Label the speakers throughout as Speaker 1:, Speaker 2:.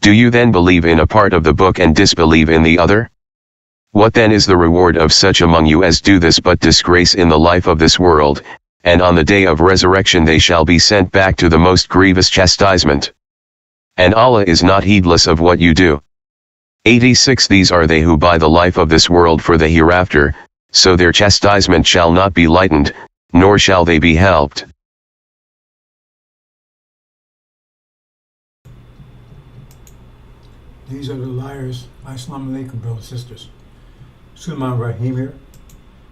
Speaker 1: Do you then believe in a part of the book and disbelieve in the other? What then is the reward of such among you as do this but disgrace in the life of this world, and on the day of resurrection they shall be sent back to the most grievous chastisement? And Allah is not heedless of what you do. 86 These are they who buy the life of this world for the hereafter, so their chastisement shall not be lightened, nor shall they be helped.
Speaker 2: These are the liars. Assalamu alaikum, brothers and sisters. Sulaiman Rahim here,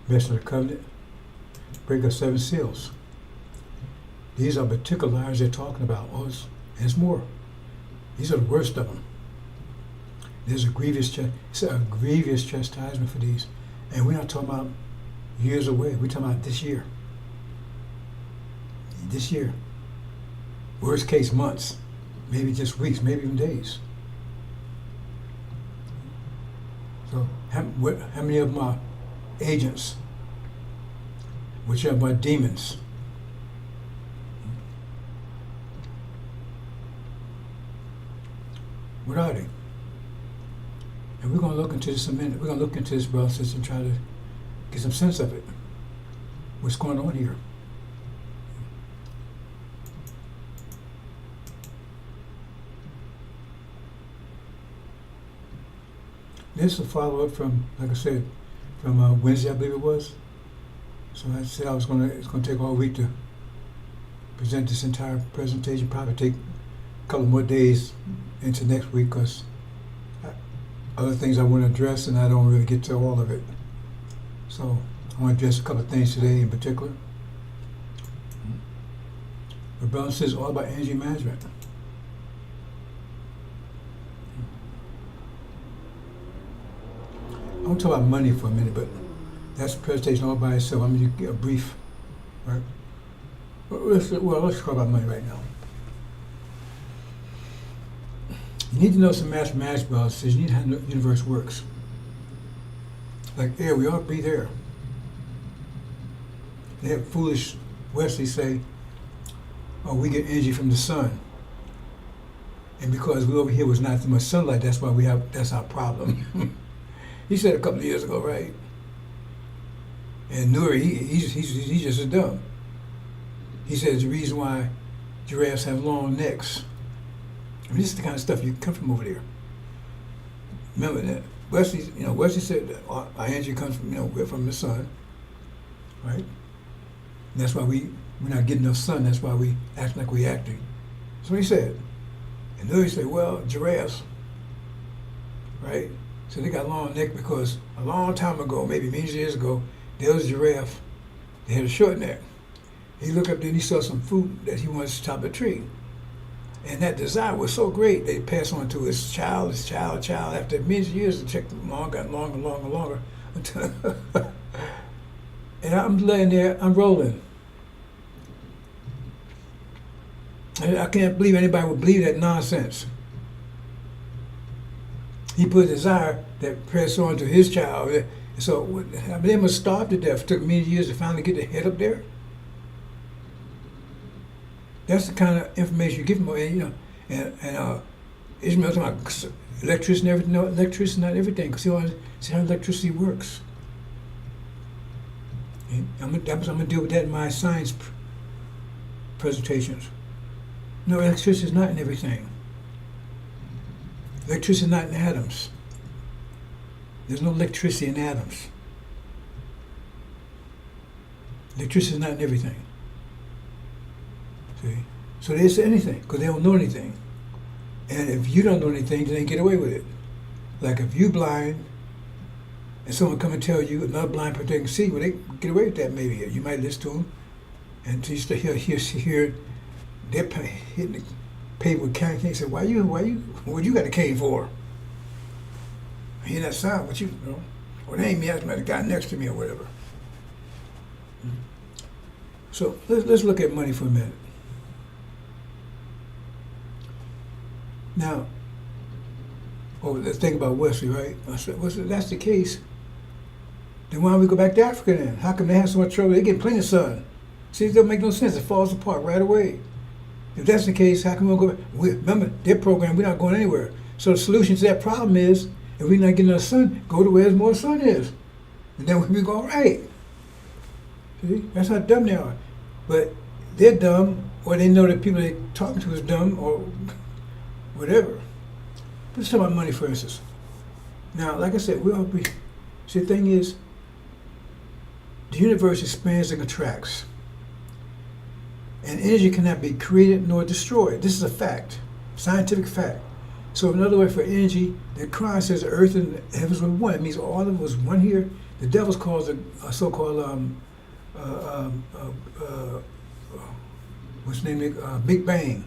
Speaker 2: Master of the Covenant, break of 7 seals. These are particular liars they're talking about. Oh, there's more. These are the worst of them. There's a grievous chastisement for these. And we're not talking about years away. We're talking about this year. This year. Worst case, months. Maybe just weeks, maybe even days. So how many of them are agents? Which of them are demons? What are they? And we're going to look into this in a minute. We're going to look into this process and try to get some sense of it. What's going on here? This is a follow-up from, like I said, from Wednesday, I believe it was. So I said it's going to take all week to present this entire presentation. Probably take a couple more days into next week because other things I want to address and I don't really get to all of it. So I want to address a couple of things today in particular. The brother says all about energy management. I want to talk about money for a minute, but that's a presentation all by itself. I'm going to get a brief, right? Let's talk about money right now. You need to know some mathematics, brother says. You need to know how the universe works. Like air, we all breathe air. They have foolish Wesley say, oh, we get energy from the sun. And because we over here was not too much sunlight, that's why that's our problem. He said a couple of years ago, right? And Nuri, he's just as dumb. He says the reason why giraffes have long necks. I mean, this is the kind of stuff you come from over there. Remember that Wesley said that our energy comes from we're from the sun, right? And that's why we're not getting enough sun. That's why we act like we're acting. That's what he said. And Nuri said, well, giraffes, right? So they got a long neck because a long time ago, maybe millions of years ago, there was a giraffe. They had a short neck. He looked up there and he saw some fruit that he wanted to top of a tree. And that desire was so great, they passed on to his child. After millions of years, the check got longer. Until and I'm laying there, I'm rolling. And I can't believe anybody would believe that nonsense. He put a desire that passed on to his child. So they must starve to death. It took many years to finally get their head up there. That's the kind of information you give them, And Ishmael talking about electricity and everything. No, electricity is not everything. Because see how electricity works. And I'm gonna deal with that in my science presentations. No, electricity is not in everything. Electricity is not in atoms. There's no electricity in atoms. Electricity is not in everything. See? So they say anything, because they don't know anything. And if you don't know anything, then they get away with it. Like if you blind, and someone come and tell you another blind person can see, well, they get away with that maybe. You might listen to them, and you still hear they're hitting the pavement with cane. Say, what you got a cane for? I hear that sound, but well, it ain't me, that's the guy next to me or whatever. So let's look at money for a minute. Now, let's think about Wesley, right? I said, well, if that's the case, then why don't we go back to Africa then? How come they have so much trouble? They get plenty of sun. See, it doesn't make no sense. It falls apart right away. If that's the case, how come we don't go back? Remember, their program, we're not going anywhere. So the solution to that problem is, if we're not getting enough sun, go to where there's more sun is. And then we'll be all right. See? That's how dumb they are. But they're dumb, or they know that people they're talking to is dumb, or whatever. Let's talk about money, for instance. Now, like I said, we all be. See, the thing is, the universe expands and contracts. And energy cannot be created nor destroyed. This is a fact, scientific fact. So in other words, for energy, the Quran says the earth and the heavens were one. It means all of it was one here. The devils calls it a so-called what's the name? Big Bang.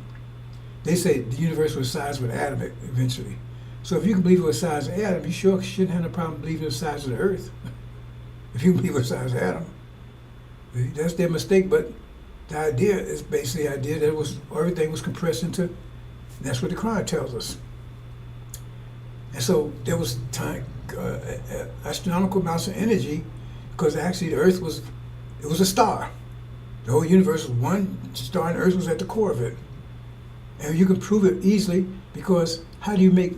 Speaker 2: They say the universe was the size of an atom eventually. So if you can believe it was the size of an atom, you sure shouldn't have no problem believing it was the size of the earth. If you can believe it was the size of an atom. See, that's their mistake, but the idea is basically the idea that it was everything was compressed into. That's what the Quran tells us. And so there was time, astronomical amounts of energy, because actually the Earth was a star. The whole universe was one star, and Earth was at the core of it. And you can prove it easily, because how do you make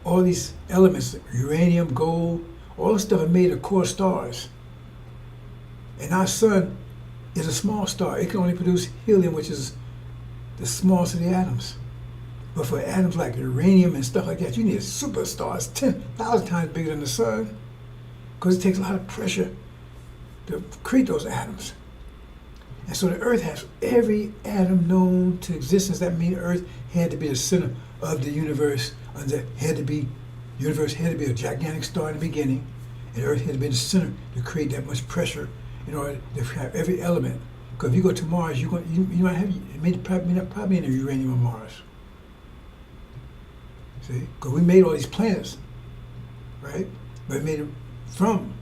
Speaker 2: all these elements, uranium, gold, all this stuff are made of core stars. And our sun is a small star. It can only produce helium, which is the smallest of the atoms. But for atoms like uranium and stuff like that, you need superstars 10,000 times bigger than the sun, because it takes a lot of pressure to create those atoms. And so the Earth has every atom known to existence. That means Earth had to be the center of the universe, and the universe had to be a gigantic star in the beginning, and Earth had to be in the center to create that much pressure in order to have every element. Because if you go to Mars, you might have probably any uranium on Mars. See, because we made all these planets, right? But we made them from.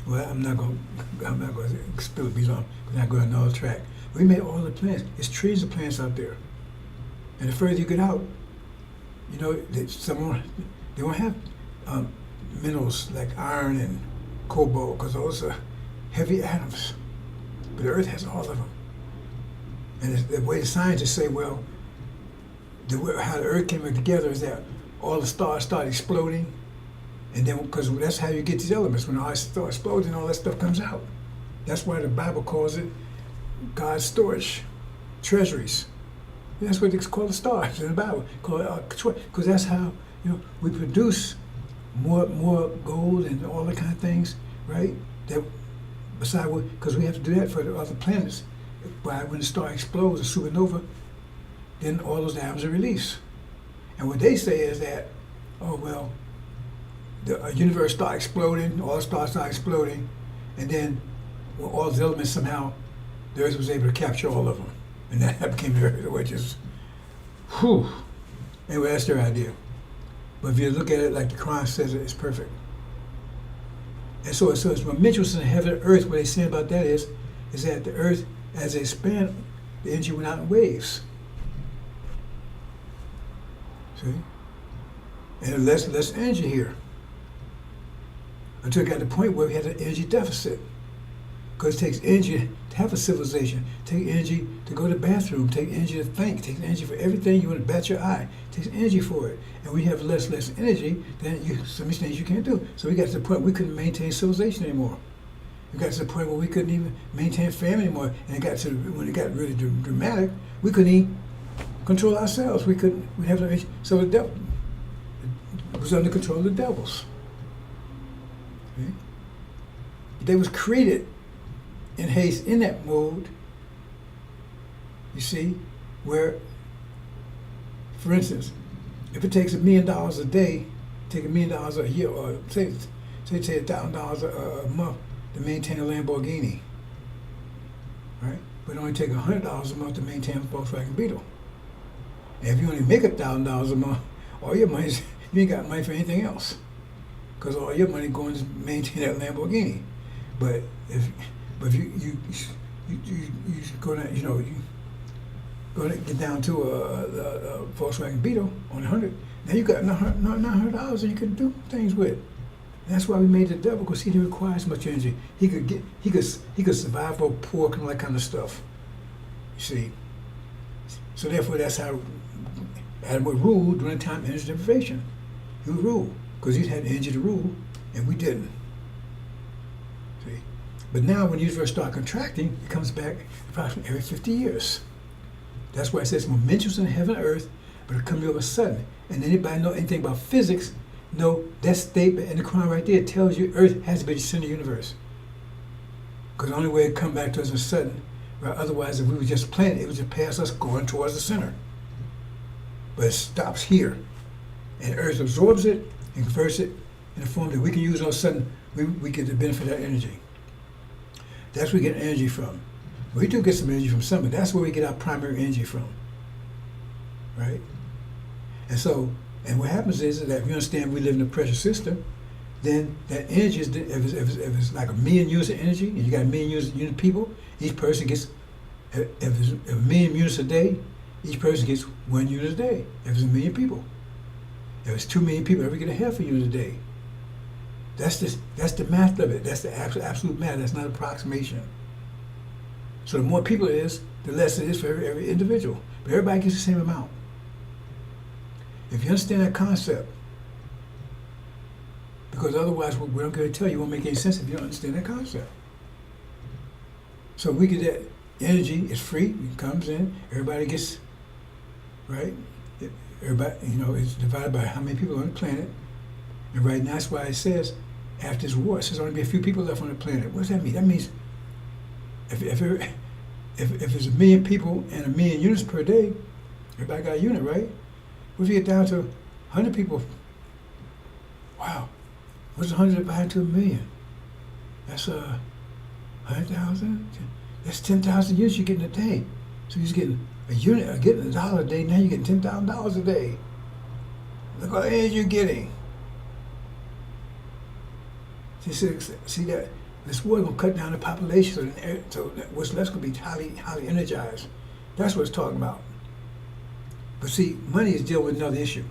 Speaker 2: Well, I'm not going to spill the beans on. We're not going on another track. We made all the planets. There's trillions of planets out there, and the further you get out, you know, they won't have minerals like iron and cobalt, because those are heavy atoms. But the Earth has all of them. And the way the scientists say, well, how the Earth came together is that all the stars start exploding, and then because that's how you get these elements. When the stars explode, and all that stuff comes out. That's why the Bible calls it God's storage, treasuries. That's what it's called, the stars in the Bible, because that's how we produce more gold and all that kind of things, right? That besides, because we have to do that for the other planets. When the star explodes, a supernova, then all those atoms are released. And what they say is that, oh well, the universe started exploding, all the stars started exploding, and then all the elements somehow, the Earth was able to capture all of them. And that became the Earth, which is, whew. Anyway, that's their idea. But if you look at it like the Quran says it's perfect. And so it's when Mitchell says heaven and earth, what they say about that is that the Earth, as it expanded, the energy went out in waves. See? And less energy here. Until it got to the point where we had an energy deficit. Because it takes energy to have a civilization. It takes energy to go to the bathroom. It takes energy to think. It takes energy for everything. You want to bat your eye. It takes energy for it. And we have less energy, then some of these things you can't do. So we got to the point we couldn't maintain civilization anymore. We got to the point where we couldn't even maintain family anymore. And it got to when it got really dramatic, we couldn't even control ourselves. We'd have no. So the devil was under control of the devils. Okay? They was created in haste, in that mode, you see, where, for instance, if it takes $1 million a day, take $1 million a year, or say $1,000 a month to maintain a Lamborghini, right? But it only take $100 a month to maintain a Volkswagen Beetle. And if you only make $1,000 a month, all your money, you ain't got money for anything else, because all your money going to maintain that Lamborghini. But if you gonna get down to a Volkswagen Beetle on 100, now you got $900 and you can do things with. And that's why we made the devil, because he didn't require as much energy. He could survive on pork and all that kind of stuff. You see. So therefore, that's how Adam would rule during the time of energy deprivation. He would rule because he had energy to rule, and we didn't. See, but now when the universe starts contracting, it comes back approximately every 50 years. That's why it says momentous in heaven and earth, but it comes all of a sudden. And anybody know anything about physics? No, that statement in the Quran right there tells you Earth has to be the center of the universe. Because the only way it come back to us is sudden. Right? Otherwise, if we were just a planet, it would just pass us going towards the center. But it stops here. And Earth absorbs it and converts it in a form that we can use all of a sudden, we get the benefit of that energy. That's where we get energy from. We do get some energy from something, but that's where we get our primary energy from. Right? And so, and what happens is that if you understand we live in a pressure system, then that energy is, if it's like a million units of energy, and you got a million units of people, each person gets, if it's a million units a day, each person gets 1 unit a day, if it's a million people. If it's 2 million people, every get a half a unit a day. That's the math of it. That's the absolute math. That's not approximation. So the more people it is, the less it is for every individual. But everybody gets the same amount. If you understand that concept, because otherwise what I'm going to tell you won't make any sense if you don't understand that concept. So we get that energy, it's free, it comes in, everybody gets, right? Everybody, it's divided by how many people are on the planet. And right now, that's why it says, after this war, it says only be a few people left on the planet. What does that mean? That means if there's a million people and a million units per day, everybody got a unit, right? What if you get down to 100 people? Wow. What's 100 divided to a million? That's 100,000? That's 10,000 units you're getting a day. So you're getting a unit, getting $1 a day, now you're getting $10,000 a day. Look how much you're getting. See that? This war is going to cut down the population, so what's left going to be highly energized. That's what it's talking about. But see, money is dealing with another issue.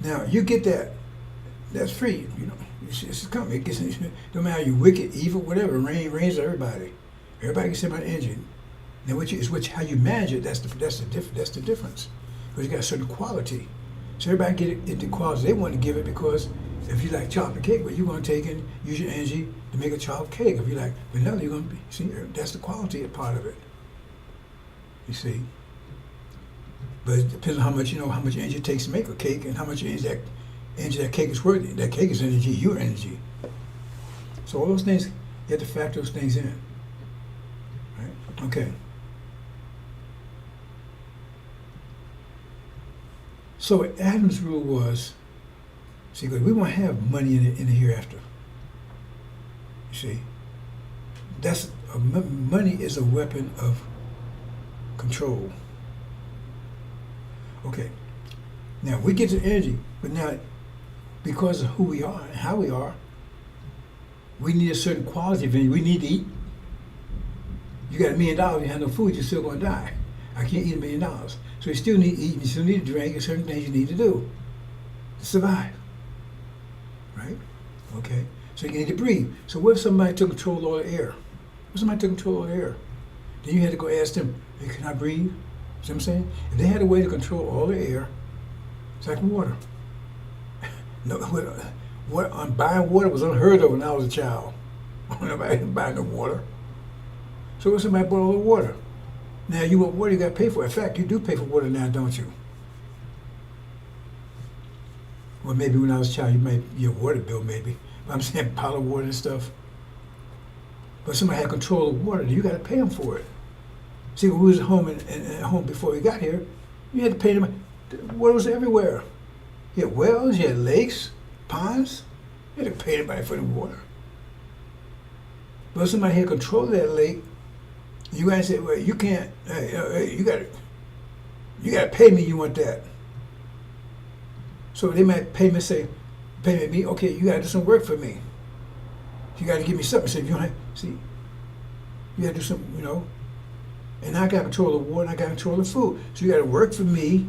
Speaker 2: Now, you get that. That's free. It's coming. It gets, no matter you wicked, evil, whatever, reigns to everybody. Everybody gets about energy. Now, how you manage it, that's the difference. Because you got a certain quality. So everybody get it into quality they want to give it, because if you like chocolate cake, well, you're going to take and use your energy to make a chocolate cake. If you like vanilla, you're going to see, that's the quality part of it. You see? But it depends on how much energy it takes to make a cake, and how much energy that cake is worth. That cake is energy, your energy. So all those things, you have to factor those things in. Right? Okay. So Adam's rule was, see, because we won't have money in the hereafter. You see? Money is a weapon of control. Okay. Now we get to energy, but now because of who we are and how we are, we need a certain quality of energy. We need to eat. You got $1 million, you have no food, you're still going to die. I can't eat $1 million. So you still need to eat, you still need to drink, and certain things you need to do to survive. Right? Okay. So you need to breathe. So what if somebody took control of all the air? What if somebody took control of the air? Then you had to go ask them, hey, can I breathe? See what I'm saying? If they had a way to control all the air, it's like water. No, buying water was unheard of when I was a child. Nobody didn't buy no water. So what if somebody bought all the water? Now you want water, you got to pay for it. In fact, you do pay for water now, don't you? Well, maybe when I was a child, your water bill maybe. But I'm saying bottled water and stuff. But somebody had control of water, you got to pay them for it. See, when we was at home and home before we got here, you had to pay them. Water was everywhere. You had wells, you had lakes, ponds. You had to pay anybody for the water. But if somebody had control of that lake, you guys say, well, you can't. You got to pay me. You want that? So they might pay me. Okay, you got to do some work for me. You got to give me something. So if you don't see, you got to do something, And I got control of water, and I got control of food. So you got to work for me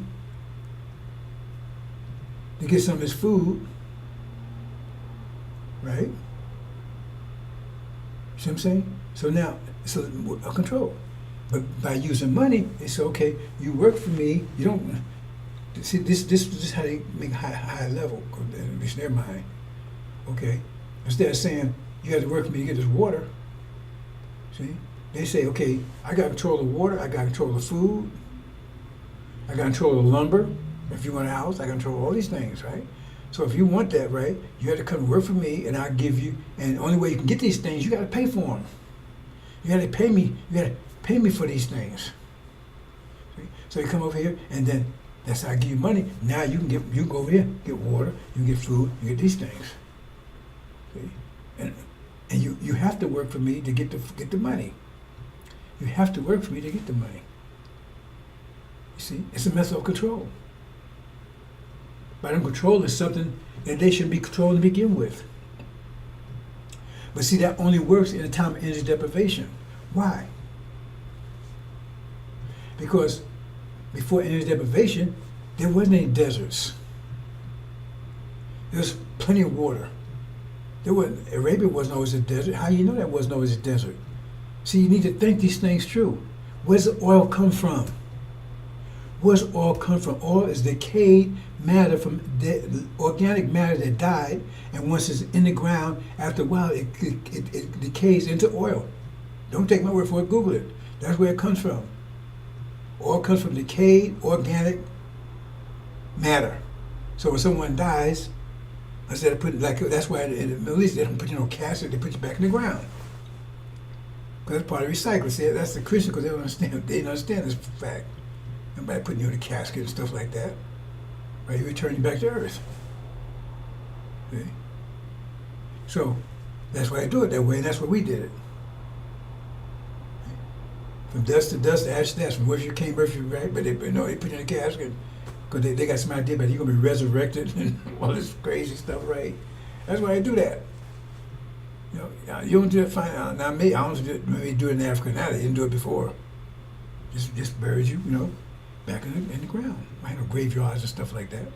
Speaker 2: to get some of this food, right? See what I'm saying? So now, a control. But by using money, they say, okay, you work for me. You don't see this is how they make high level, at least in their mind. Okay, instead of saying you have to work for me to get this water. See, they say, okay, I got control of water. I got control of food. I got control of lumber. If you want a house, I control all these things, right? So if you want that, right, you have to come work for me, and I'll give you. And the only way you can get these things, you got to pay for them. You got to pay me. You got to pay me for these things. See? So you come over here, and then that's how I give you money. Now you can go over here, get water, you can get food, you get these things. See? And you have to work for me to get the money. You have to work for me to get the money. You see, it's a method of control. By them controlling something that they shouldn't be controlled to begin with. But see, that only works in a time of energy deprivation. Why? Because before energy deprivation, there wasn't any deserts. There was plenty of water. Arabia wasn't always a desert. How do you know that wasn't always a desert? See, you need to think these things through. Where does the oil come from? Where does oil come from? Oil is decayed matter from organic matter that died, and once it's in the ground, after a while, it decays into oil. Don't take my word for it, Google it. That's where it comes from. Oil comes from decayed organic matter. So when someone dies, instead of putting, like, that's why in the Middle East they don't put you in a casket, they put you back in the ground. Because that's part of recycling. See, that's the Christian, because they don't understand this fact. Nobody putting you in a casket and stuff like that. Right? You return you back to earth. See? So that's why I do it that way, and that's why we did it. From dust to dust, ash to ash. From where you came, where you right? But they put you in a casket because they got some idea about you're gonna be resurrected and all this crazy stuff, right? That's why I do that. You know, you don't do it fine. Now me, I don't do it. Maybe do it in Africa now. They didn't do it before. Just buried you, back in the ground. I had no graveyards and stuff like that.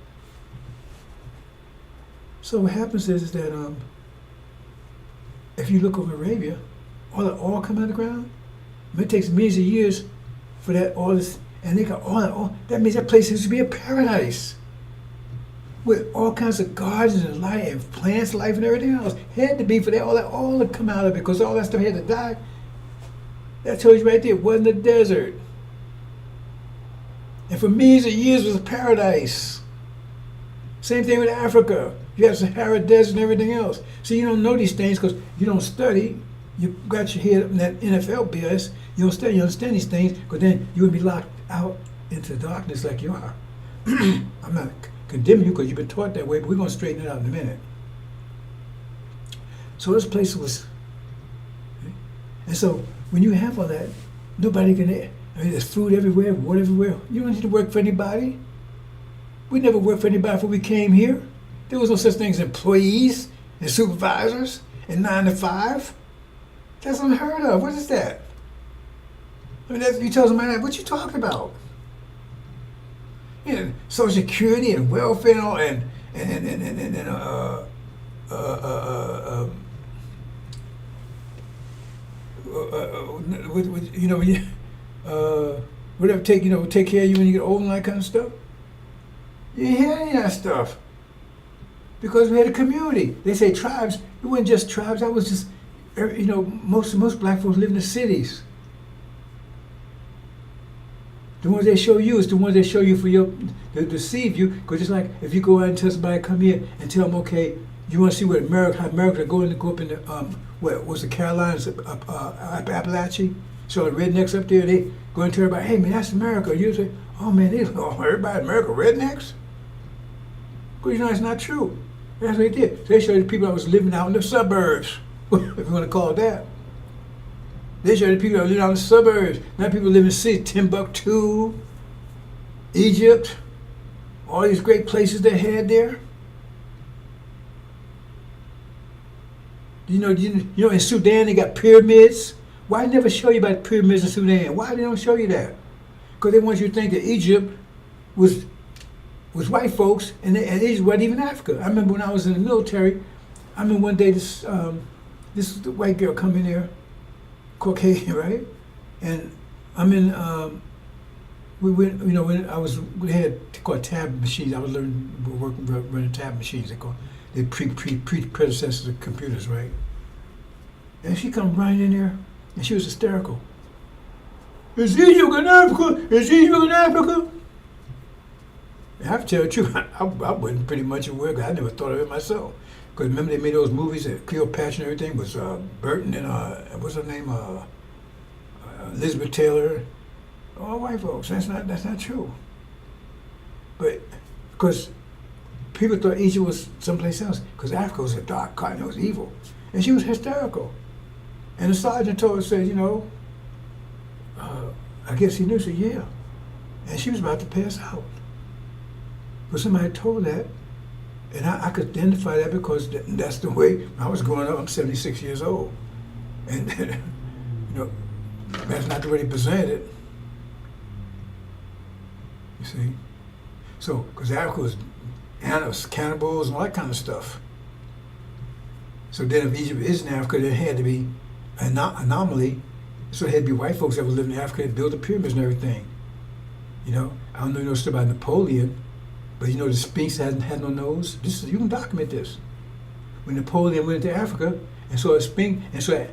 Speaker 2: So what happens is that if you look over Arabia, all the oil come out of the ground. It takes millions of years for that oil, and they got all that oil. That means that place used to be a paradise with all kinds of gardens and life and plants, life and everything else. Had to be for that all that oil to come out of it, because all that stuff had to die. That tells you right there, it wasn't a desert. And for millions of years, it was a paradise. Same thing with Africa. You have Sahara Desert and everything else. So you don't know these things because you don't study. You got your head up in that NFL BS. You don't study, you understand these things, because then you would be locked out into darkness like you are. I'm not condemning you because you've been taught that way, but we're going to straighten it out in a minute. So this place was, and so when you have all that, nobody can, there's food everywhere, water everywhere. You don't need to work for anybody. We never worked for anybody before we came here. There was no such thing as employees and supervisors and 9 to 5. That's unheard of. What is that? I mean, you tell somebody that, what you talking about? Social Security and welfare and all, whatever take care of you when you get old and that kind of stuff. You didn't hear any of that stuff because we had a community. They say tribes. It wasn't just tribes. That was just, most black folks live in the cities. The ones they show you is the ones they show you to deceive you. Because just like if you go out and tell somebody, come here and tell them, okay, you want to see how America go up in the what was the Carolinas, Appalachia, so the rednecks up there, they go and tell everybody, hey man, that's America. You say, oh man, everybody in America rednecks? Because it's not true. That's what they did. So they showed the people that was living out in the suburbs, if you want to call it that. They showed the people that live out in the suburbs. Now people live in cities, Timbuktu, Egypt, all these great places they had there. In Sudan they got pyramids. Why they never show you about pyramids in Sudan? Why they don't show you that? Because they want you to think that Egypt was white folks, and Egypt wasn't even Africa. I remember when I was in the military. I remember one day this white girl come in there, Caucasian, right? And I'm in. We went. You know, when I was, we had called tab machines. I was learning working running tab machines. They predecessors of computers, right? And she come running in there, and she was hysterical. Is Egypt in Africa? Is Egypt in Africa? And I have to tell you the truth, I wasn't pretty much aware, because I never thought of it myself. Because remember they made those movies that Cleopatra and everything was Burton and what's her name, Elizabeth Taylor, all white folks. That's not true. But because people thought Egypt was someplace else, because Africa was a dark continent, it was evil, and she was hysterical. And the sergeant told her, said, you know, I guess he knew. Said, yeah, and she was about to pass out. But somebody told that, and I could identify that because that's the way when I was growing up. I'm 76 years old, and you know, that's not the way they presented it. You see, so because Africa was animals, cannibals, and all that kind of stuff. So then, if Egypt is in Africa, there had to be an anomaly. So it had to be white folks that were living in Africa that built the pyramids and everything. You know, I don't know if you know stuff about Napoleon, but you know the Sphinx had no nose. You can document this. When Napoleon went into Africa and saw a Sphinx and saw a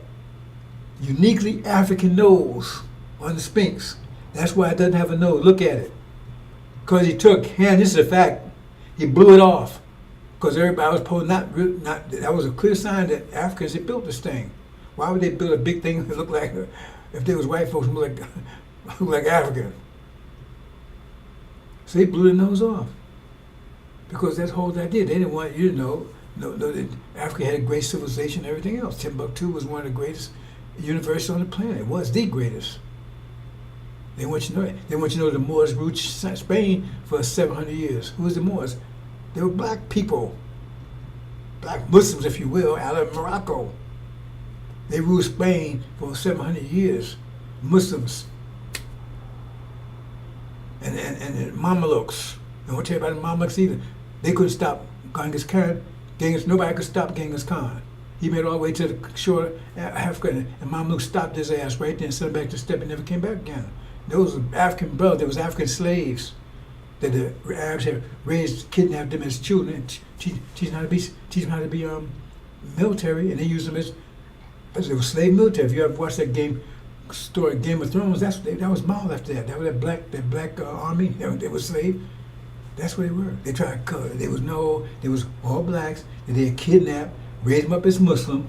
Speaker 2: uniquely African nose on the Sphinx. That's why it doesn't have a nose. Look at it. Because he took, and this is a fact, he blew it off. Because everybody was told not, that was a clear sign that Africans had built this thing. Why would they build a big thing that looked like, if there was white folks, look like African? So they blew the nose off. Because that's the whole idea. They didn't want you to know that Africa had a great civilization and everything else. Timbuktu was one of the greatest universities on the planet. It was the greatest. They want you to know it. They want you to know the Moors ruled Spain for 700 years. Who was the Moors? They were black people. Black Muslims, if you will, out of Morocco. They ruled Spain for 700 years. Muslims. And the Mamelukes. I won't tell you about the Mamelukes either. They couldn't stop Genghis Khan. Nobody could stop Genghis Khan. He made it all the way to the shore of Africa, and Mameluk stopped his ass right there and sent him back to step and never came back again. Those were African brothers, there was African slaves that the Arabs had raised, kidnapped them as children, and teach them how to be military, and they used them as they were slave military. If you ever watched that story, Game of Thrones, that was modeled after that. That was that black army. They were slaves. That's what they were. They tried to cover it. There was all blacks that they had kidnapped, raised them up as Muslim,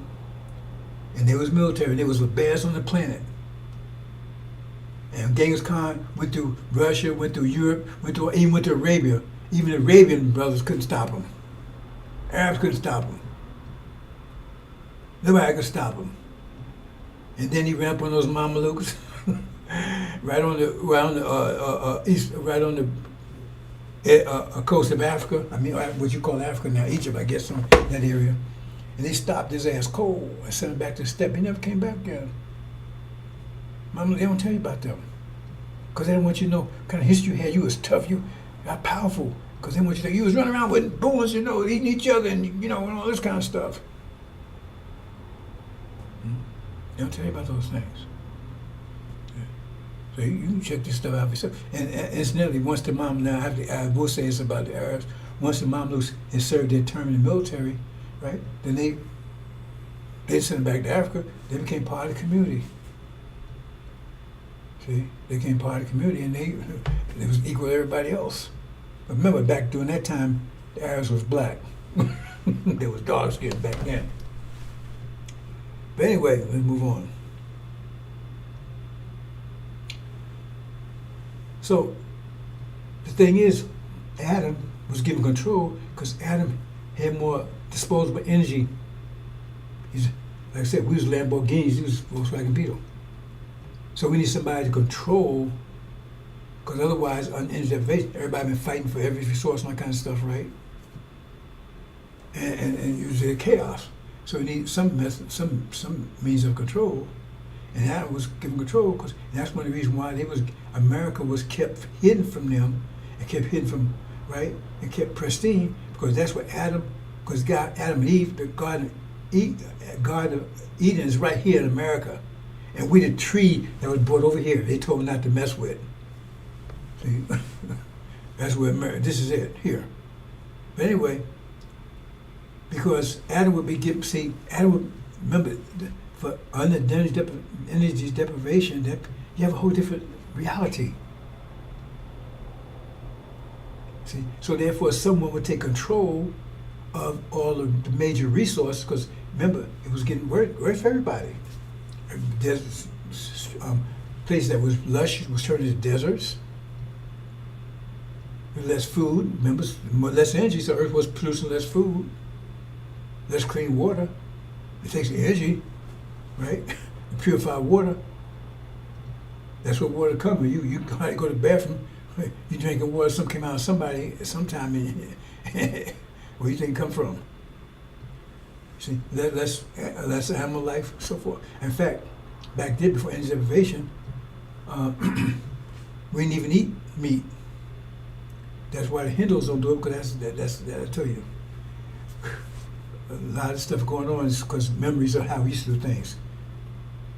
Speaker 2: and they was military. They was the best on the planet. And Genghis Khan went through Russia, went through Europe, even went to Arabia. Even the Arabian brothers couldn't stop him. Arabs couldn't stop him. Nobody could stop him. And then he ran up on those Mamelukes, right on the coast of Africa. I mean, what you call Africa now, Egypt, I guess, in that area. And they stopped his ass cold and sent him back to the steppe. He never came back again. They don't tell you about them. Because they don't want you to know what kind of history you had. You was tough, you got powerful. Because they want you to think you was running around with boys, eating each other and, and all this kind of stuff. They don't tell you about those things. Yeah. So you can check this stuff out for yourself. And incidentally, once the I will say this about the Arabs, once the Mamluks had served their term in the military, right, then they sent them back to Africa, they became part of the community. See, they became part of the community, and they was equal to everybody else. But remember, back during that time, the Arabs was black. They was dark skinned back then. But anyway, let's move on. So the thing is, Adam was given control because Adam had more disposable energy. Like I said, we was Lamborghinis, he was Volkswagen Beetle. So we need somebody to control, because otherwise, on energy, everybody been fighting for every resource and that kind of stuff, right? And usually chaos. So we need some method, some means of control, and that was given control because that's one of the reasons why America was kept hidden from them, and kept hidden from and kept pristine, because that's what Adam and Eve, the Garden of Eden is right here in America. And we the tree that was brought over here. They told me not to mess with. See, that's where this is it here. But anyway, because Adam would be given. See, Adam would remember for under energy deprivation. That you have a whole different reality. See, so therefore, someone would take control of all of the major resources. Because remember, it was getting worse for everybody. There's places that was lush was turned into deserts. With less food, remember, less energy, so Earth was producing less food, less clean water. It takes energy, right? Purified water. That's what water comes with. You go to the bathroom, you drinking water, some came out of somebody sometime in where you think it come from. See, that's animal life, so forth. In fact, back then, before energy deprivation, we didn't even eat meat. That's why the Hindus don't do it, because that's I tell you. A lot of stuff going on is because memories of how we used to do things.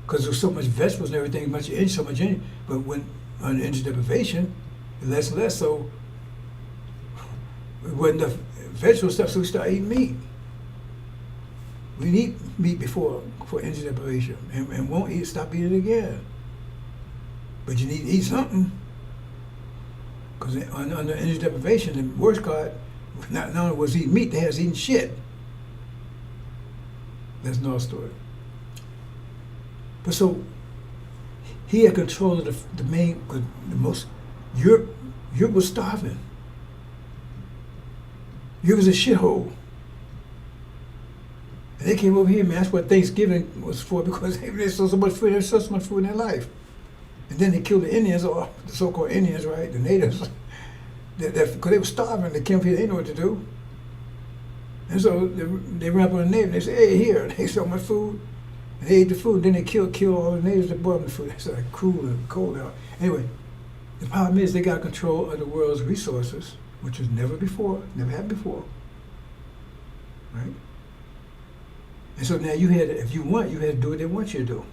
Speaker 2: Because there's so much vegetables and everything, so much energy. But when under energy deprivation, less and less, so it wasn't enough vegetable stuff, so we started eating meat. We didn't eat meat before energy deprivation, and won't stop eating it again. But you need to eat something. Because under energy deprivation, the worst part, not only was eating meat, they was eating shit. That's another story. But so, he had control of the main, the most, Europe was starving. Europe was a shithole. And they came over here, man, that's what Thanksgiving was for, because they saw so much food, in their life. And then they killed the Indians, or the so-called Indians, right, the natives, because they were starving. They came here, they didn't know what to do. And so they ran up on the natives, and they said, hey, here, they so much food. And they ate the food, then they killed all the natives that brought them the food. That's like cruel and cold out. Anyway, the problem is they got control of the world's resources, which was never happened before, right? And so now if you had to do what they want you to do.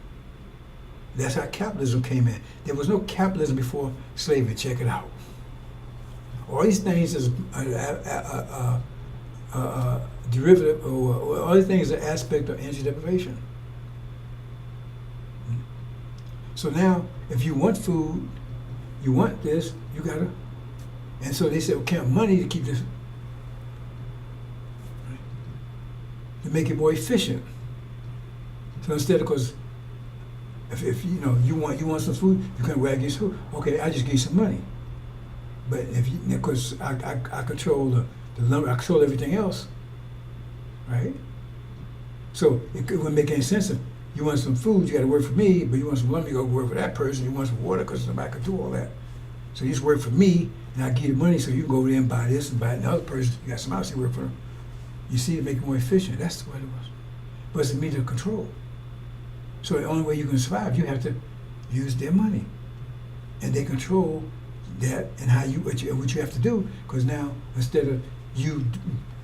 Speaker 2: That's how capitalism came in. There was no capitalism before slavery. Check it out. All these things is derivative, or all these things are aspect of energy deprivation. So now, if you want food, you want this, you gotta. And so they said, "We can't have money to keep this, to make it more efficient." So instead, because if you want some food, you can get some food. Okay, I just give you some money. But because I control the lumber, I control everything else, right? So it wouldn't make any sense if you want some food, you got to work for me. But you want some lumber, you go work for that person. You want some water, because somebody could do all that. So you just work for me, and I give you money, so you can go over there and buy this and buy another person. You got somebody else you work for them. You see, to make it more efficient. That's what it was. But it's a means of control. So the only way you can survive, you have to use their money, and they control that and what you have to do. Because now, instead of you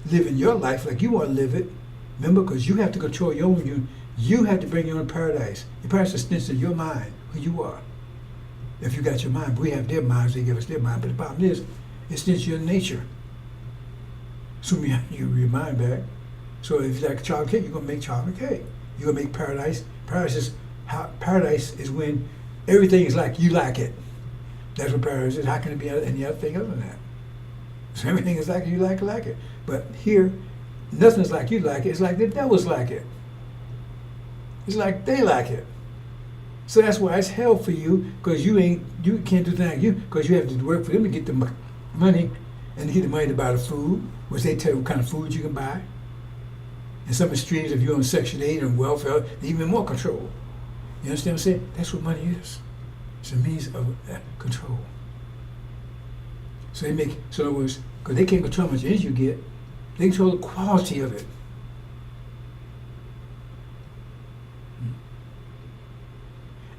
Speaker 2: living your life like you want to live it, remember, because you have to control your own. You have to bring your own paradise. Your paradise is a extension of your mind, who you are. If you got your mind, we have their minds. They give us their mind. But the problem is, it's just your nature. Assuming you your mind back. So if you like chocolate cake, you're gonna make chocolate cake. You're gonna make paradise. Paradise is when everything is like you like it. That's what paradise is. How can it be any other thing other than that? So everything is like you like it. But here, nothing's like you like it. It's like the devils like it. It's like they like it. So that's why it's hell for you, because you can't do things like you, because you have to work for them to get the money, and to get the money to buy the food, which they tell you what kind of food you can buy. And some extremes, if you're on Section 8 and welfare, even more control. You understand what I'm saying? That's what money is. It's a means of control. So in other words, because they can't control how much energy you get, they control the quality of it.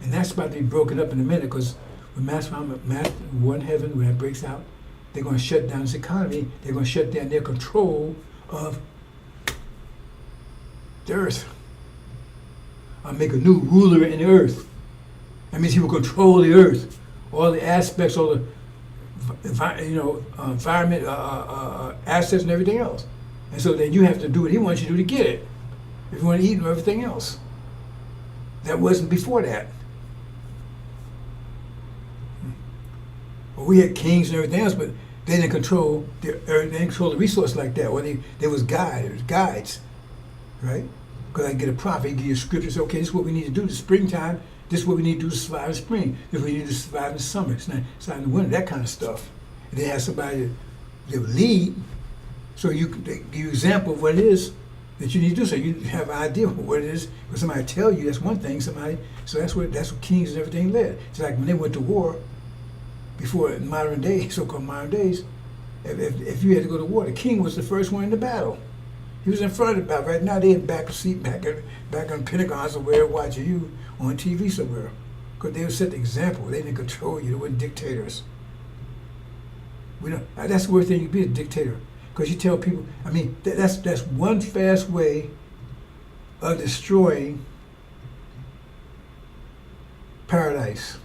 Speaker 2: And that's about to be broken up in a minute, because when one heaven, when that breaks out, they're going to shut down this economy. They're going to shut down their control of the earth. make a new ruler in the earth. That means he will control the earth, all the aspects, all the environment, assets, and everything else. And so then you have to do what he wants you to do to get it. If you want to eat and everything else, that wasn't before that. Well, we had kings and everything else, but they didn't control the earth. They didn't control the resource like that. Well, they was guides, right? Because I get a prophet, he give you scripture, say, okay, this is what we need to do. This springtime. This is what we need to do to survive in spring. This is what we need to survive in summer. It's not in the winter. That kind of stuff. And they have somebody that would lead, so they give you an example of what it is that you need to do. So you have an idea of what it is. When somebody tell you, that's one thing. So that's what kings and everything led. It's like when they went to war. Before in modern days, so-called modern days, if you had to go to war, the king was the first one in the battle. He was in front of the battle. Right now, they in back seat, back on Pentagon somewhere, watching you on TV somewhere, because they would set the example. They didn't control you. They weren't dictators. That's the worst thing you be, a dictator, because you tell people. I mean, that's one fast way of destroying paradise.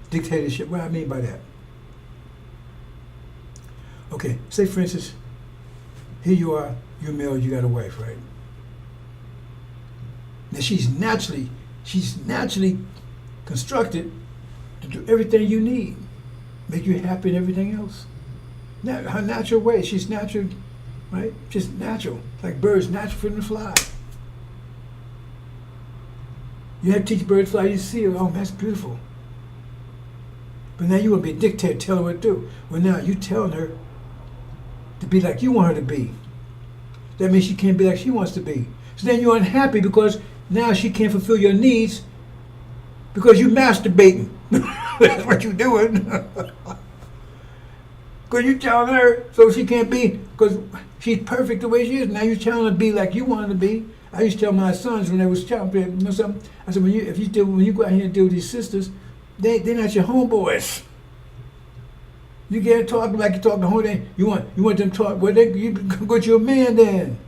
Speaker 2: Dictatorship. What do I mean by that? Okay, say for instance, here you are, you're male, you got a wife, right? Now she's naturally constructed to do everything you need, make you happy and everything else. Now, her natural way, she's natural, right? Just natural, like birds, natural for them to fly. You have to teach birds to fly, you see, oh, that's beautiful. But now you want to be a dictator, tell her what to do. Well, now you telling her to be like you want her to be. That means she can't be like she wants to be. So then you're unhappy because now she can't fulfill your needs because you're masturbating. That's what you're doing. Because you're telling her so she can't be, because she's perfect the way she is. Now you're telling her to be like you want her to be. I used to tell my sons when they was child, you know something? I said, when you go out here and deal with these sisters, they're not your homeboys. You can't talk like you talk to home. You want them to talk. Well, you go to your man then.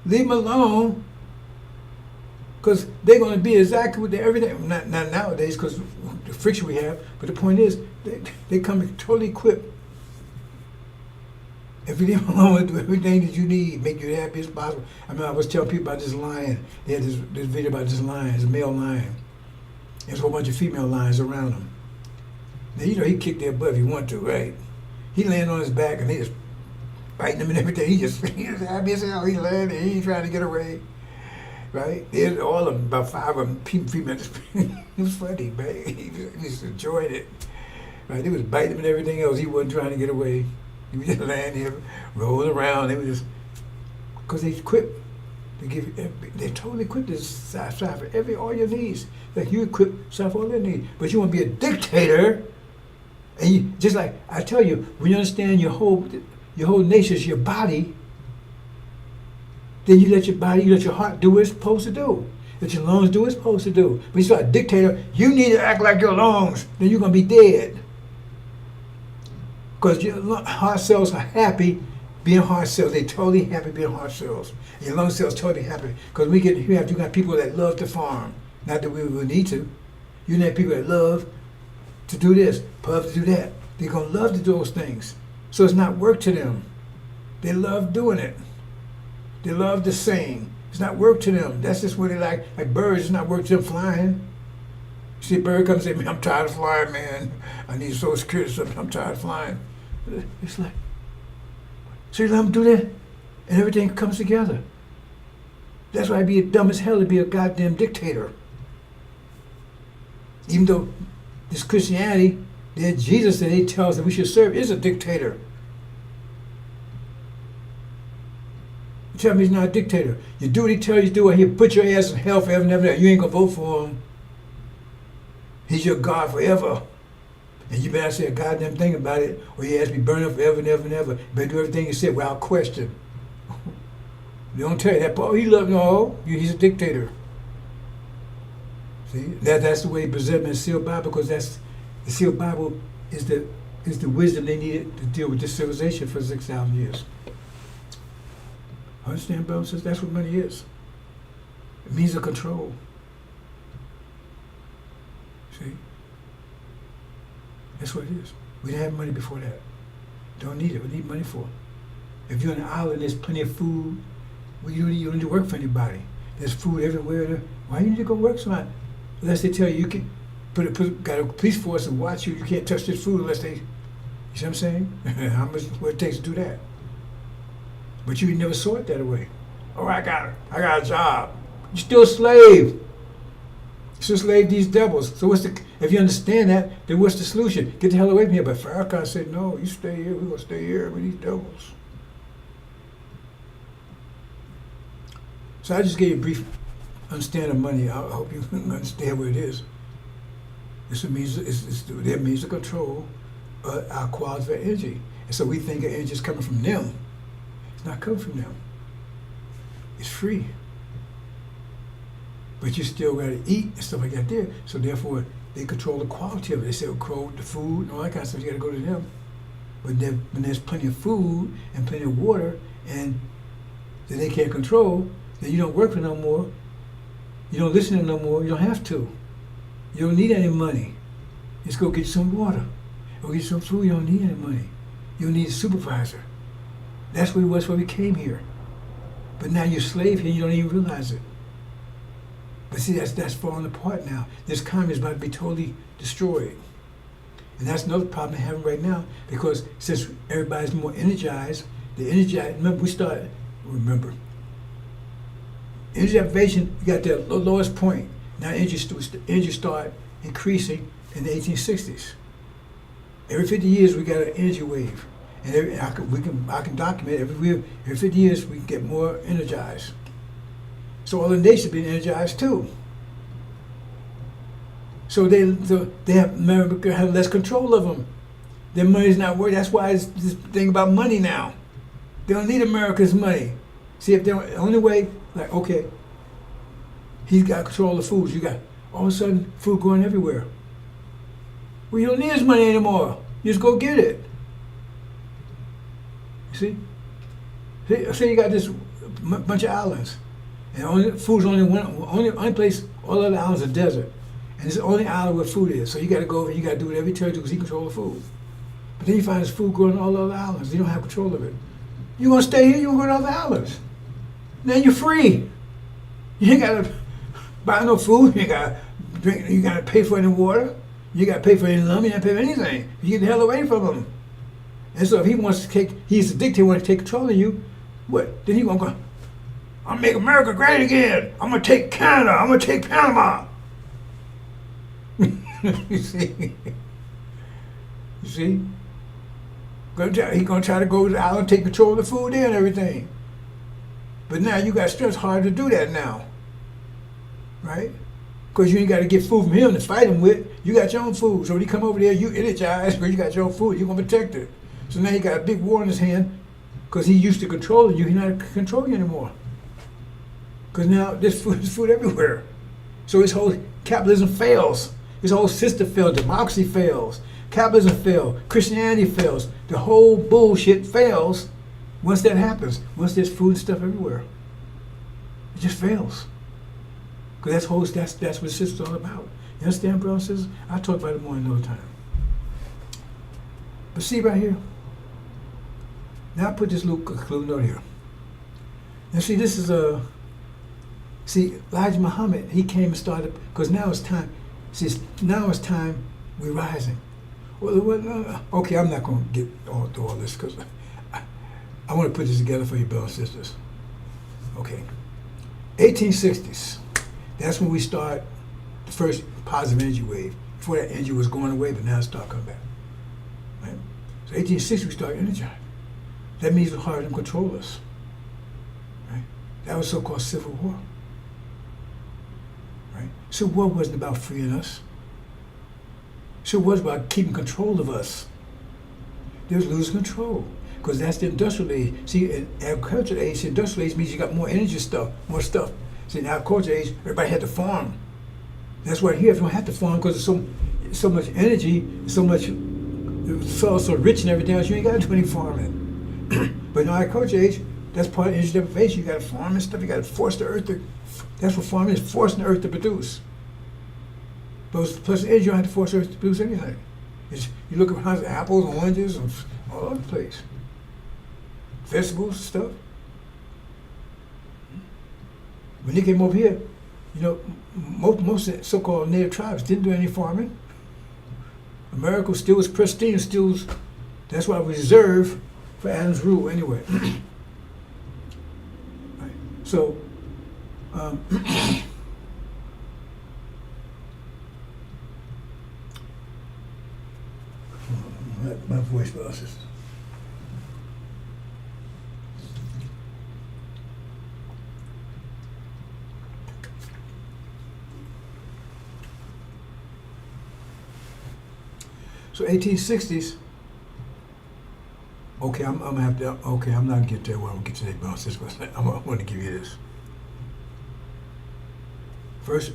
Speaker 2: Leave them alone, because they're going to be exactly what everything. Not nowadays, because the friction we have. But the point is, they come totally equipped. If you leave them alone, do everything that you need, make you as happy as possible. I mean, I was telling people about this lion. They had this video about this lion, this male lion. There's a whole bunch of female lions around him. Now, he kicked their butt if he wanted to, right? He landed on his back and they just biting him and everything. He was happy as hell. He landed, he ain't trying to get away, right? There's all of them, about 5 of them, female. It was funny, man. He just enjoyed it, right? They was biting him and everything else. He wasn't trying to get away. He was just laying there, rolling around. They were just, because they equipped. They're totally equipped to satisfy for all your needs. Like you equip yourself all your needs. But you want to be a dictator, and you, just like I tell you, when you understand your whole nature is your body, then you let your heart do what it's supposed to do. Let your lungs do what it's supposed to do. When you start a dictator, you need to act like your lungs, then you're gonna be dead. Because your heart cells are happy being heart cells. They totally happy being heart cells. And your lung cells totally happy. Because you got people that love to farm. Not that we will need to. You have people that love to do this, love to do that. They're going to love to do those things. So it's not work to them. They love doing it. They love to sing. It's not work to them. That's just what they like. Like birds, it's not work to them flying. You see a bird come and say, man, I'm tired of flying, man. I need Social Security or something. I'm tired of flying. It's like, so you let them do that, and everything comes together. That's why I'd be dumb as hell to be a goddamn dictator. Even though this Christianity, that Jesus that they tell us that we should serve is a dictator. You tell me he's not a dictator. You do what he tells you to do, and he'll put your ass in hell forever and ever. You ain't gonna vote for him. He's your God forever. And you better say a goddamn thing about it, or he has to be burned up forever and ever and ever. You better do everything he said without question. They don't tell you that, oh, he loves, no, he's a dictator. See, that's the way he presented the sealed Bible, because the sealed Bible is the wisdom they needed to deal with this civilization for 6,000 years. Understand, brothers and sisters? That's what money is. It means of control. See? That's what it is. We didn't have money before that. Don't need it. We need money for it. If you're on an island, there's plenty of food. Well, you don't need to work for anybody. There's food everywhere. Why you need to go work somewhere? Unless they tell you can got a police force to watch you. You can't touch this food unless they. You see what I'm saying? How much what it takes to do that? But you never saw it that way. Oh, I got a job. You're still a slave. Still slave these devils. So if you understand that, then what's the solution? Get the hell away from here. But Farrakhan said, no, you stay here. We're gonna stay here with these devils. So I just gave you a brief understanding of money. I hope you understand what it is. This means it means to control our quality of energy. And so we think energy is coming from them. It's not coming from them. It's free. But you still got to eat and stuff like that there. So therefore, they control the quality of it. They say, control the food and all that kind of stuff. You got to go to them. But then, when there's plenty of food and plenty of water and that they can't control, then you don't work for no more. You don't listen to them no more. You don't have to. You don't need any money. Just go get some water. Go get some food. You don't need any money. You don't need a supervisor. That's what it was when we came here. But now you're a slave here. You don't even realize it. But see, that's falling apart now. This economy is about to be totally destroyed. And that's another problem they're having right now, because since everybody's more energized, remember, energy deprivation, you got the lowest point. Now energy started increasing in the 1860s. Every 50 years we got an energy wave. And I can document every 50 years we can get more energized. So all the nations being energized too. So they have America have less control of them. Their money's not worth. That's why it's this thing about money now. They don't need America's money. See, if they're the only way, like, okay, he's got control of the foods. You got all of a sudden food going everywhere. Well, you don't need his money anymore. You just go get it. See, you got this bunch of islands. And food's only place, all other islands are desert. And it's the only island where food is. So you got to go over, you got to do whatever you tell you to because he control the food. But then you find there's food growing on all the other islands. You don't have control of it. You want to stay here, you want to go to other islands. Then you're free. You ain't got to buy no food. You ain't got to drink. You got to pay for any water. You got to pay for any lumber. You got to pay for anything. You get the hell away from him. And so if he wants to he's a dictator, wants to take control of you, what? Then he going to go, I'm going to make America great again. I'm going to take Canada. I'm going to take Panama. You see? You see? He's going to try to go to the island, take control of the food there and everything. But now you got stress hard to do that now. Right? Because you ain't got to get food from him to fight him with. You got your own food. So when you come over there, you energize because you got your own food. You're going to protect it. So now you got a big war in his hand because he's used to controlling you. He's not controlling you anymore. Because now there's food everywhere. So his whole capitalism fails. His whole system fails. Democracy fails. Capitalism fails. Christianity fails. The whole bullshit fails once that happens. Once there's food and stuff everywhere. It just fails. Because that's what the system's all about. You understand, brothers and sisters? I'll talk about it more another time. But see right here. Now I put this little clue note here. Now see, this is Elijah Muhammad, he came and started, because now it's time. See, now it's time we're rising. Okay, I'm not going to get through all this because I want to put this together for you, brothers and sisters. Okay. 1860s. That's when we start the first positive energy wave. Before that energy was going away, but now it started coming back. Right? So 1860 we started energizing. That means it's hard to control us. Right? That was so-called civil war. Right? So war wasn't about freeing us. So it was about keeping control of us. They was losing control. Because that's the industrial age. See, in agricultural age, the industrial age means you got more energy stuff, more stuff. See, in agricultural age, everybody had to farm. That's why here, if you don't have to farm, because there's so much energy, so much, the soil's so rich and everything else, you ain't got to do any farming. But in agricultural age, That's part of energy deprivation. You got to farm and stuff. You got to force the earth to. That's what farming is, forcing the earth to produce. But plus energy, you don't have to force the earth to produce anything. You look at apples, oranges, and all over the place. Vegetables, stuff. When they came over here, most so-called native tribes didn't do any farming. America still was pristine, that's why we reserve for Adam's rule anyway. Right. So, my voice losses. So 1860s. Okay, I'm gonna have to. Okay, I'm not gonna get there. Where I'm gonna get to that bounce. I'm going to give you this first.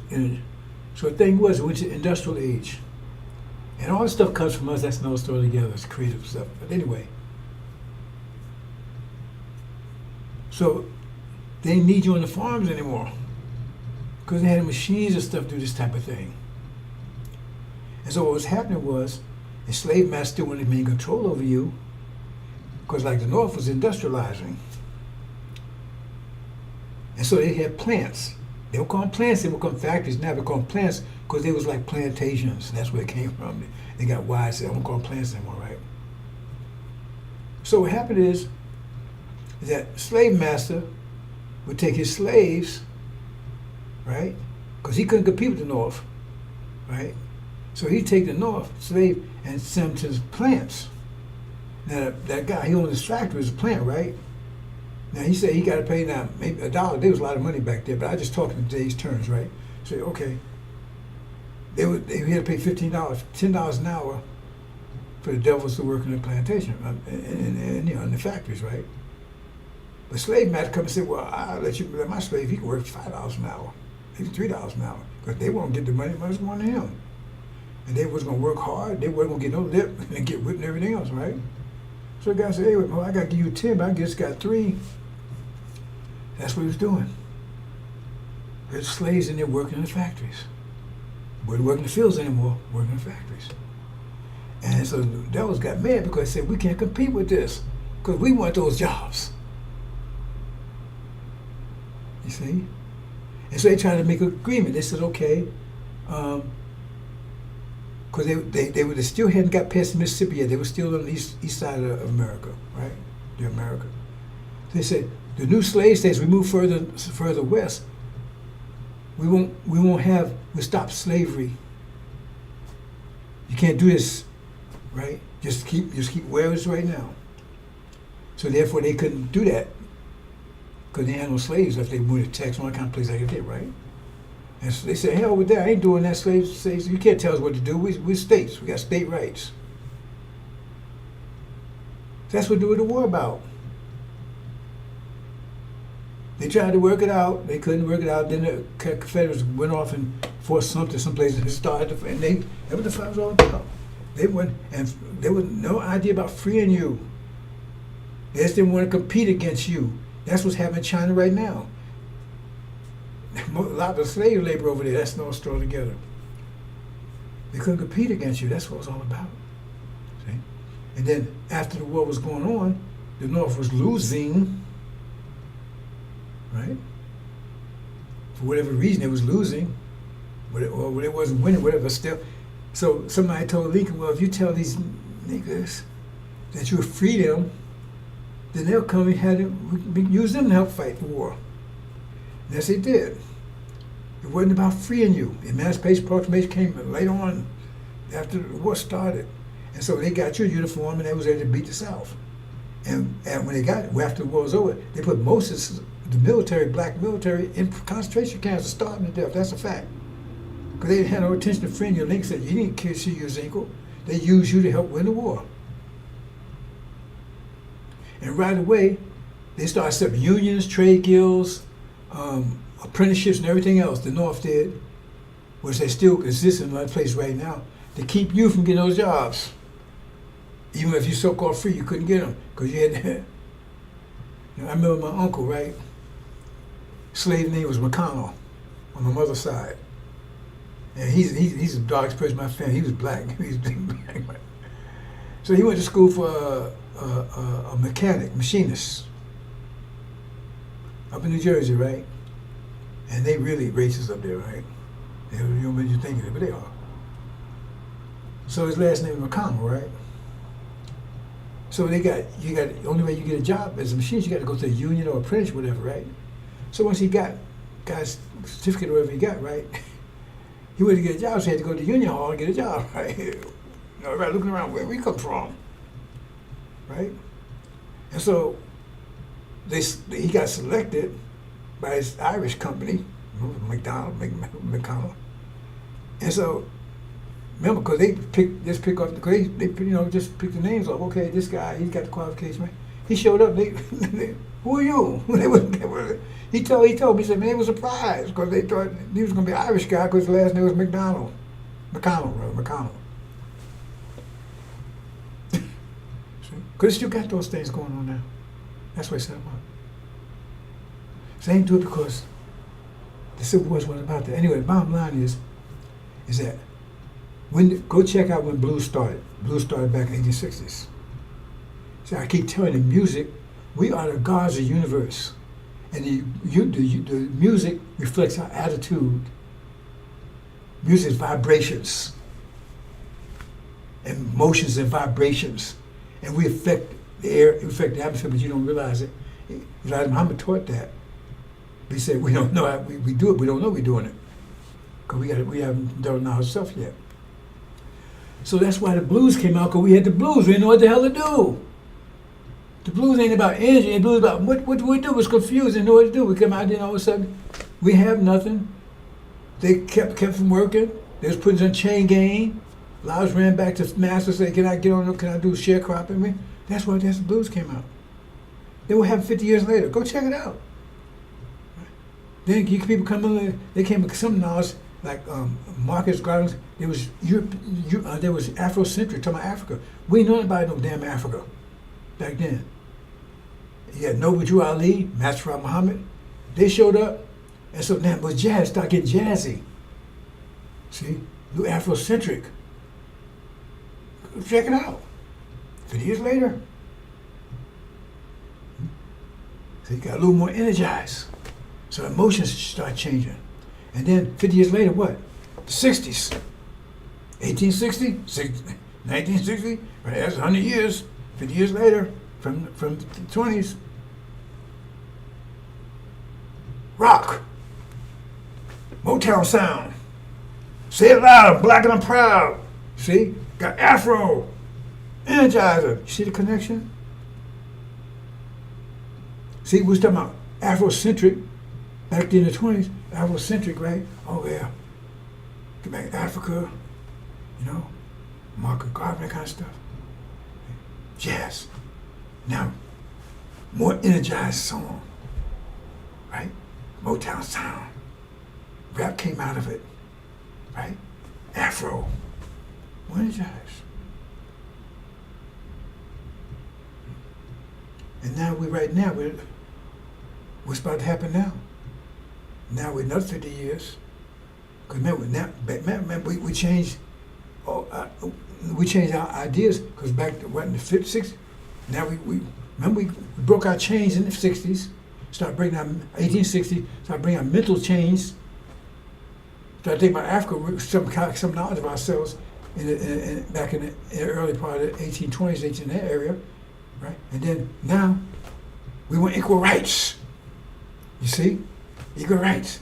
Speaker 2: So the thing was, it went to industrial age, and all this stuff comes from us. That's another story together. It's creative stuff. But anyway, so they didn't need you on the farms anymore because they had machines and stuff to do this type of thing. And so what was happening was, the slave master still wanted to maintain control over you, because like the North was industrializing. And so they had plants. They were called plants, they were called factories. Now they're called plants because they was like plantations. That's where it came from. They got wise, so they don't call them plants anymore, right? So what happened is that slave master would take his slaves, right? Because he couldn't compete with the North, right? So he'd take the North slave and send them to his plants. Now that guy, he owned his factory, was a plant, right? Now he said he got to pay now maybe $1. There was a lot of money back there, but I just talked in today's terms, right? So okay, they had to pay $15, $10 an hour for the devils to work in the plantation and in the factories, right? But slave master come and say, well, I'll let my slave, he can work $5 an hour, maybe $3 an hour, because they won't get the money was going to him. And they was going to work hard, they wasn't going to get no lip and get whipped and everything else, right? So the guy said, hey, well, I got to give you 10, but I just got 3. That's what he was doing. There's slaves in there working in the factories. Wouldn't work in the fields anymore, working in the factories. And so the devils got mad because they said, we can't compete with this because we want those jobs. You see? And so they tried to make an agreement. They said, okay, because they still hadn't got past the Mississippi yet. They were still on the east side of America, right? The America. They said, the new slave states, we move further west, we'll stop slavery. You can't do this, right? Just keep where it is right now. So therefore they couldn't do that because they had no slaves if they moved to Texas, all kind of place like they did, right? And so they said, hell with that, I ain't doing that, slaves. You can't tell us what to do. We're states. We got state rights. That's what the war about. They tried to work it out. They couldn't work it out. Then the Confederates went off and forced something someplace and started. And that was the fight was all about. They went, and there was no idea about freeing you. They just didn't want to compete against you. That's what's happening in China right now. A lot of slave labor over there, that's no story together. They couldn't compete against you. That's what it was all about. See? And then after the war was going on, the North was losing, right? For whatever reason, it was losing, or it wasn't winning, whatever. Still, so somebody told Lincoln, well, if you tell these niggas that you free them, then they'll come and use them to help fight the war. And yes, they did. It wasn't about freeing you. The Emancipation Proclamation came later on after the war started. And so they got your uniform and they was ready to beat the South. And when they got it, after the war was over, they put most of the military, black military, in concentration camps to starving to death. That's a fact. Because they didn't have no attention to freeing you. Lincoln said, you didn't kill your ankle. They used you to help win the war. And right away, they started setting up unions, trade guilds, apprenticeships and everything else the North did, which they still exist in another place right now, to keep you from getting those jobs. Even if you're so-called free, you couldn't get them because you had I remember my uncle, right? Slave name was McConnell on my mother's side. And he's the darkest person in my family. He was black. He was black. So he went to school for a mechanic, machinist, up in New Jersey, right? And they really racist up there, right? You don't really think of it, but they are. So his last name is McConnell, right? So you got the only way you get a job as a machinist, you got to go to a union or apprentice, whatever, right? So once he got his certificate or whatever he got, right? He wanted to get a job, so he had to go to the union hall and get a job, right? Everybody looking around, where we come from, right? And so he got selected by his Irish company, McDonald. And so, remember, because they just pick the names off. Okay, this guy, he's got the qualification, right? He showed up. Who are you? He told me, he said, man, they were surprised because they thought he was going to be an Irish guy because his last name was McConnell. Because still got those things going on now. That's what I said about it. So they ain't do it because the Civil War wasn't about that. Anyway, the bottom line is that go check out when blues started. Blues started back in the 1860s. So I keep telling you, music, we are the gods of the universe. And the music reflects our attitude. Music is vibrations. And motions and vibrations. And we affect the air, we affect the atmosphere, but you don't realize it. Elijah Muhammad taught that. We said we don't know how we do it, we don't know we're doing it. Because we haven't done it ourselves yet. So that's why the blues came out, because we had the blues. We didn't know what the hell to do. The blues ain't about energy, the blues about what do we do? It was confused, didn't know what to do. We come out there and all of a sudden, we have nothing. They kept from working. They was putting us in chain gang. Laos ran back to master, said, can I do sharecropping? That's why the blues came out. They will have 50 years later. Go check it out. Then people come in, they came with some knowledge, like Marcus Garland, there was Afrocentric, talking about Africa. We ain't know about no damn Africa back then. You had Noble Ali, Master Muhammad. They showed up, and so now it was jazz, started getting jazzy. See? New Afrocentric. Check it out. 50 years later. So you got a little more energized. So emotions start changing. And then 50 years later, what? The 60s. 1860, 1960, right, that's 100 years. 50 years later, from the 20s. Rock. Motown sound. Say it loud, I'm black and I'm proud. See? Got Afro. Energizer. You see the connection? See, we was talking about Afrocentric back in the 20s. Afrocentric, right? Oh, yeah. Get back to Africa, Market Garden, that kind of stuff. Jazz. Now, more energized song, right? Motown sound. Rap came out of it, right? Afro. More energized. And now what's about to happen now? Now we're another 50 years. Because remember, we changed our ideas, because back in the 50s, 60s, now we broke our chains in the 60s, started bringing our 1860s, started bringing our mental chains, started thinking about Africa, some knowledge of ourselves back in the early part of the 1820s, in that area, right? And then now we want equal rights. You see, equal rights.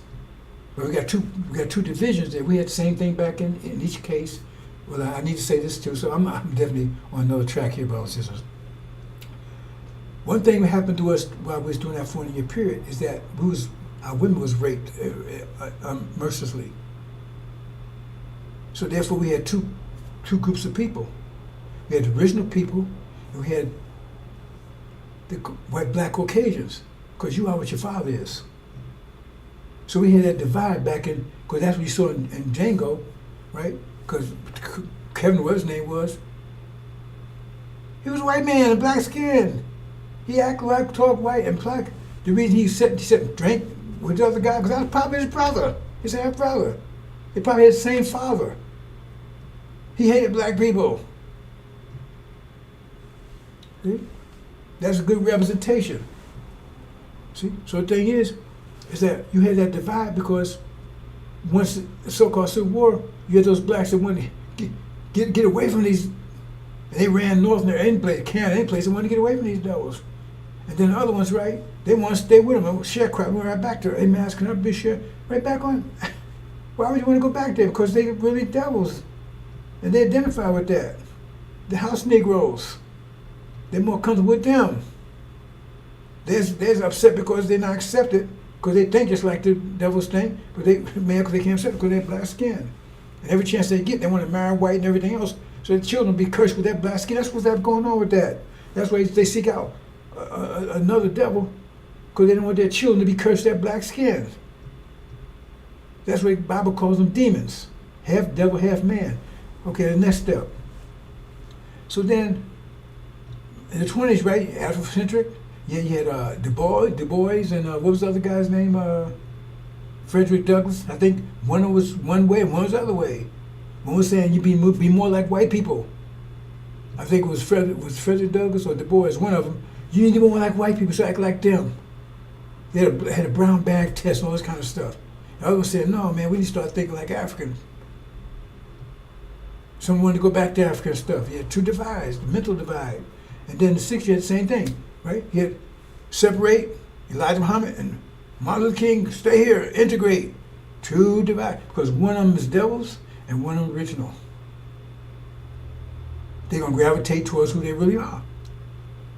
Speaker 2: But we got two divisions there. We had the same thing back in each case. Well, I need to say this too, so I'm definitely on another track here, brothers and sisters. One thing that happened to us while we was doing that 40-year period is that our women was raped mercilessly. So therefore, we had two groups of people. We had the original people, and we had the white, black Caucasians, because you are what your father is. So we had that divide back in, because that's what you saw in Django, right? Because Kevin, what his name was, he was a white man, black skin. He act like, talk white, and black. The reason he said drink with the other guy, because that was probably his brother, his half brother. They probably had the same father. He hated black people. See? That's a good representation. See? So the thing is that you had that divide because once the so-called Civil War, you had those blacks that wanted to get away from these, and they ran north and they're in place, Canada, in place, they wanted to get away from these devils. And then the other ones, right, they want to stay with them. Sharecropping, went right back to her. Hey, man, can I be share? Right back on. Why would you want to go back there? Because they really devils. And they identify with that. The house Negroes. They're more comfortable with them. They're upset because they're not accepted, because they think just like the devils think, but they mad because they can't accept it because they have black skin. And every chance they get, they want to marry white and everything else. So the children be cursed with that black skin. That's what's going on with that. That's why they seek out another devil, because they don't want their children to be cursed with that black skin. That's why the Bible calls them demons. Half devil, half man. Okay, the next step. So then, in the 20s, right, Afrocentric, yeah, you had Du Bois, and what was the other guy's name? Frederick Douglass. I think one was one way and one was the other way. One was saying you be more like white people. I think it was Frederick Douglass or Du Bois, one of them. You need to be more like white people, so act like them. They had a brown bag test and all this kind of stuff. The other one said, no, man, we need to start thinking like Africans. Some wanted to go back to African stuff. You had two divides, the mental divide. And then the 60s, you had the same thing, right? You had separate, Elijah Muhammad and Martin Luther King, stay here, integrate. Two divide, because one of them is devils and one of them original. They're going to gravitate towards who they really are.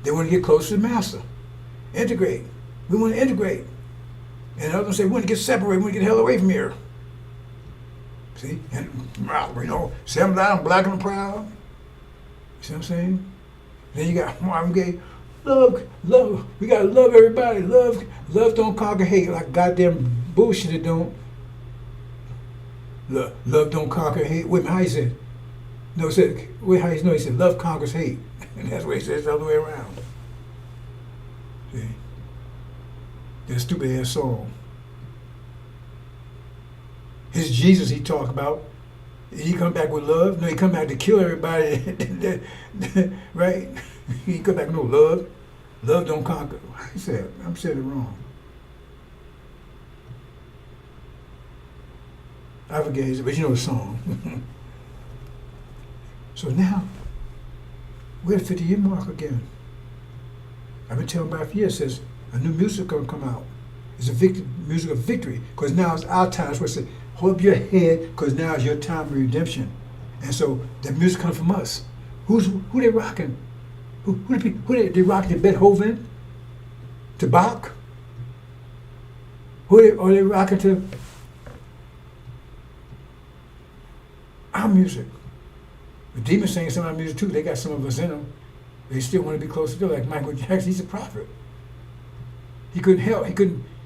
Speaker 2: They want to get closer to the master. Integrate. We want to integrate. And others say, we want to get separated, we want to get the hell away from here. See? And, say I'm loud, I'm black and I'm proud. You see what I'm saying? Then you got Marvin Gaye. Love, we got to love everybody. Love don't conquer hate like goddamn bullshit it don't. Love don't conquer hate. Wait a minute, how he said? No, he said, wait, how he know? He said, love conquers hate. And that's what he says the other way around. See? That stupid ass song. His Jesus he talk about. He come back with love. No, he come back to kill everybody. Right? He come back with no love. Love don't conquer. I said, I'm saying it wrong. I forget it, but you know the song. So now, we're at the 50-year mark again. I've been telling about for years, says a new music gonna come out. It's a music of victory, because now it's our time. That's what I said, hold up your head, because now is your time of redemption. And so the music comes from us. Who they rocking? Who they rocking to Beethoven? To Bach? Are they rocking to our music? The demons sing some of our music too. They got some of us in them. They still want to be close to them. Like Michael Jackson, he's a prophet. He couldn't help. As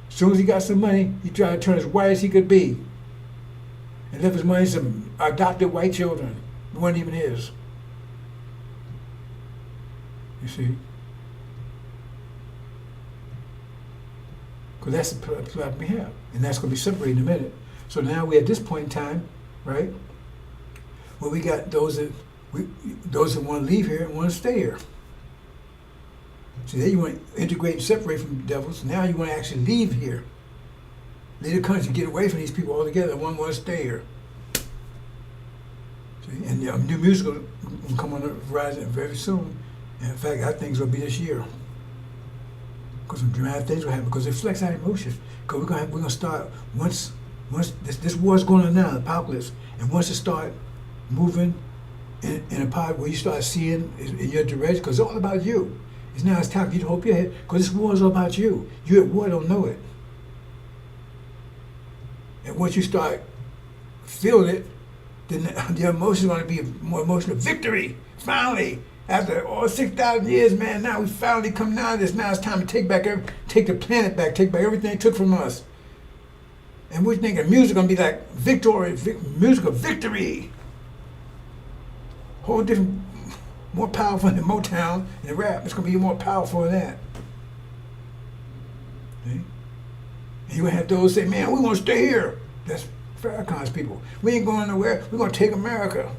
Speaker 2: soon as he got some money, he tried to turn as white as he could be. And left his money to some adopted white children. It wasn't even his. You see? Because that's the plot we have. And that's going to be separated in a minute. So now we're at this point in time, right? Where we got those that want to leave here and want to stay here. See, then you want to integrate and separate from the devils. Now you want to actually leave here. Leave the country, get away from these people altogether. One wants to stay here. See, and new music will come on the horizon very soon. And in fact, I think it's going to be this year. Because some dramatic things will happen. Because it reflects our emotions. Because we're going to start, once this war's going on now, the apocalypse, and once it start moving in a part where you start seeing in your direction, because it's all about you. It's time for you to hold your head, because this war is all about you. You at war don't know it. And once you start feeling it, then the emotion is going to be more emotional. Victory! Finally! After all 6,000 years, man, now we finally come out of this. Now it's time to take the planet back, take back everything it took from us. And we're thinking music is going to be like music of victory. Whole different, more powerful than Motown and rap. It's going to be more powerful than that. See? And you're going to have those say, man, we want to stay here. That's Farrakhan's people. We ain't going nowhere. We're going to take America.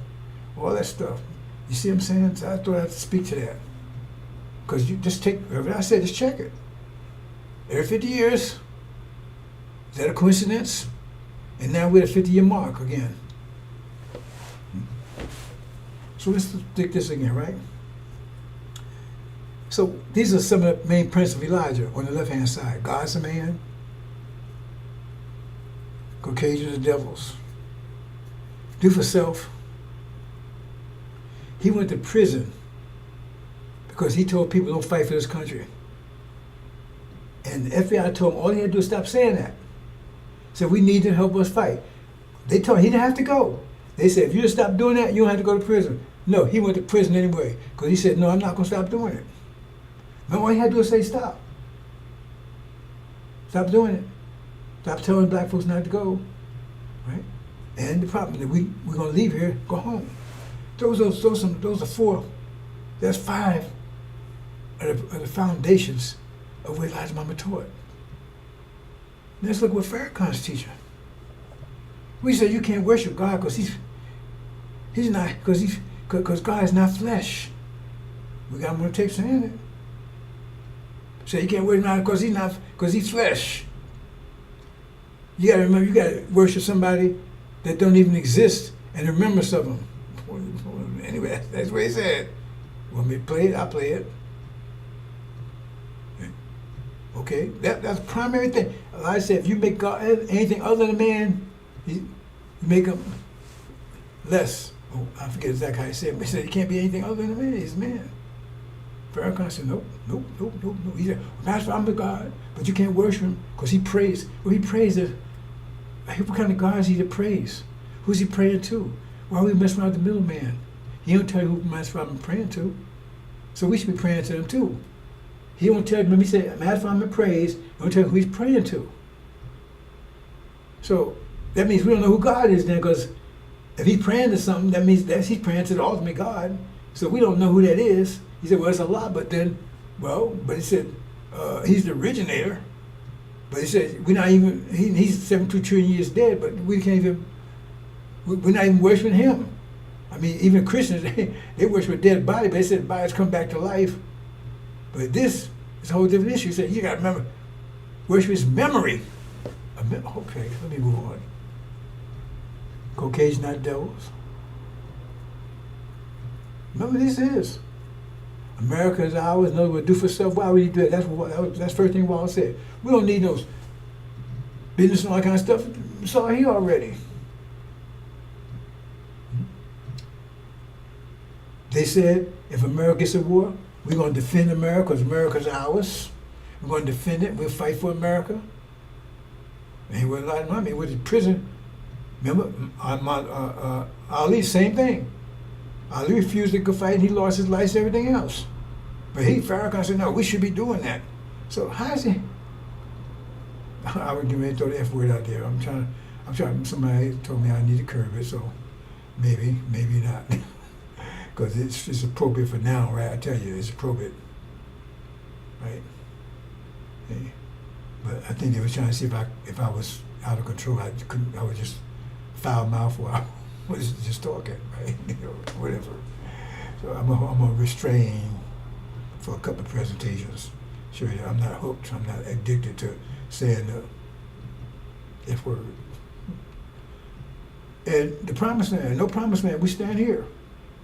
Speaker 2: All that stuff. You see what I'm saying? So I thought I had to speak to that. Because you just take, whatever I said, just check it. Every 50 years, is that a coincidence? And now we're at the 50-year mark again. So let's take this again, right? So these are some of the main principles of Elijah on the left-hand side. God's a man. Caucasians are devils. Do for self. He went to prison because he told people don't fight for this country. And the FBI told him all he had to do was stop saying that. Said we need to help us fight. They told him he didn't have to go. They said if you just stop doing that, you don't have to go to prison. No, he went to prison anyway because he said, no, I'm not going to stop doing it. No, all he had to do was say stop. Stop doing it. Stop telling black folks not to go. Right? And the problem that we're going to leave here, go home. Those are four. That's five of the foundations of what Elijah Muhammad taught. Let's look what Farrakhan's teaching. We say you can't worship God because he's not, because God is not flesh. We got more tapes saying it. Say you can't worship God because he's flesh. You got to remember, you got to worship somebody that don't even exist and remember of them. Anyway, that's what he said. Want me to play it? I'll play it. Okay, that's the primary thing. Like I said, if you make God anything other than man, you make him less. Oh, I forget exactly how he said it, but he said he can't be anything other than a man. He's a man. Farrakhan said, nope. He said, Master, I'm the God, but you can't worship him because he prays. Well, he prays that. What kind of God is he to praise? Who's he praying to? Why are we messing around with the middleman? He don't tell you who Master I'm praying to. So we should be praying to him too. He won't tell you, remember he said, Master I'm in praise, he won't tell you who he's praying to. So that means we don't know who God is then, because if he's praying to something, that means that he's praying to the ultimate God. So we don't know who that is. He said, well, it's Allah, but he said, he's the originator. But he said, we're not even, he's 72 trillion years dead, but we can't even, we're not even worshiping him. I mean, even Christians, they worship a dead body, but they said the bodies come back to life. But this is a whole different issue. He said, you got to remember, worship his memory. Okay, let me move on. Caucasians, not devils. Remember this is. America is ours. In other words, do for self. Why would he do that? That's the first thing Wallace said. We don't need those business and all that kind of stuff. It's all here already. They said, if America gets a war, we're going to defend America because America's ours. We're going to defend it. We'll fight for America. And he went a lot of money. He went to prison. Remember, Ali, same thing. Ali refused to go fight and he lost his life and everything else. But Farrakhan said, no, we should be doing that. So how is he? I would give me throw the F word out there. I'm trying, somebody told me I need to curb it, so maybe not. Because it's appropriate for now, right? I tell you, it's appropriate, right? Okay. But I think they were trying to see if I was out of control. I was just foul mouth or I was just talking, right? Whatever. So I'm gonna restrain for a couple of presentations. Sure, I'm not hooked. I'm not addicted to saying the F word. And the promised land, no promised land. We stand here.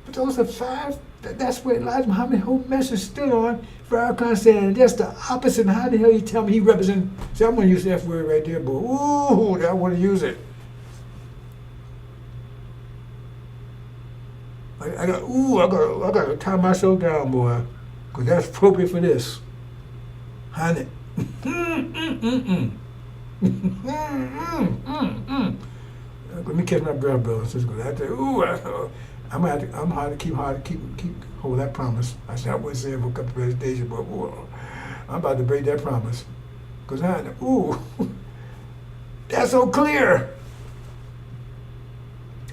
Speaker 2: But those are five. That's where Elijah Muhammad's whole message stood on. Farrakhan saying that's the opposite. And how the hell you tell me he represents? See, I'm going to use the F word right there, boy. Ooh, I want to use it. I got to tie myself down, boy, because that's appropriate for this. Honey. Let me catch my breath, brother. I tell you, I'm hard to keep hold that promise. I said I wouldn't say it for a couple of presentations, but I'm about to break that promise. Because that's so clear.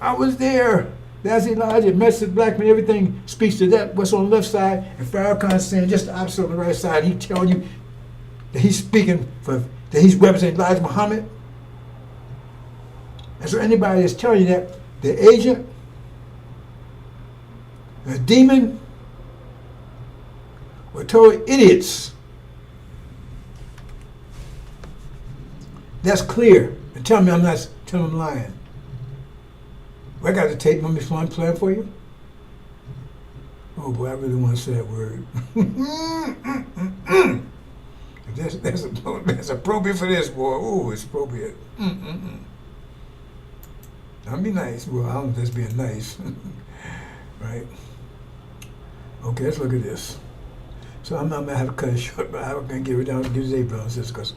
Speaker 2: I was there. That's Elijah, message black man, everything speaks to that. What's on the left side, and Farrakhan saying just the opposite on the right side. He telling you that he's speaking for, that he's representing Elijah Muhammad. And so anybody that's telling you that the agent, the demon, were total idiots. That's clear. And tell me I'm not, tell me I'm lying. Well, I got the tape. Want me to play it for you? Oh boy, I really want to say that word. That's appropriate for this, boy. Oh, it's appropriate. I'll be nice. Well, I don't know if that's being nice. Right? Okay, let's look at this. So I'm not going to have to cut it short, but I'm going to give it down to give today, brothers and sisters, because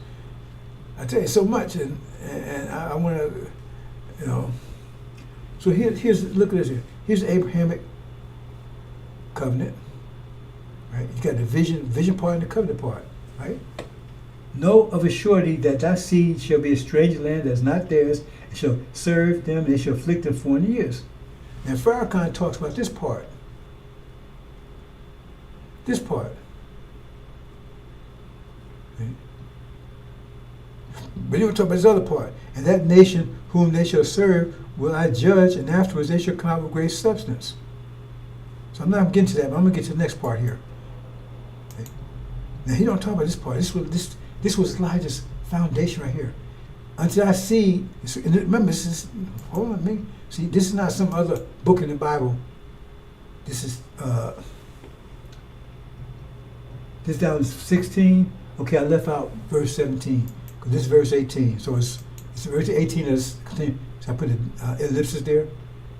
Speaker 2: I tell you so much, and I want to, you know. So here's look at this here. Here's the Abrahamic covenant, right? You got the vision part and the covenant part, right? Know of a surety that thy seed shall be a stranger land that's not theirs, and shall serve them, and they shall afflict them 400 years. And Farrakhan talks about this part. This part. Okay. But he don't talk about this other part. And that nation whom they shall serve will I judge, and afterwards they shall come out with great substance. So I'm not getting to that, but I'm going to get to the next part here. Okay. Now he don't talk about this part. This was Elijah's foundation right here. Until I see, and remember, this is, hold on, me. See, this is not some other book in the Bible. This is this down to 16. Okay, I left out verse 17 because this is verse 18. So it's verse 18 is, so I put an ellipsis there.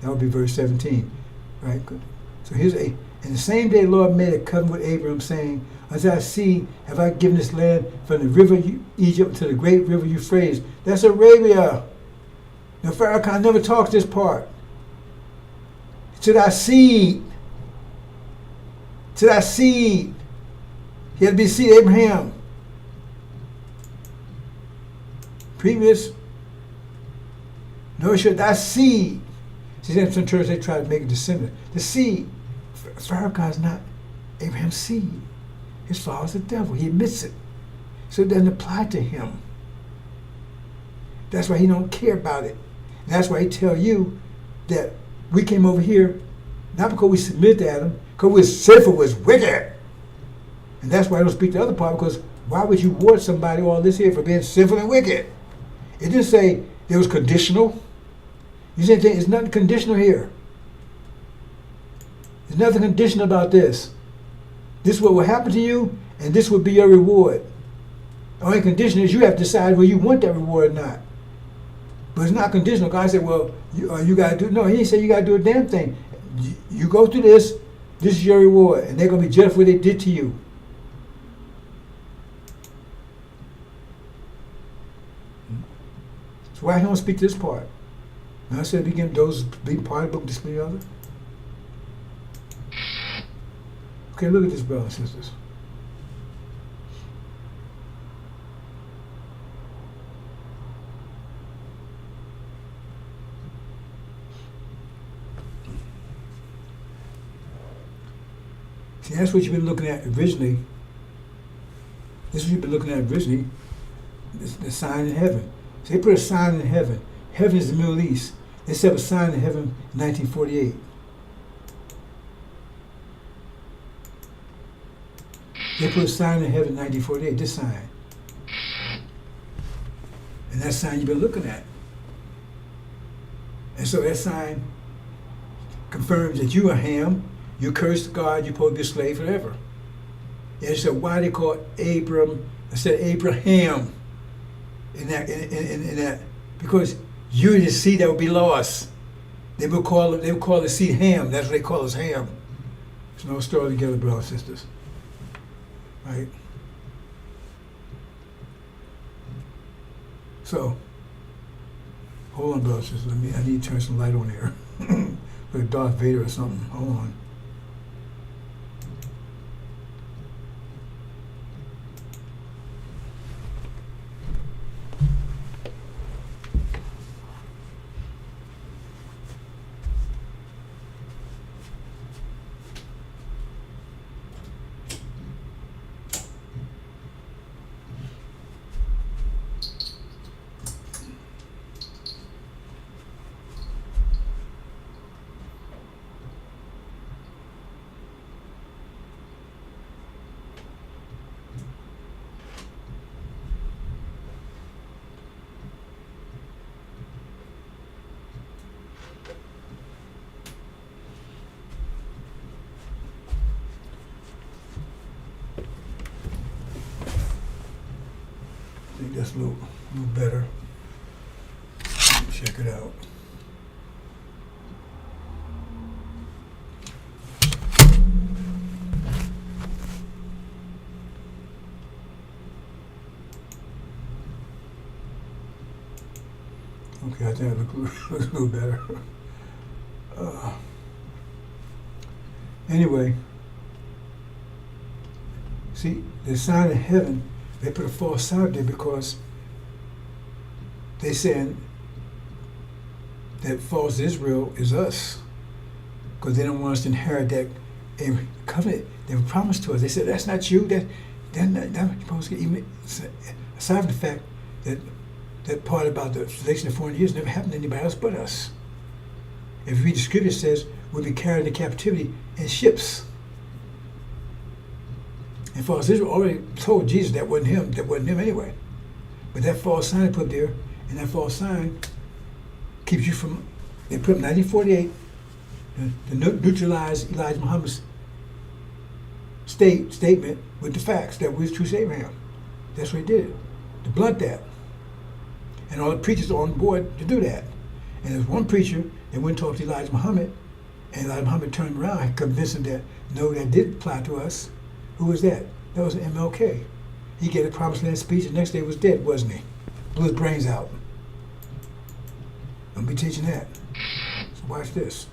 Speaker 2: That would be verse 17, right? So here's a. And the same day, the Lord made a covenant with Abraham, saying, "As I see, have I given this land from the river Egypt to the great river Euphrates." That's Arabia. Now Farrakhan never talks this part. To thy seed. To thy seed. He had to be seed Abraham. Previous. No, should thy seed. See, in some churches they try to make a descendant. The seed. Farrakhan's not Abraham's seed. His father's the devil. He admits it. So it doesn't apply to him. That's why he don't care about it. And that's why he tell you that we came over here not because we submit to Adam, because we're sinful, was wicked. And that's why I don't speak the other part, because why would you reward somebody all this here for being sinful and wicked? It didn't say it was conditional. You said it's nothing conditional here. There's nothing conditional about this. This is what will happen to you, and this will be your reward. The only condition is you have to decide whether you want that reward or not. But it's not conditional. God said, well, you got to do, no, he didn't say you got to do a damn thing. You go through this is your reward, and they're going to be judged for what they did to you. So why he don't speak to this part? Now I said begin those being part of the book, display the other. Okay, look at this, brothers and sisters. See, that's what you've been looking at originally. This is what you've been looking at originally. The sign in heaven. So they put a sign in heaven. Heaven is the Middle East. They set up a sign in heaven in 1948. They put a sign in heaven in 1948, this sign. And that sign you've been looking at. And so that sign confirms that you are Ham, you cursed God, you're supposed to be a slave forever. And so why they call Abram instead of Abraham in that? Because you're the seed that will be lost. They would call the seed Ham. That's what they call us, Ham. There's no story together, brothers and sisters. Right? So, hold on, brothers and sisters. I need to turn some light on here. Like Darth Vader or something. Hold on. think that's a little better. Check it out. Okay, I think it looks a little better. Anyway, see, the sign of heaven, they put a false sign there because they saying that false Israel is us, because they don't want us to inherit that covenant they were promised to us. They said, that's not you, they're not supposed to get, even aside from the fact that that part about the tribulation of 400 years never happened to anybody else but us. If you read the scripture, it says we'll be carried into captivity in ships. And false Israel already told Jesus that wasn't him anyway. But that false sign put there, and that false sign keeps you from, they put 1948 to neutralize Elijah Muhammad's statement with the facts that we was true to Abraham. That's what he did, to blunt that. And all the preachers are on board to do that. And there's one preacher that went and talked to Elijah Muhammad, and Elijah Muhammad turned around and convinced him that, no, that did apply to us. Who was that? That was MLK. He gave a promised land speech, and the next day was dead, wasn't he? Blew his brains out. Don't be teaching that. So watch this.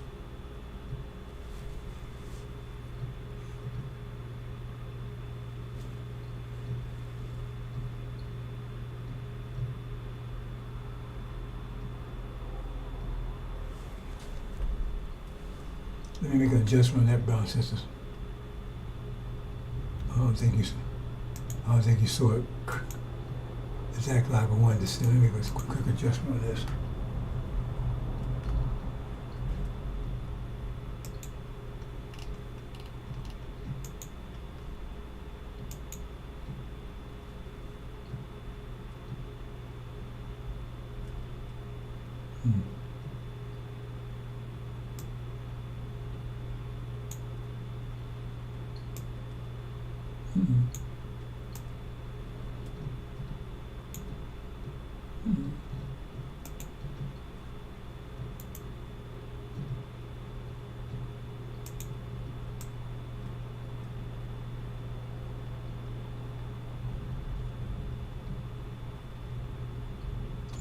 Speaker 2: Let me make an adjustment on that, brothers and sisters. I don't think you saw it exactly like I wanted to see. Let me make a quick adjustment on this.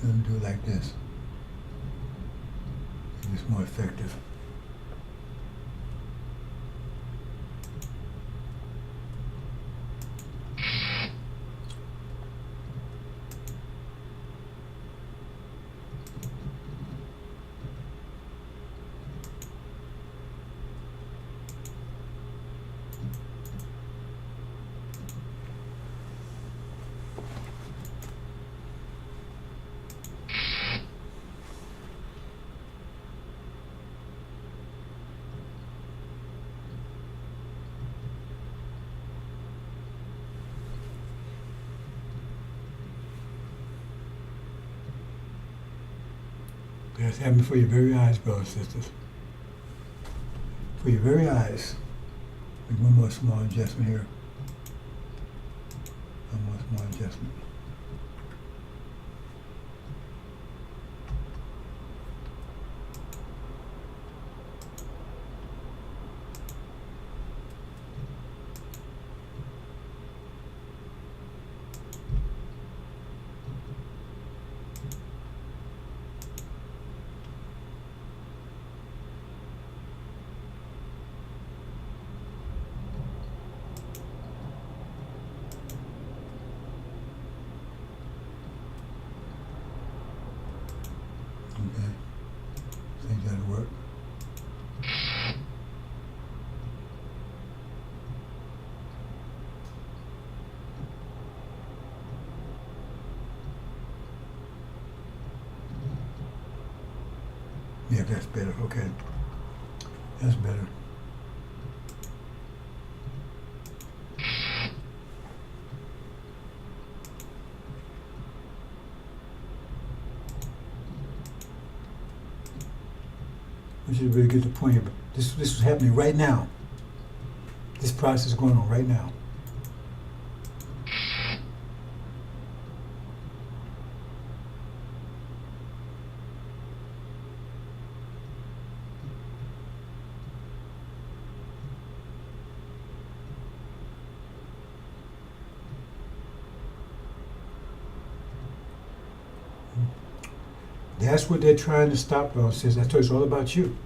Speaker 2: Let them do it like this. It's more effective. That's happening for your very eyes, brothers and sisters. For your very eyes. Make one more small adjustment here. One more small adjustment. Okay. Think that'll work. Yeah, that's better. Okay. That's better. I should really get the point here. But this is happening right now. This process is going on right now. That's what they're trying to stop, Lord says. I told you it's all about you.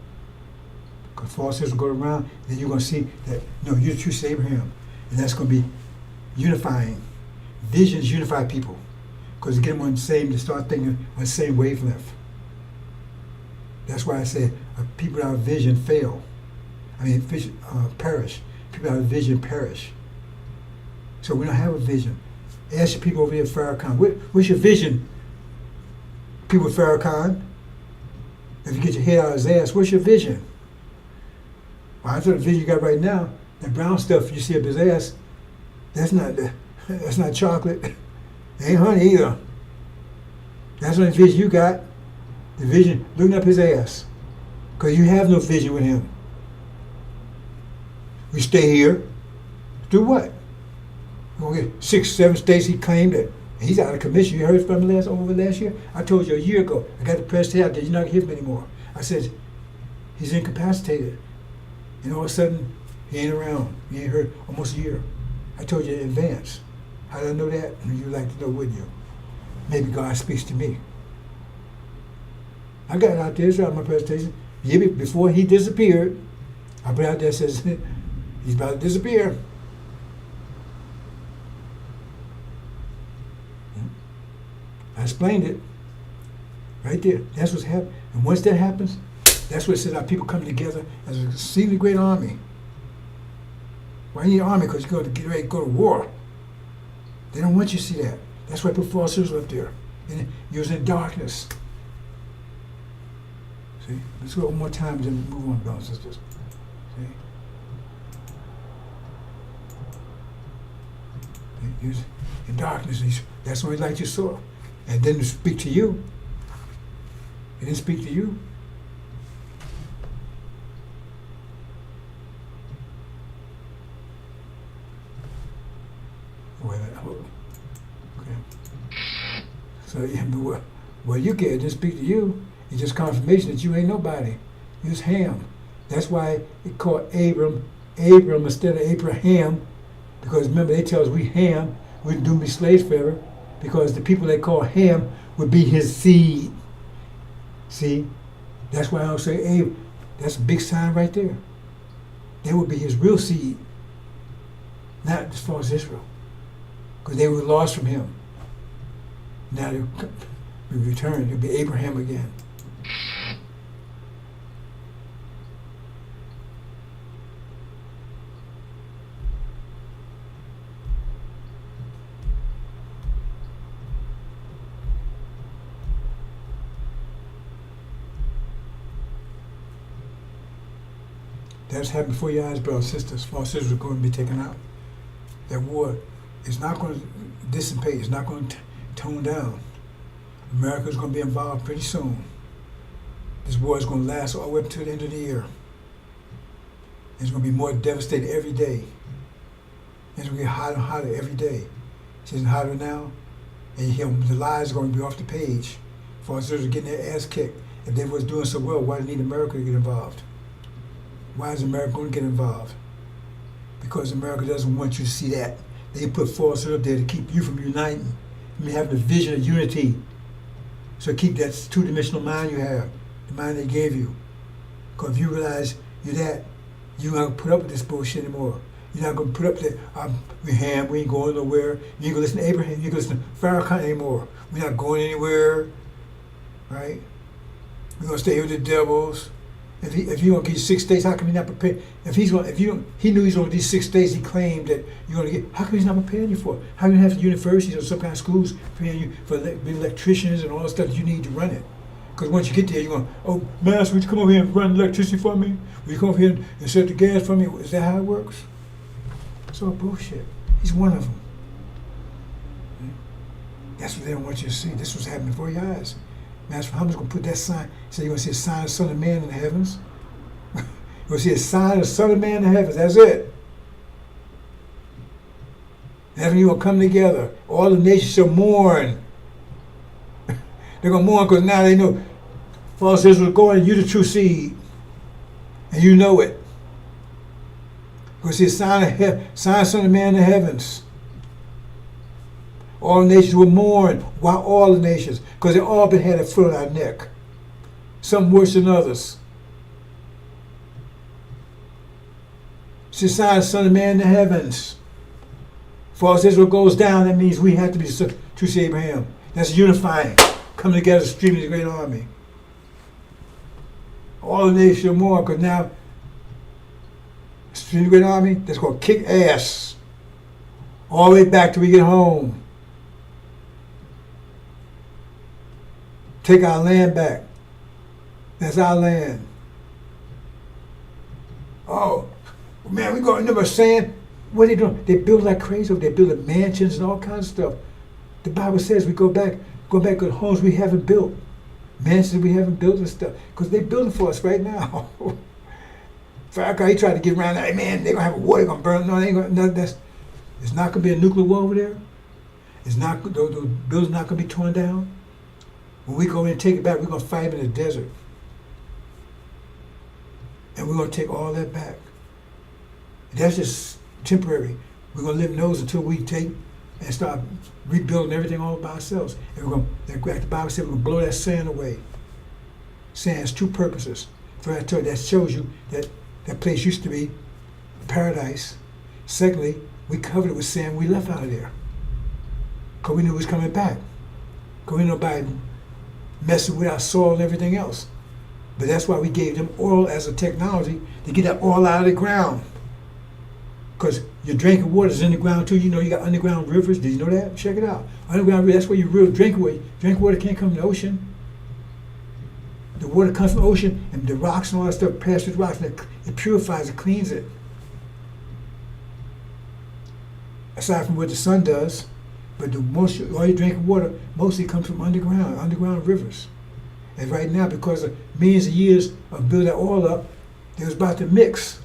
Speaker 2: Because false sisters will go around, then you're going to see that, no, you're the true seed of Abraham. And that's going to be unifying. Visions unify people. Because you get them on the same, they start thinking on the same wavelength. That's why I say people without vision fail. I mean, perish. People without vision perish. So we don't have a vision. Ask your people over here at Farrakhan, what's your vision? People at Farrakhan, if you get your head out of his ass, what's your vision? Well, I thought the vision you got right now, that brown stuff you see up his ass, that's not chocolate. It ain't honey either. That's not the vision you got. The vision looking up his ass. Because you have no vision with him. We stay here. Do what? We're going to get 6, 7 states he claimed that he's out of commission. You heard from him over last year? I told you a year ago. I got the press out there. You're not going to hear him anymore. I said, he's incapacitated. And all of a sudden, he ain't around. You ain't heard almost a year. I told you in advance. How did I know that? You'd like to know, wouldn't you? Maybe God speaks to me. I got it out there. It's out my presentation. Before he disappeared, I put out there, says, he's about to disappear. I explained it. Right there. That's what's happening. And once that happens, that's what it says our people come together as a exceedingly great army. Why you need an army? Because you're going to get ready to go to war. They don't want you to see that. That's why I put false sisters up there. And you was in darkness. See? Let's go one more time and then move on, brothers and sisters. See? You was in darkness. That's the only light you saw. And didn't speak to you. It didn't speak to you. Okay. So yeah, but well, you get it didn't speak to you. It's just confirmation that you ain't nobody. You's Ham. That's why it called Abram instead of Abraham. Because remember, they tell us we Ham, we do be slaves forever. Because the people they call Ham would be his seed. See? That's why I don't say Abe. That's a big sign right there. They would be his real seed. Not as far as Israel. Because they were lost from him. Now they'll return. It'll be Abraham again. That's happened before your eyes, brothers and sisters. False sisters are going to be taken out. That war is not going to dissipate. It's not going to tone down. America's going to be involved pretty soon. This war is going to last all the way up to the end of the year. It's going to be more devastating every day. It's going to get hotter and hotter every day. It's getting hotter now, and you hear the lies are going to be off the page. False sisters are getting their ass kicked. If they was doing so well, why do they need America to get involved? Why is America going to get involved? Because America doesn't want you to see that. They put forces up there to keep you from uniting. I mean, having a vision of unity. So keep that two-dimensional mind you have, the mind they gave you. Because if you realize you're that, you're not going to put up with this bullshit anymore. You're not going to put up with we ain't going nowhere. You ain't going to listen to Abraham. You ain't going to listen to Farrakhan anymore. We're not going anywhere. Right? We're going to stay here with the devils. If you don't get 6 states, how come he's not prepared? He knew he's going to these 6 states. He claimed that you're going to get. How come he's not preparing you for? How come you have universities or some kind of schools preparing you for being electricians and all the stuff that you need to run it? Because once you get there, you're going, oh, Master, would you come over here and run electricity for me? Will you come over here and set the gas for me? Is that how it works? It's all bullshit. He's one of them. That's what they don't want you to see. This was happening before your eyes. Master Muhammad's going to put that sign. He said, you're going to see a sign of the Son of Man in the heavens. You're going to see a sign of the Son of Man in the heavens. That's it. That's when you're going to come together. All the nations shall mourn. They're going to mourn because now they know false Israel is going, you're the true seed. And you know it. You're going to see a sign of Son of Man in the heavens. All nations will mourn. Why all the nations? Because they all been had a foot on our neck. Some worse than others. It's a sign of the Son of Man in the heavens. For as Israel goes down, that means we have to be true to Abraham. That's unifying. Coming together, streaming the great army. All the nations will mourn, because now, streaming the great army, that's going to kick ass. All the way back till we get home. Take our land back. That's our land. Oh, man, we go into the sand. What are they doing? They build like crazy. They build mansions and all kinds of stuff. The Bible says we go back to homes we haven't built. Mansions we haven't built and stuff. Because they're building for us right now. Farrakhan, he tried to get around that. Hey, man, they're going to have a war. They're going to burn. No, they ain't going to. It's not going to be a nuclear war over there. It's not. The building's not going to be torn down. When we go in and take it back, we're going to fight in the desert. And we're going to take all that back. That's just temporary. We're going to live in those until we take and start rebuilding everything all by ourselves. And we're going to, like the Bible said, we're going to blow that sand away. Sand has two purposes. First, that shows you that that place used to be paradise. Secondly, we covered it with sand. We left out of there because we knew it was coming back. Because we knew nobody messing with our soil and everything else. But that's why we gave them oil as a technology to get that oil out of the ground. Because your drinking water is in the ground too. You know you got underground rivers. Did you know that? Check it out. Underground rivers, that's where you real drink water. Drink water can't come from the ocean. The water comes from the ocean, and the rocks and all that stuff pass through the rocks, and it purifies, it cleans it. Aside from what the sun does, but all your drinking water mostly comes from underground rivers. And right now, because of millions of years of building that oil up, they was about to mix.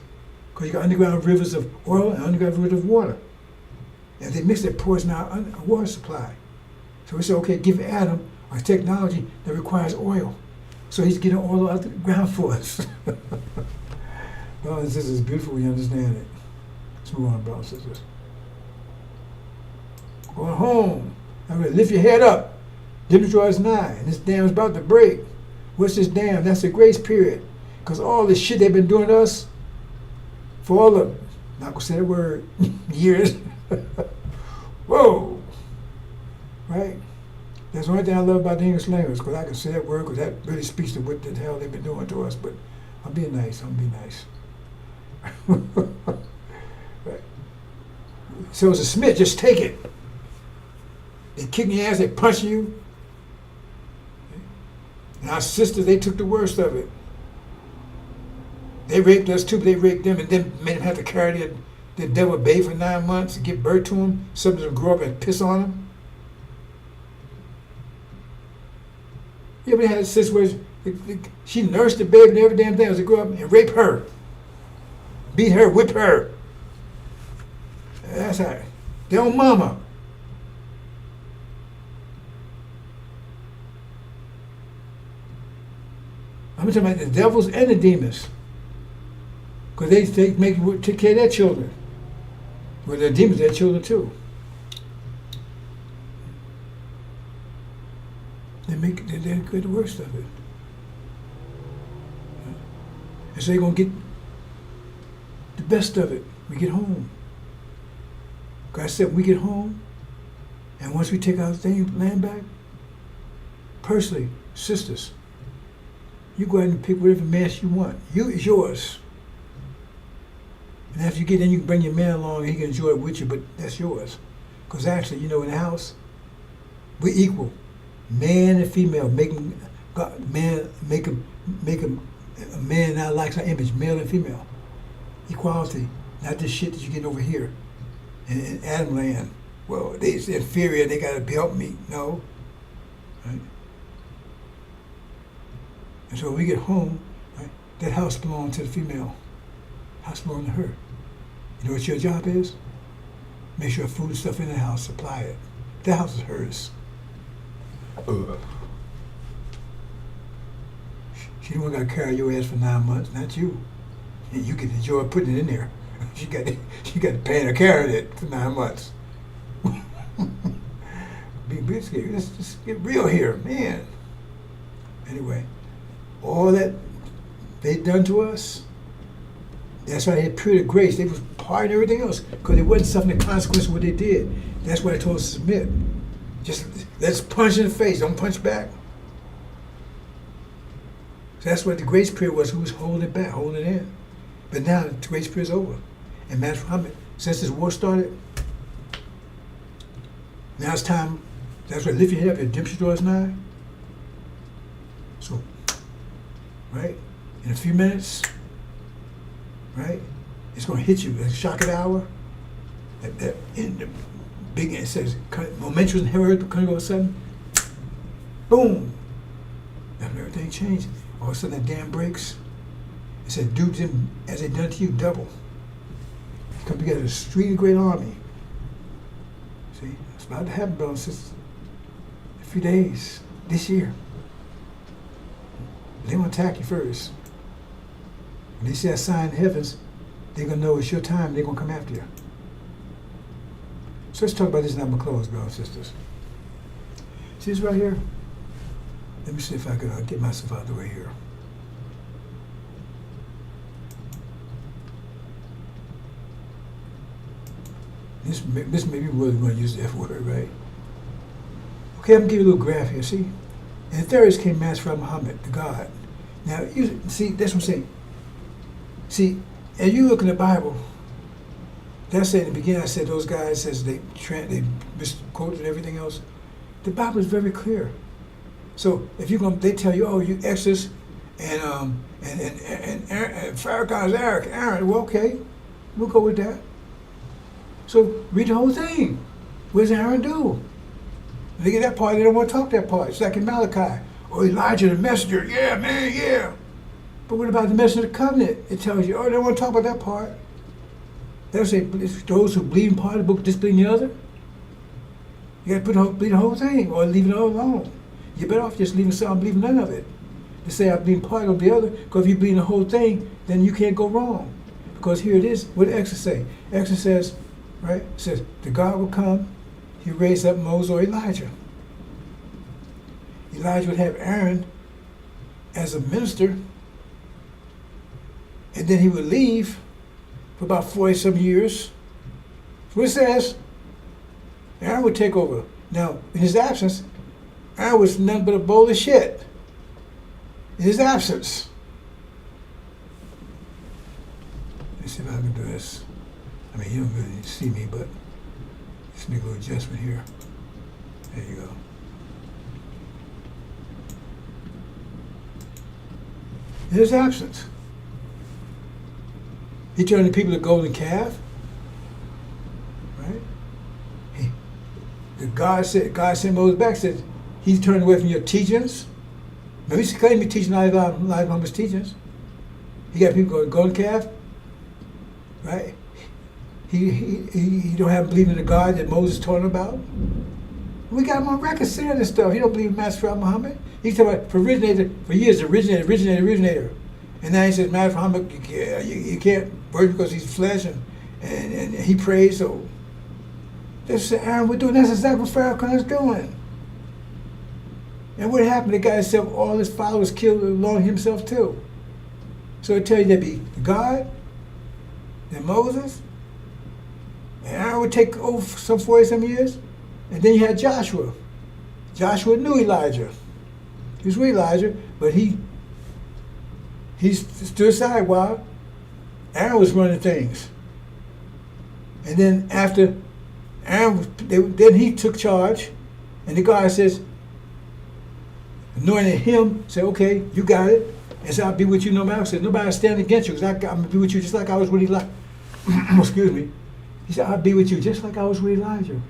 Speaker 2: Because you got underground rivers of oil and underground rivers of water. And they mix that poison out our water supply. So we said, okay, give Adam a technology that requires oil. So he's getting oil out the ground for us. Well, this is beautiful when you understand it. Let's move on, brothers and sisters. Going home. I'm going to lift your head up. Temperature is 9. And this dam is about to break. What's this dam? That's the grace period. Because all this shit they've been doing to us for all the, not going to say that word, years. Whoa. Right? That's the only thing I love about the English language, because I can say that word, because that really speaks to what the hell they've been doing to us. But I'm being nice. Right. So it's a Smith, just take it. They kick your ass, they punch you. And our sisters, they took the worst of it. They raped us too, but they raped them and then made them have to carry their devil baby for 9 months to give birth to them. Some of them grow up and piss on them. You ever had a sister where she nursed the baby and every damn thing as they grow up and rape her, beat her, whip her. That's how, their own mama. I'm talking about the devils and the demons. Because they take care of their children. Well, the demons, their children too. They get the worst of it. And so they're going to get the best of it. We get home. God said we get home, and once we take our land back, personally, sisters, you go ahead and pick whatever mess you want. It's yours. And after you get in, you can bring your man along and he can enjoy it with you, but that's yours. Because actually, in the house, we're equal. Man and female, make a man that likes our image, male and female. Equality, not this shit that you're getting over here in Adam land. Well, they're inferior, they gotta help me. No. Right? And so when we get home, right, that house belongs to the female. House belongs to her. You know what your job is? Make sure food and stuff in the house, supply it. The house is hers. She the one got to carry your ass for 9 months, not you. And you can enjoy putting it in there. She got to pay to carry it for 9 months. let's just get real here, man. Anyway, all that they done to us, that's why they had period of grace. They was pardoned everything else because it wasn't something the consequence of what they did. That's why they told us to submit. Just let's punch in the face, don't punch back. So that's what the grace period was. Who was holding it back, holding it in. But now the grace period is over. And Master Muhammad, since this war started, now it's time. That's why lift your head up, your redemption door is nigh. So, right, in a few minutes, right, it's going to hit you. That shock of the hour. That in the big, it says momentum inherit, all of a sudden, boom. That's when everything changed. All of a sudden that dam breaks. It said, do them as they done to you, double. Come together, a street of great army. See, it's about to happen, brothers and sisters. In a few days, this year. They're going to attack you first. When they see that sign in the heavens, they're going to know it's your time, they're going to come after you. So let's talk about this now. I'm going to close, brothers and sisters. See this right here? Let me see if I can get myself out of the way here. This may be really going to use the F word, right? Okay, I'm going to give you a little graph here, see? And third came Master Muhammad, the God. Now, you see, that's what I'm saying. See, and you look in the Bible, that's in the beginning, I said those guys, says they misquoted and everything else. The Bible is very clear. So if you're going, they tell you, oh, you Exodus and Farrakhan's Aaron. Well, okay, we'll go with that. So read the whole thing. What does Aaron do? They get that part, they don't want to talk that part. It's like in Malachi. Or Elijah the messenger, yeah, man, yeah. But what about the messenger of the covenant? It tells you, oh, they don't want to talk about that part. They'll say, those who believe in part of the book, disbelieve in the other. You got to believe the whole thing, or leave it all alone. You're better off just leaving some, believing none of it. To say I believe in part of the other, because if you believe in the whole thing, then you can't go wrong. Because here it is, what did Exodus say? Exodus says, right, it says, the God will come, he raised up Moses or Elijah. Elijah would have Aaron as a minister, and then he would leave for about 40-some years. So it says, Aaron would take over. Now, in his absence, Aaron was nothing but a bowl of shit. In his absence. Let's see if I can do this. I mean, you don't really see me, but just make a little adjustment here. There you go. In his absence. He turned the people to golden calf. Right? God sent Moses back, said, he's turned away from your teachings. Now he's claiming to be teaching Elijah Muhammad's teachings. He got people going, golden calf. Right? He don't have belief in the God that Moses taught him about. We got him on record saying this stuff. He don't believe in Master Muhammad. He's talking about for years, originator. And now he says, Master Muhammad, you can't work because he's flesh and he prays. So this is Aaron, we're doing. That's exactly what Farrakhan is doing. And what happened? The guy himself, all his followers killed along himself too. So it tells you that be God, then Moses, and Aaron would take over for some 40-some years. And then you had Joshua. Joshua knew Elijah. He was with Elijah, but he stood aside while Aaron was running things. And then after Aaron, then he took charge, and the God says, anointed him, said, okay, you got it. And so I'll be with you no matter. Said, nobody will stand against you, because I'm going to be with you just like I was with Elijah. Excuse me. He said, I'll be with you just like I was with Elijah.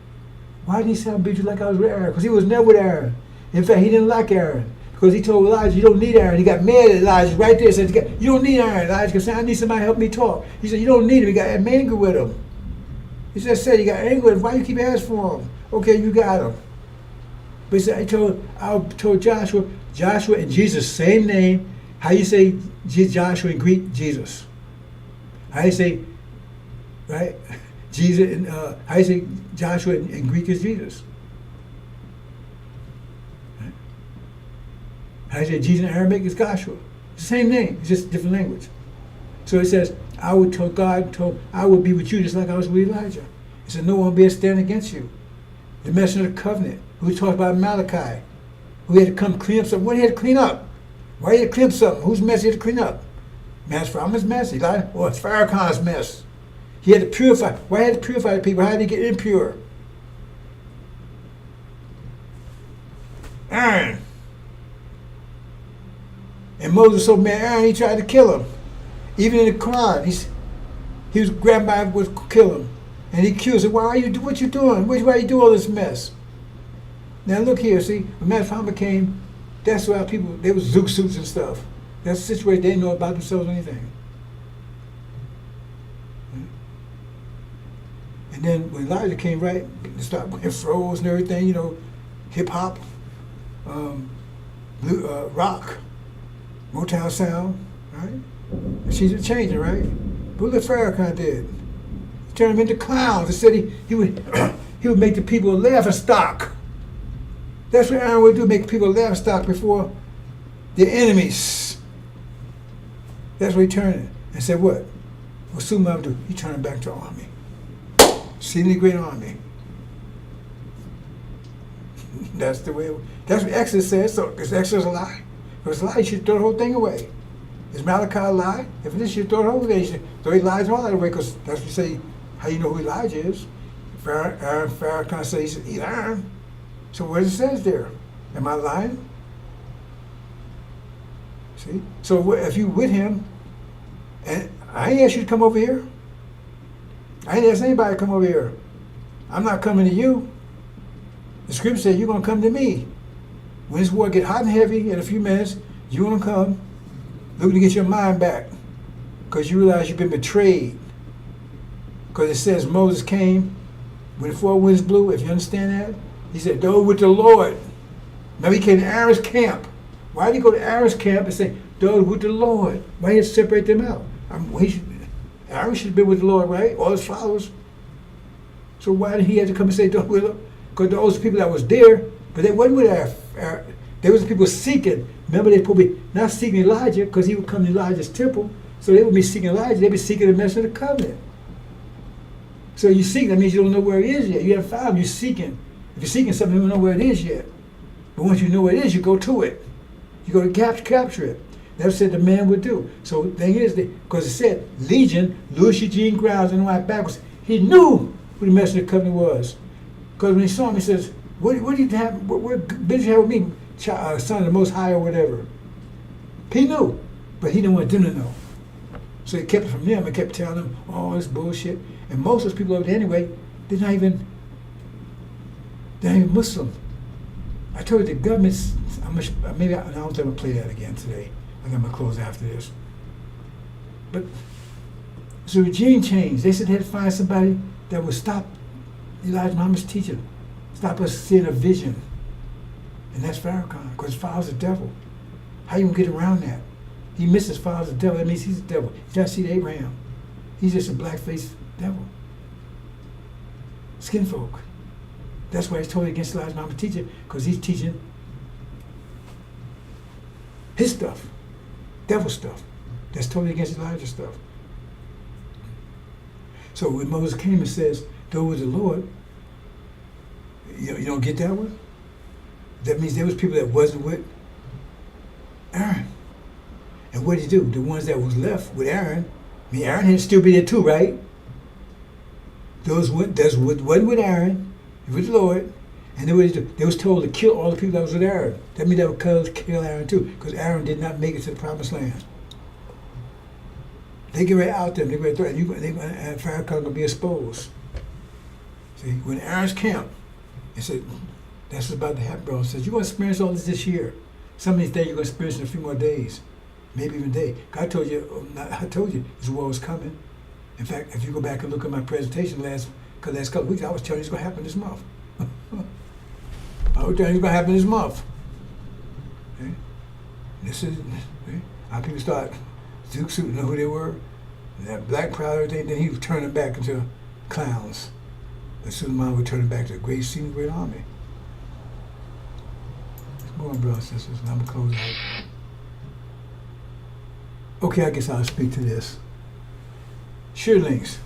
Speaker 2: Why did he say I'll be with you like I was with Aaron? Because he was never with Aaron. In fact, he didn't like Aaron. Because he told Elijah, you don't need Aaron. He got mad at Elijah right there. Said, you don't need Aaron. Elijah said, I need somebody to help me talk. He said, you don't need him. He got angry with him. He just said, you got angry with him. Why you keep asking for him? Okay, you got him. But he said, I told Joshua and Jesus, same name. How you say Joshua in Greek? Jesus. How you say, right? Jesus, how you say Joshua in Greek is Jesus. I said Jesus in Aramaic is Joshua. It's the same name, it's just a different language. So it says, God told, I will be with you just like I was with Elijah. He said, no one will be able to stand against you. The messenger of the covenant, who talked about Malachi, who had to come clean up something. What he had to clean up? Why he had to clean up something? Whose mess he had to clean up? Mass Farrakhan's mess. Elijah? Well, it's Farrakhan's mess. He had to purify. Why had to purify the people? How did he get impure? Aaron. And Moses was so mad, Aaron, he tried to kill him. Even in the Quran, he was grabbed by was kill him. And he accused him, why are you what you doing? Why you do all this mess? Now look here, see, when Matt Farmer came, that's why people, they was zook suits and stuff. That's the situation, they didn't know about themselves or anything. And then when Elijah came, right, they started wearing froze and everything, you know, hip hop, rock, Motown sound, right? And she's changing, right? But look what Farrakhan did. He turned them into clowns. He said he would he would make the people laughing stock. That's what Aaron would do, make people laughing stock before their enemies. That's what he turned it and said, what? What Suleiman do? He turned it back to army. See the great army. That's the way. That's what Exodus says. So is Exodus a lie? If it's a lie, you should throw the whole thing away. Is Malachi a lie? If it is, you should throw the whole thing. You should throw Elijah all that away, because that's what you say. How you know who Elijah is? Farrakhan says he's Aaron. So what does it says there? Am I lying? See. So if you with him, and I ain't asked you to come over here. I ain't asked anybody to come over here. I'm not coming to you. The scripture says you're going to come to me. When this war get hot and heavy in a few minutes, you're going to come looking to get your mind back, because you realize you've been betrayed. Because it says Moses came when the four winds blew, if you understand that. He said, go with the Lord. Now he came to Aaron's camp. Why did he go to Aaron's camp and say, go with the Lord? Why did he separate them out? Aaron should have been with the Lord, right? All his followers. So why did he have to come and say, don't with him? Because those people that was there, but they wasn't with Aaron. There was people seeking. Remember, they probably not seeking Elijah, because he would come to Elijah's temple. So they would be seeking Elijah. They'd be seeking the message of the covenant. So you seek, that means you don't know where it is yet. You haven't found him, you're seeking. If you're seeking something, you don't know where it is yet. But once you know where it is, you go to it. You go to capture it. That's what the man would do. So the thing is, because it said, Legion, Louis Eugene Grounds, and went backwards. He knew who the message of the covenant was. Because when he saw him, he says, what do you have, what business you have with me, son of the Most High or whatever? He knew, but he didn't want them to know. So he kept it from them and kept telling them all this bullshit. And most of those people over there anyway, they're not even Muslim. I told you the government's, maybe I don't think I'm going to play that again today. I think I'm going to close after this. But it's a regime change. They said they had to find somebody that would stop Elijah Muhammad's teaching, stop us seeing a vision. And that's Farrakhan, because he follows the devil. How you going to get around that? He misses follows the devil. That means he's the devil. He's not seeing Abraham. He's just a black-faced devil. Skin folk. That's why he's totally against Elijah Muhammad's teaching, because he's teaching his stuff, devil stuff. That's totally against Elijah's stuff. So when Moses came and says, go with the Lord, you don't get that one? That means there was people that wasn't with Aaron. And what did he do? The ones that was left with Aaron, Aaron had to still be there too, right? Those wasn't with Aaron, with the Lord, and they was told to kill all the people that was with Aaron. That means they would kill Aaron too, because Aaron did not make it to the promised land. They get right out there, they get right there, and Farrakhan gonna be exposed. See, when Aaron's camp, he said, that's what's about to happen, bro. He says, you're gonna experience all this year. Some of these things you're gonna experience in a few more days, maybe even a day. I told you this war was coming. In fact, if you go back and look at my presentation last couple of weeks, I was telling you it's gonna happen this month. I was telling you it's gonna happen this month. Okay? This is, okay? How people start Zook Suit, know who they were, and that black pride, everything. Then he would turn them back into clowns. And Suleiman would turn them back to a great army. Come on, brothers and sisters, and I'm going to close out. Okay, I guess I'll speak to this. Shearlings.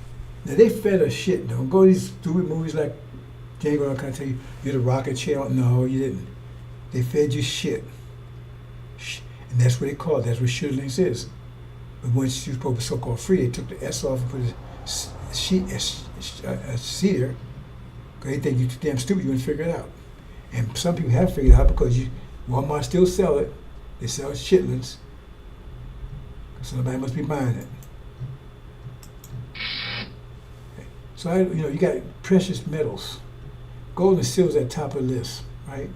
Speaker 2: Now, they fed us shit. Don't go to these stupid movies like Django, I can't tell you, you're the rocket chair. No, you didn't. They fed you shit. And that's what they call it. That's what shearlings is. But once you were so-called free, they took the S off and put a C there. Because they think you're too damn stupid, you wouldn't figure it out. And some people have figured it out because Walmart still sell it. They sell shitlings. So nobody must be buying it. Okay. So you got precious metals. Gold and silver is at the top of the list, right?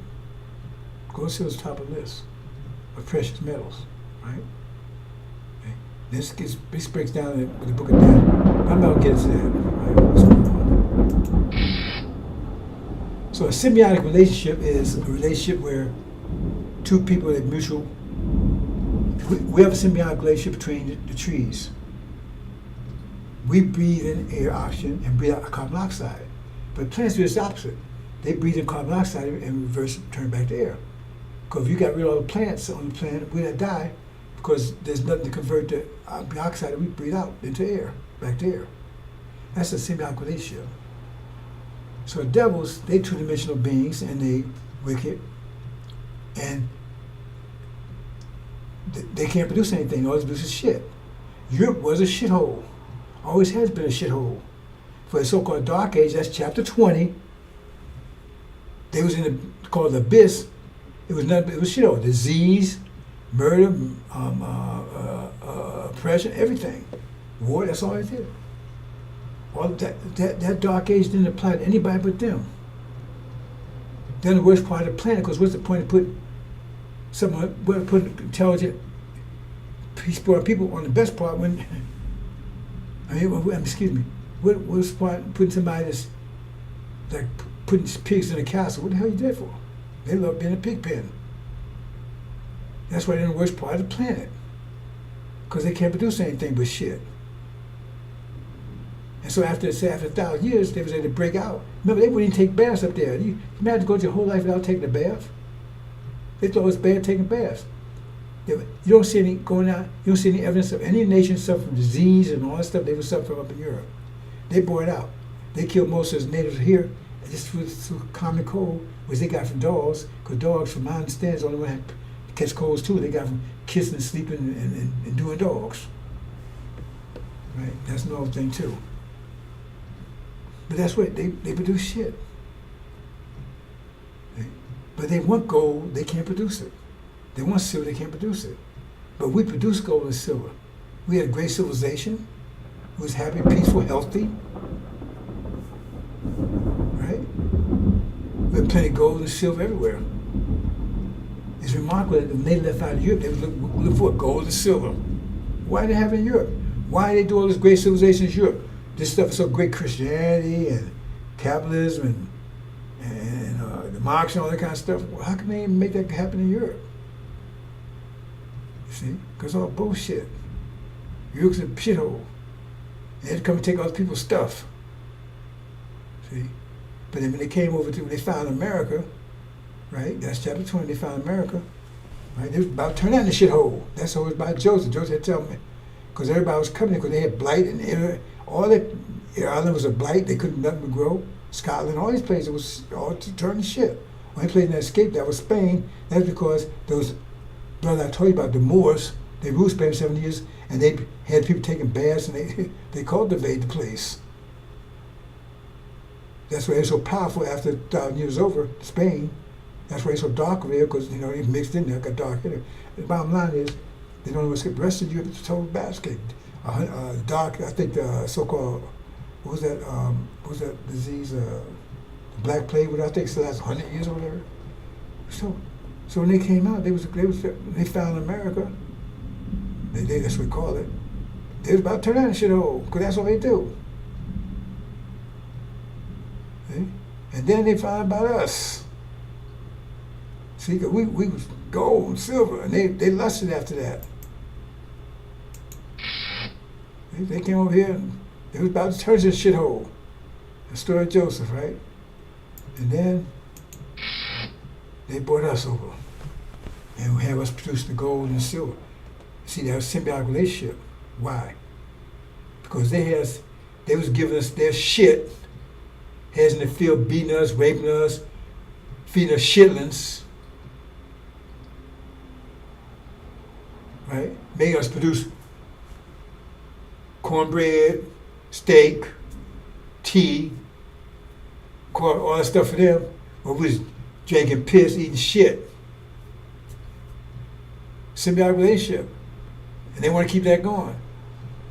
Speaker 2: Gold and silver is top of the list of precious metals, right? Okay. This breaks down with the book of Daniel. I'm not going to get into that. Right? What's going on? So a symbiotic relationship is a relationship where two people have mutual. We have a symbiotic relationship between the trees. We breathe in air, oxygen, and breathe out carbon dioxide. But plants do this opposite. They breathe in carbon dioxide and reverse it, turn back to air. Because if you got rid of all the plants on the planet, we're gonna die because there's nothing to convert the dioxide that we breathe out into air, back to air. That's a symbiotic relationship. So devils, they two-dimensional beings and they wicked, and they can't produce anything. All they produce is shit. Europe was a shithole. Always has been a shithole. For the so-called Dark Age, that's chapter 20. They was in the called the abyss. It was shithole. Disease, murder, oppression, everything. War, that's all it did. All that Dark Age didn't apply to anybody but them. They're the worst part of the planet, because what's the point of putting intelligent, peaceful people on the best part when, excuse me, what's the point of putting somebody that's like putting pigs in a castle? What the hell are you there for? They love being a pig pen. That's why they're in the worst part of the planet, because they can't produce anything but shit. And so after 1,000 years, they was able to break out. Remember, they wouldn't even take baths up there. You imagine going your whole life without taking a bath? They thought it was bad taking baths. You don't see any going out. You don't see any evidence of any nation suffering from disease and all that stuff they were suffering from up in Europe. They bore it out. They killed most of the natives here just through common cold, which they got from dogs. Because dogs, from my understanding, is the only one that catch colds too. They got from kissing and sleeping and doing dogs. Right? That's another thing too. But that's what they produce shit. Right? But they want gold, they can't produce it. They want silver, they can't produce it. But we produce gold and silver. We had a great civilization. It was happy, peaceful, healthy. Right? We had plenty of gold and silver everywhere. It's remarkable that when they left out of Europe, they would look for gold and silver. Why did they have it in Europe? Why did they do all this great civilization in Europe? This stuff is so great, Christianity and capitalism and democracy and all that kind of stuff. Well, how can they make that happen in Europe? You see? Because it's all bullshit. Europe's a shithole. They had to come and take other people's stuff. See? But then when they came over when they found America, right? That's chapter 20, they found America. Right? They was about to turn out in the shithole. That's what it was by Joseph. Joseph had to tell me. Because everybody was coming because they had blight and all that. Ireland was a blight. They couldn't nothing but grow. Scotland, all these places was all turning shit. Only place that escaped that was Spain. That's because those brothers I told you about, the Moors, they ruled Spain for 70 years, and they had people taking baths, and they cultivated the place. That's why they're so powerful after 1,000 years over, Spain. That's why it's so dark over there, because they mixed in there, got dark in there. The bottom line is, they don't escape. The rest of Europe is a total basket. Dark, I think the so-called, what was that disease, the Black Plague, what I think still lasts 100 years or whatever. So when they came out, they found America. That's what we call it. They was about to turn out and shit hole, because that's what they do. See? And then they found out about us. See, cause we was gold and silver, and they lusted after that. They came over here and they was about to turn this shithole. The story of Joseph, right? And then they brought us over. and have us produce the gold and silver. See, that was a symbiotic relationship. Why? Because they was giving us their shit, heads in the field, beating us, raping us, feeding us shitlings, right? Making us produce cornbread, steak, tea, all that stuff for them, or we was drinking piss, eating shit. Symbiotic relationship. And they want to keep that going.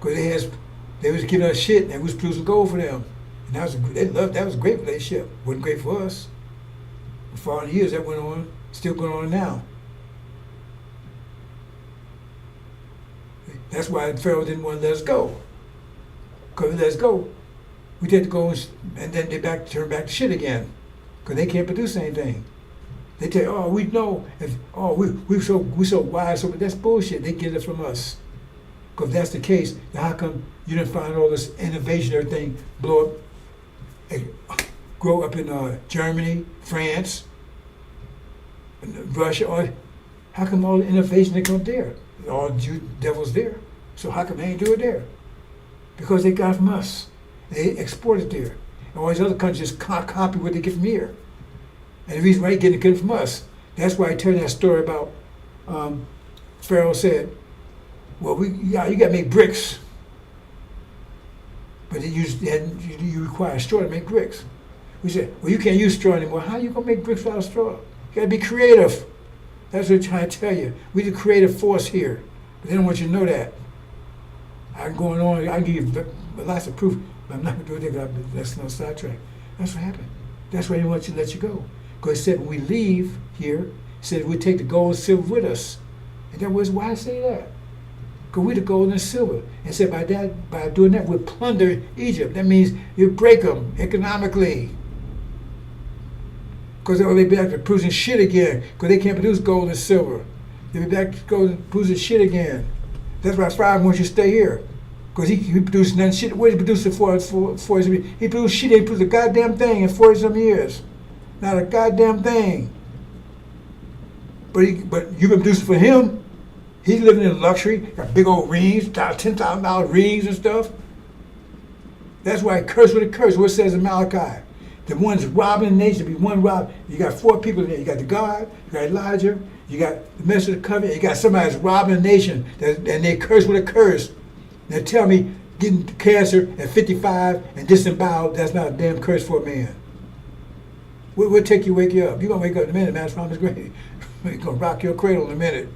Speaker 2: Because they was giving us shit and we was producing gold for them. And that was a great relationship. Wasn't great for us. For all the years that went on, still going on now. That's why Pharaoh didn't want to let us go. Because if we let us go, we take the gold and then they turn back to shit again. Because they can't produce anything. They tell you, oh, we know, we're so wise, but that's bullshit. They get it from us. Because if that's the case, then how come you didn't find all this innovation, everything blow up, grow up in Germany, France, Russia? Or how come all the innovation they come there? All the devils there. So how come they ain't do it there? Because they got it from us. They export it there. And all these other countries just copy what they get from here. And the reason why they getting it from us, that's why I tell you that story about Pharaoh said, well, you got to make bricks. But you require straw to make bricks. We said, well, you can't use straw anymore. How are you going to make bricks without straw? You got to be creative. That's what I'm trying to tell you. We're the creative force here. But they don't want you to know that. I'm going on, I can give you lots of proof, but I'm not going to do it because that's no sidetrack. That's what happened. That's why they want you to let you go. Because he said when we leave here, he said we take the gold and silver with us. And that was why I say that. Because we're the gold and silver. And said by doing that, we plunder Egypt. That means you break them economically. Because they'll be back to producing shit again. Because they can't produce gold and silver. They'll be back to producing shit again. That's why Farrakhan wants you to stay here. Because he produced nothing shit. What did he produce it for? He produced shit. He produced a goddamn thing in 40-some years. Not a goddamn thing. But you've been producing for him. He's living in luxury. Got big old rings, $10,000 rings and stuff. That's why he cursed with a curse. What it says in Malachi? The ones robbing the nation be one rob. You got 4 people there. You got the God, you got Elijah, you got the minister of the covenant, you got somebody that's robbing the nation, and they curse with a curse. Now tell me, getting cancer at 55 and disemboweled, that's not a damn curse for a man. We'll wake you up. You're going to wake up in a minute, man. Promise great. You're going to rock your cradle in a minute.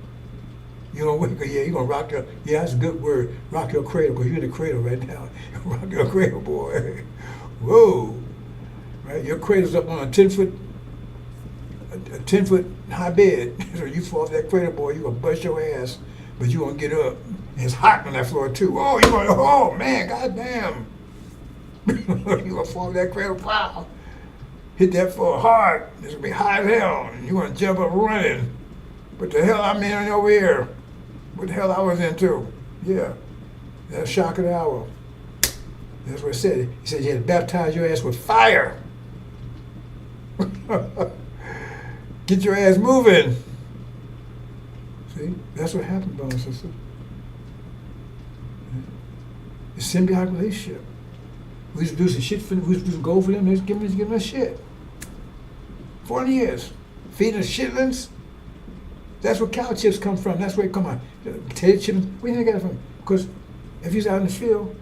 Speaker 2: You're going to wake up, yeah, you're going to rock your, yeah, that's a good word, rock your cradle, because you're in the cradle right now. Rock your cradle, boy. Whoa. Right? Your cradle's up on a 10-foot high bed. So you fall off that cradle, boy, you're going to bust your ass, but you're going to get up. And it's hot on that floor, too. Oh, you're going, oh, man, goddamn. You're going to fall off that cradle, wow. Hit that floor hard. It's going to be hot as hell. And you're going to jump up running. What the hell I'm in over here? What the hell I was into? Yeah, that's shock of the hour. That's what it said. He said you had to baptize your ass with fire. Get your ass moving. See, that's what happened, brothers and sisters. It's a symbiotic relationship. We was producing shit for them, we was producing gold for them, they was giving us shit. 40 years. Feeding us shitlings. That's where cow chips come from. That's where it come on. Potato chips, where do you think I got it from? Because if you're out in the field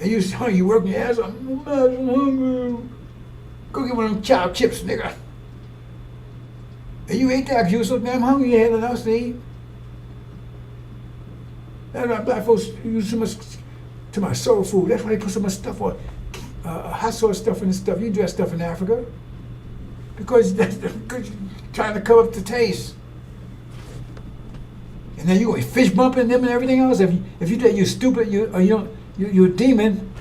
Speaker 2: and you're hungry, you working your ass off, I'm hungry. Go get one of them cow chips, nigga. And you ate that because you were so damn hungry you had nothing else to eat. That's why black folks use so much to my soul food. That's why they put so much stuff on, hot sauce stuff and stuff. You do that stuff in Africa. Because you're trying to cover up the taste. And then you go fish bumping them and everything else. If you do that, you're stupid. You're a demon.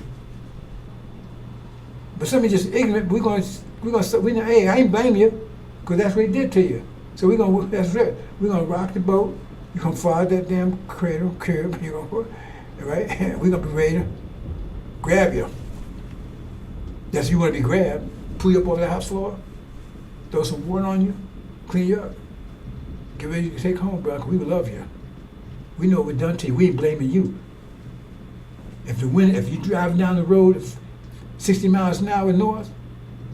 Speaker 2: But somebody just ignorant. We know. Hey, I ain't blame you, because that's what he did to you. So that's it. We're gonna rock the boat. You're gonna fall out that damn crib. You're gonna, right? We're gonna be ready to grab you. That's you want to be grabbed. Pull you up over the house floor. Throw some water on you. Clean you up. Get ready to take home, bro. 'Cause we love you. We know what we've done to you. We ain't blaming you. If you're driving down the road 60 miles an hour north,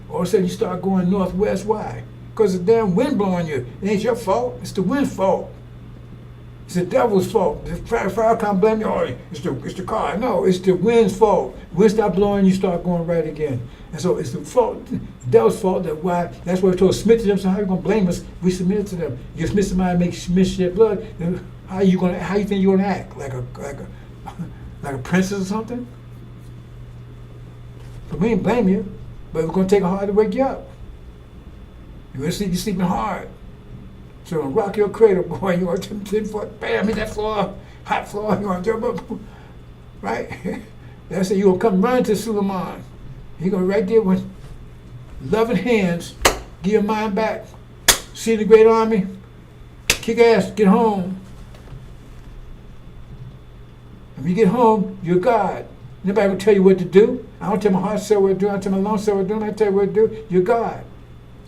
Speaker 2: all of a sudden you start going northwest. Why? Because the damn wind blowing you. It ain't your fault. It's the wind's fault. It's the devil's fault. The Farrakhan blame you. Oh, it's the car. No, it's the wind's fault. Wind stop blowing, you start going right again. And so it's the fault, the devil's fault. That's why we told submit to them. So how are you gonna blame us? We submit to them. You submit somebody makes shed blood. Then how you think you're gonna act like a princess or something? So we ain't blame you, but we're gonna take it hard to wake you up. You're sleeping hard. So I'm gonna rock your cradle, boy. You want to 10 foot, bam, hit that floor, hot floor. You want to jump up, right? That's it. You gonna come running to Suleiman. He gonna right there with loving hands, give your mind back. See the great army, kick ass, get home. When you get home, you're God. Nobody will tell you what to do. I don't tell my heart cell what to do. I don't tell my lung cell what to do. I tell you what to do. You're God.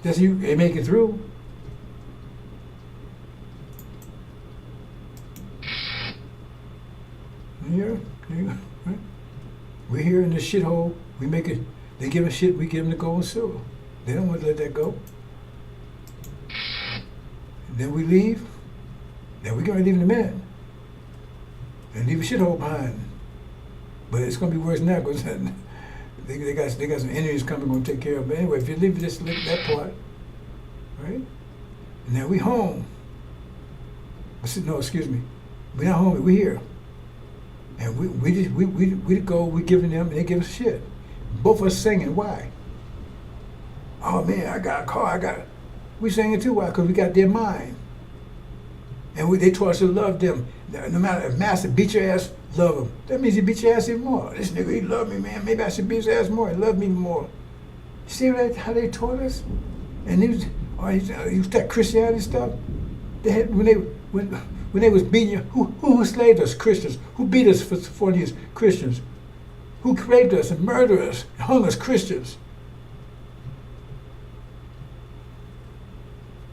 Speaker 2: That's you. They make it through. Here, right? We're here in this shithole. We make it. They give us shit. We give them the gold and silver. They don't want to let that go. And then we leave. Then we're gonna leave in a minute and leave a shithole behind. But it's gonna be worse now because they got some enemies coming, gonna take care of. But anyway, if you leave that part, right? And now we home. No, excuse me. We're not home. We're here. And we go, we giving them, and they give us shit. Both of us singing. Why? Oh man, I got a car. We singing too. Why? Because we got their mind. And they taught us to love them. No matter if master beat your ass, love him. That means he beat your ass even more. This nigga, he love me, man. Maybe I should beat his ass more. He love me more. See how they taught us? And he was that Christianity stuff. They had when they was beating you, who enslaved us? Christians. Who beat us for 40 years? Christians. Who raped us and murdered us and hung us? Christians.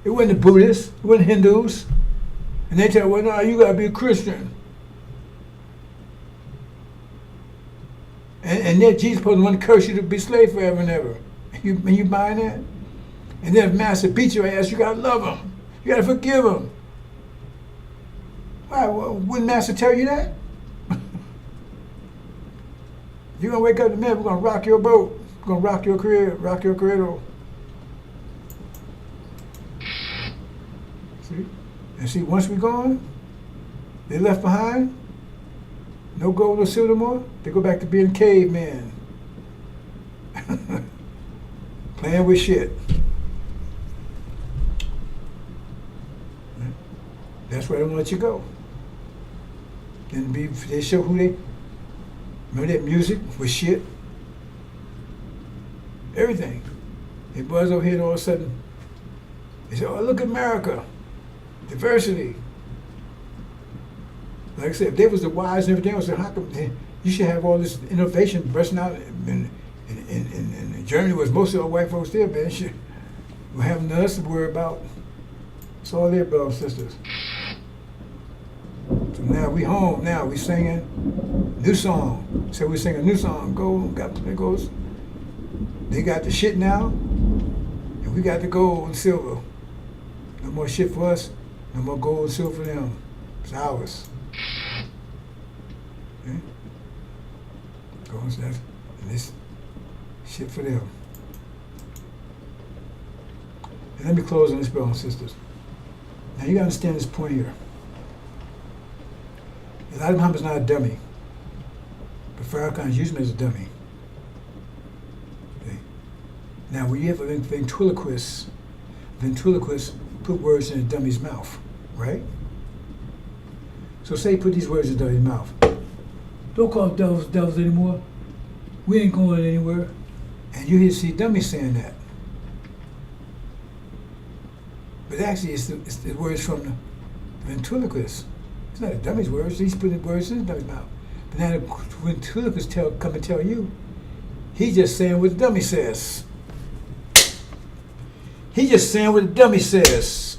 Speaker 2: It wasn't the Buddhists. It wasn't Hindus. And they tell, well, no, you gotta be a Christian. And then Jesus supposed to want to curse you to be slave forever and ever. And you buying that? And then if master beats your ass, you gotta love him. You gotta forgive him. Why? Wouldn't master tell you that? You're gonna wake up in the minute, we're gonna rock your boat. We're gonna rock your career, rock your cradle. See? And see, once we're gone, they left behind, no gold or silver more, they go back to being cavemen. Playing with shit. That's why they don't let you go. And they show who they, remember that music was shit? Everything. They buzz over here and all of a sudden, they say, oh, look at America. Diversity. Like I said, if they was the wise and everything else, how come you should have all this innovation bursting out in Germany was most of our white folks there, man. Shit. We have nothing else to worry about. It's all their brothers and sisters. So now we home. Now we singing new song. So we sing a new song. There goes. They got the shit now, and we got the gold and silver. No more shit for us. No more gold and silver for them. It's ours. Okay? Gold and this shit for them. And let me close on this, brothers and sisters. Now you gotta understand this point here. Elijah Muhammad's not a dummy, but Farrakhan's using him as a dummy. Okay. Now when you have a ventriloquist put words in a dummy's mouth, right? So say put these words in the dummy's mouth. Don't call devils anymore. We ain't going anywhere. And you hear see dummy saying that. But actually it's the words from the ventriloquist. It's not a dummy's words, he's putting words in the dummy's mouth. But now the ventriloquist come and tell you, he's just saying what the dummy says. He's just saying what the dummy says.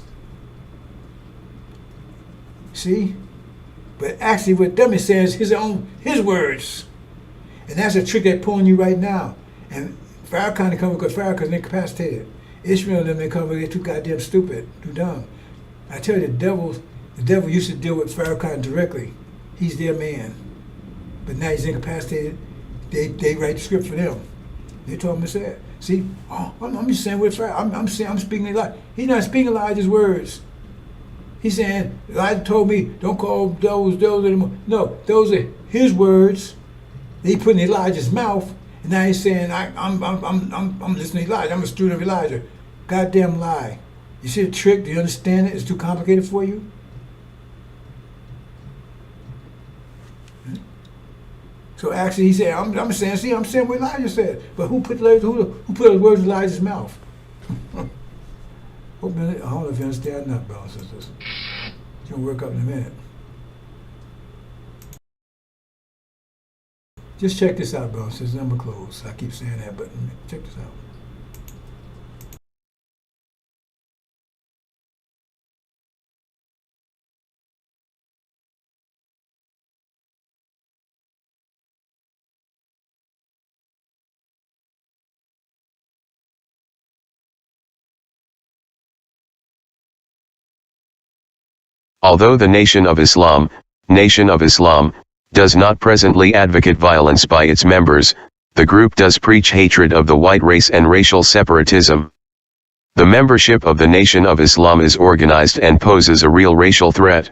Speaker 2: see? But actually what them is saying is his words. And that's a trick they're pulling you right now. And Farrakhan come because Farrakhan's incapacitated. Ishmael and them, they come because they're too goddamn stupid, too dumb. I tell you, the devil used to deal with Farrakhan directly. He's their man. But now he's incapacitated. They write the script for them. They told him to say it. See, I'm just saying with Farrakhan. I'm speaking Elijah. He's not speaking Elijah's words. He's saying, Elijah told me, don't call those anymore. No, those are his words. He put in Elijah's mouth, and now he's saying, I'm listening to Elijah. I'm a student of Elijah. Goddamn lie. You see the trick? Do you understand it? It's too complicated for you? So actually, he said, I'm saying what Elijah said. But who put those words in Elijah's mouth? I don't know if you understand that, brothers and sisters. It's going to work up in a minute. Just check this out, brothers and sisters. I'm going to close. I keep saying that, but check this out.
Speaker 1: Although the Nation of Islam, does not presently advocate violence by its members, the group does preach hatred of the white race and racial separatism. The membership of the Nation of Islam is organized and poses a real racial threat.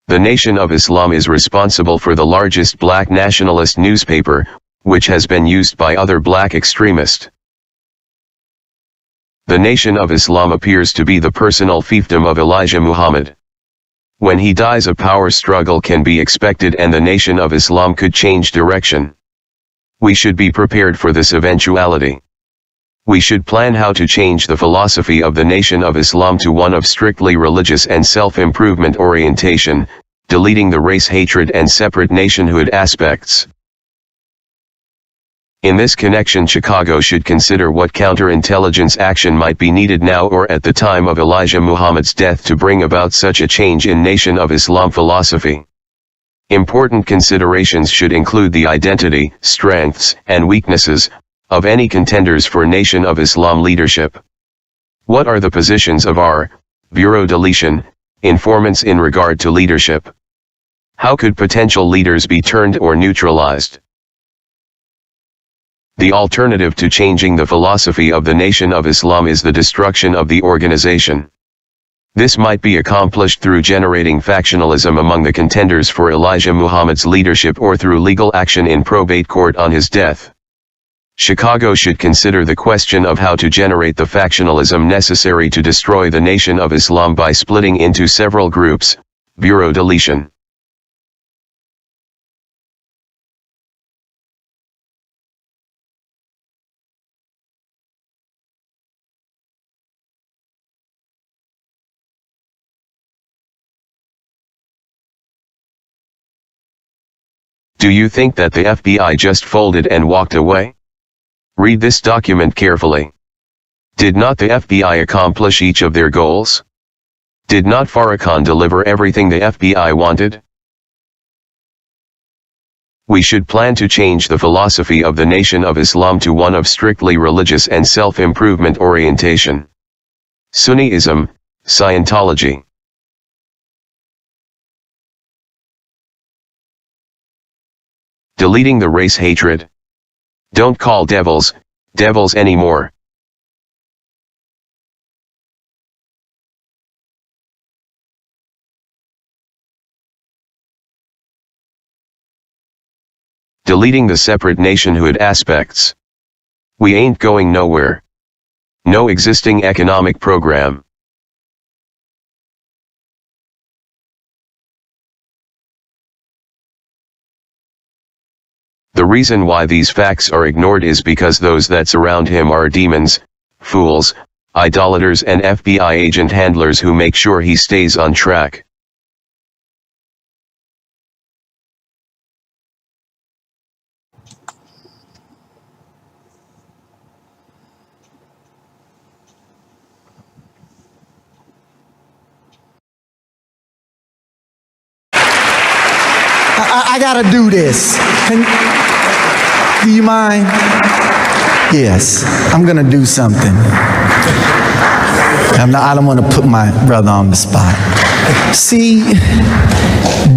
Speaker 1: The Nation of Islam is responsible for the largest black nationalist newspaper, which has been used by other black extremists. The Nation of Islam appears to be the personal fiefdom of Elijah Muhammad. When he dies, a power struggle can be expected and the Nation of Islam could change direction. We should be prepared for this eventuality. We should plan how to change the philosophy of the Nation of Islam to one of strictly religious and self-improvement orientation, deleting the race hatred and separate nationhood aspects. In this connection, Chicago should consider what counterintelligence action might be needed now or at the time of Elijah Muhammad's death to bring about such a change in Nation of Islam philosophy. Important considerations should include the identity, strengths, and weaknesses of any contenders for Nation of Islam leadership. What are the positions of our bureau deletion informants in regard to leadership? How could potential leaders be turned or neutralized? The alternative to changing the philosophy of the Nation of Islam is the destruction of the organization. This might be accomplished through generating factionalism among the contenders for Elijah Muhammad's leadership or through legal action in probate court on his death. Chicago should consider the question of how to generate the factionalism necessary to destroy the Nation of Islam by splitting into several groups, bureau deletion. Do you think that the FBI just folded and walked away? Read this document carefully. Did not the FBI accomplish each of their goals? Did not Farrakhan deliver everything the FBI wanted? We should plan to change the philosophy of the Nation of Islam to one of strictly religious and self-improvement orientation. Sunniism, Scientology. Deleting the race hatred. Don't call devils anymore. Deleting the separate nationhood aspects. We ain't going nowhere. No existing economic program. The reason why these facts are ignored is because those that surround him are demons, fools, idolaters and FBI agent handlers who make sure he stays on track.
Speaker 3: I gotta do this. Do you mind? Yes, I'm gonna do something. I don't want to put my brother on the spot. See,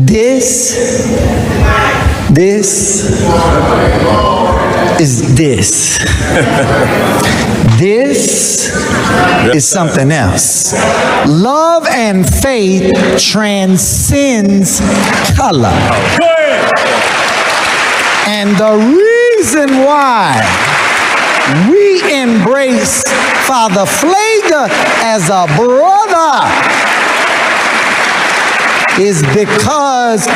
Speaker 3: this is this. This is something else. Love and faith transcends color. And the reason why we embrace Father Flagler as a brother is because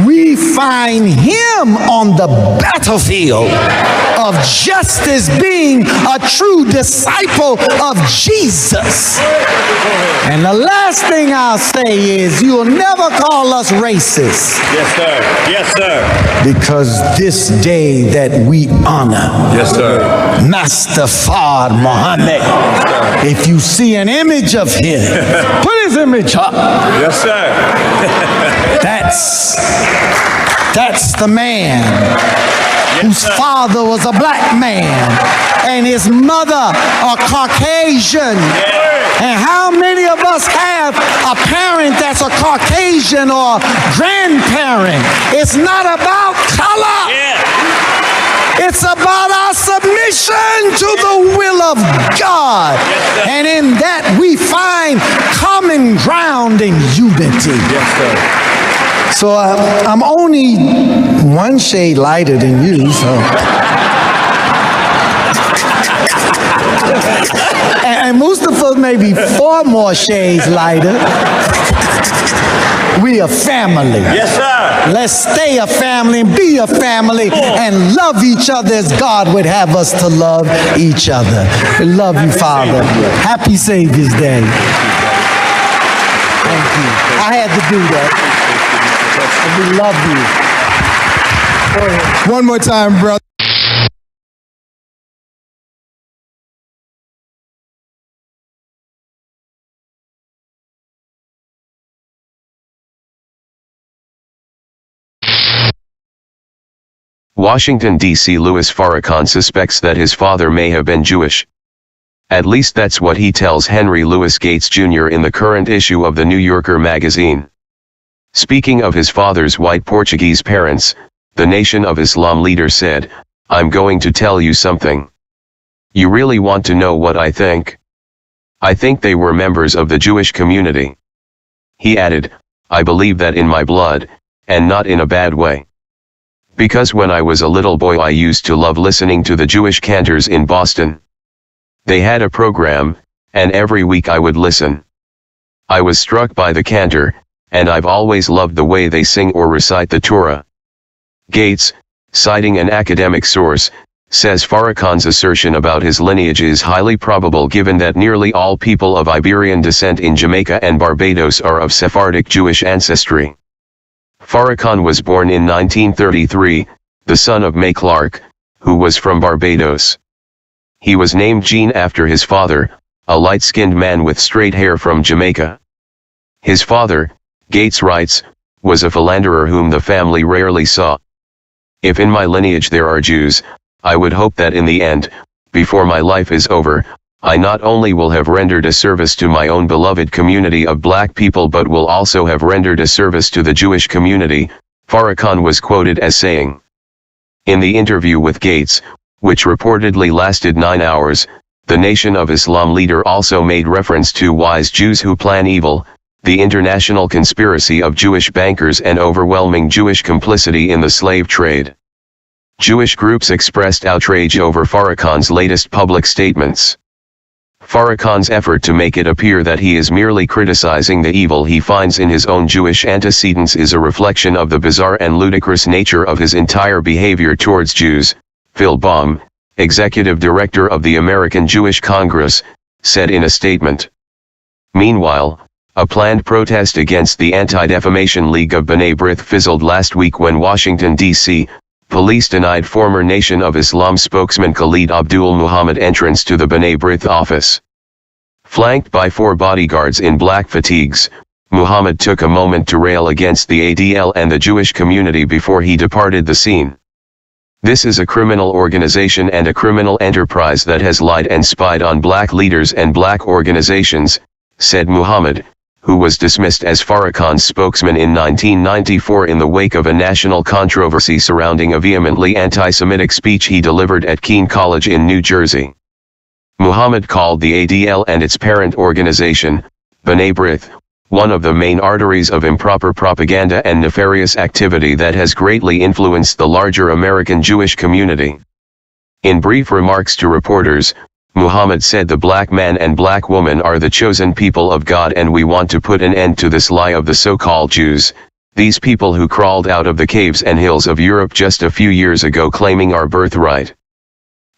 Speaker 3: we find him on the battlefield of justice, being a true disciple of Jesus. And the last thing I'll say is, you'll never call us racist.
Speaker 4: Yes, sir. Yes, sir.
Speaker 3: Because this day that we honor,
Speaker 4: Yes, sir.
Speaker 3: Master Fard Muhammad, if you see an image of him, put his image up.
Speaker 4: Yes, sir.
Speaker 3: That's the man whose father was a black man and his mother a Caucasian. And how many of us have a parent that's a Caucasian or grandparent? It's not about color. It's about our submission to the will of God. And in that we find common ground and unity.
Speaker 4: Yes, sir.
Speaker 3: So I'm only one shade lighter than you, so. And Mustafa maybe 4 more shades lighter. We a family.
Speaker 4: Yes, sir.
Speaker 3: Let's stay a family and be a family and love each other as God would have us to love each other. We love you, Father. Happy Savior's Day. Thank you. I had to do that. We love you.
Speaker 5: One more time, brother.
Speaker 1: Washington, D.C. Louis Farrakhan suspects that his father may have been Jewish. At least that's what he tells Henry Louis Gates Jr. in the current issue of the New Yorker magazine. Speaking of his father's white Portuguese parents, the Nation of Islam leader said, "I'm going to tell you something. You really want to know what I think? I think they were members of the Jewish community." He added, "I believe that in my blood, and not in a bad way. Because when I was a little boy I used to love listening to the Jewish cantors in Boston. They had a program, and every week I would listen. I was struck by the cantor, and I've always loved the way they sing or recite the Torah." Gates, citing an academic source, says Farrakhan's assertion about his lineage is highly probable given that nearly all people of Iberian descent in Jamaica and Barbados are of Sephardic Jewish ancestry. Farrakhan was born in 1933, the son of May Clark, who was from Barbados. He was named Gene after his father, a light-skinned man with straight hair from Jamaica. His father, Gates writes, was a philanderer whom the family rarely saw. "If in my lineage there are Jews, I would hope that in the end, before my life is over, I not only will have rendered a service to my own beloved community of black people but will also have rendered a service to the Jewish community," Farrakhan was quoted as saying. In the interview with Gates, which reportedly lasted 9 hours, the Nation of Islam leader also made reference to wise Jews who plan evil, the international conspiracy of Jewish bankers and overwhelming Jewish complicity in the slave trade. Jewish groups expressed outrage over Farrakhan's latest public statements. Farrakhan's effort to make it appear that he is merely criticizing the evil he finds in his own Jewish antecedents is a reflection of the bizarre and ludicrous nature of his entire behavior towards Jews, Phil Baum, executive director of the American Jewish Congress, said in a statement. Meanwhile, a planned protest against the Anti-Defamation League of B'nai B'rith fizzled last week when Washington, D.C., police denied former Nation of Islam spokesman Khalid Abdul Muhammad entrance to the B'nai B'rith office. Flanked by 4 bodyguards in black fatigues, Muhammad took a moment to rail against the ADL and the Jewish community before he departed the scene. This is a criminal organization and a criminal enterprise that has lied and spied on black leaders and black organizations, said Muhammad, who was dismissed as Farrakhan's spokesman in 1994 in the wake of a national controversy surrounding a vehemently anti-Semitic speech he delivered at Keene College in New Jersey. Muhammad called the ADL and its parent organization, B'nai B'rith, one of the main arteries of improper propaganda and nefarious activity that has greatly influenced the larger American Jewish community. In brief remarks to reporters, Muhammad said the black man and black woman are the chosen people of God, and we want to put an end to this lie of the so-called Jews, these people who crawled out of the caves and hills of Europe just a few years ago claiming our birthright.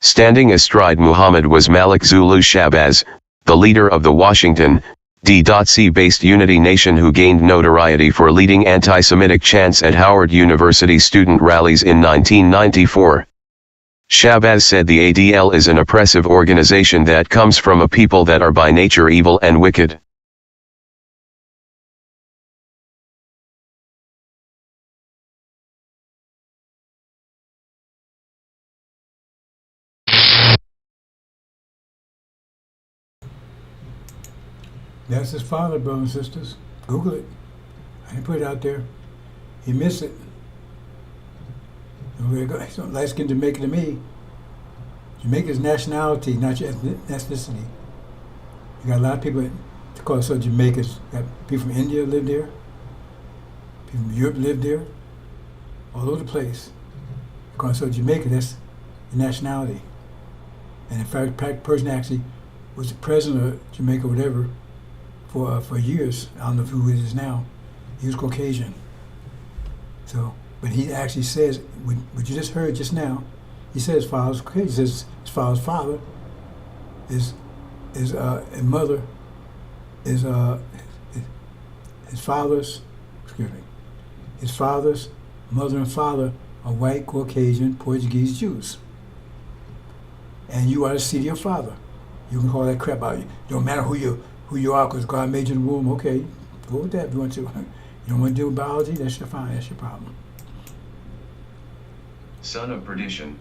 Speaker 1: Standing astride Muhammad was Malik Zulu Shabazz, the leader of the Washington, D.C.-based Unity Nation, who gained notoriety for leading anti-Semitic chants at Howard University student rallies in 1994. Shabazz said the ADL is an oppressive organization that comes from a people that are by nature evil and wicked.
Speaker 2: That's his father, brothers and sisters. Google it. I didn't put it out there. He missed it. He's a light-skinned Jamaican to me. Jamaica's nationality, not your ethnicity. You got a lot of people that call themselves Jamaicans. You got people from India live there. People from Europe live there. All over the place. You call themselves Jamaica, that's the nationality. And in fact, the person actually was the president of Jamaica, whatever, for years. I don't know who it is now. He was Caucasian. So, but he actually says, what you just heard just now, he says his father's Caucasian. He says his father's father and mother is his father's, his father's mother and father are white, Caucasian, Portuguese Jews. And you are the seed of your father. You can call that crap out. It don't matter who you are, because God made you in the womb. Okay, go with that if you want to. You don't want to deal with biology, that's your fine, that's your problem.
Speaker 1: Son of perdition.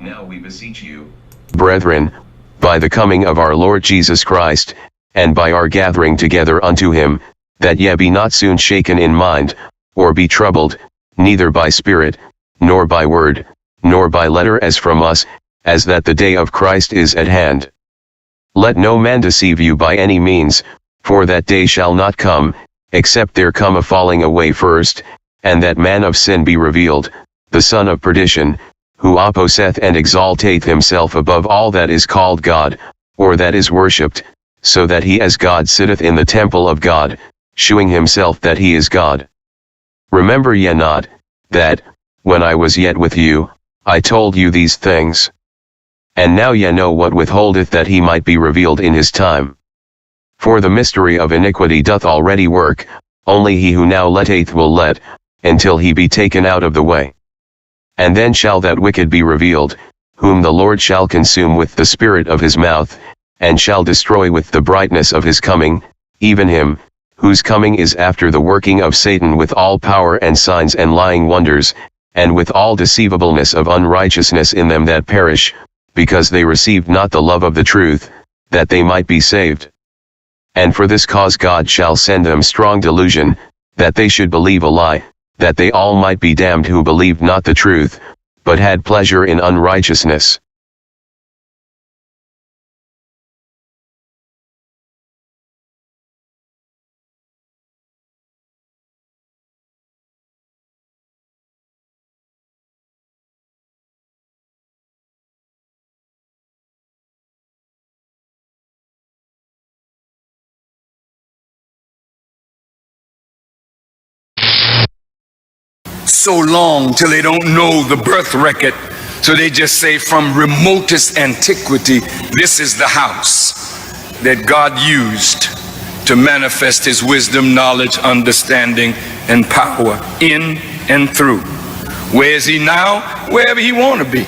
Speaker 1: Now we beseech you, brethren, by the coming of our Lord Jesus Christ, and by our gathering together unto him, that ye be not soon shaken in mind, or be troubled, neither by spirit, nor by word, nor by letter as from us, as that the day of Christ is at hand. Let no man deceive you by any means, for that day shall not come, except there come a falling away first, and that man of sin be revealed, the son of perdition, who opposeth and exalteth himself above all that is called God, or that is worshipped, so that he as God sitteth in the temple of God, shewing himself that he is God. Remember ye not, that, when I was yet with you, I told you these things? And now ye know what withholdeth that he might be revealed in his time. For the mystery of iniquity doth already work, only he who now letteth will let, until he be taken out of the way. And then shall that wicked be revealed, whom the Lord shall consume with the spirit of his mouth, and shall destroy with the brightness of his coming, even him, whose coming is after the working of Satan with all power and signs and lying wonders, and with all deceivableness of unrighteousness in them that perish, because they received not the love of the truth, that they might be saved. And for this cause God shall send them strong delusion, that they should believe a lie, that they all might be damned who believed not the truth, but had pleasure in unrighteousness.
Speaker 5: So long till they don't know the birth record, so they just say from remotest antiquity, this is the house that God used to manifest his wisdom, knowledge, understanding, and power in and through. Where is he now? Wherever he want to be.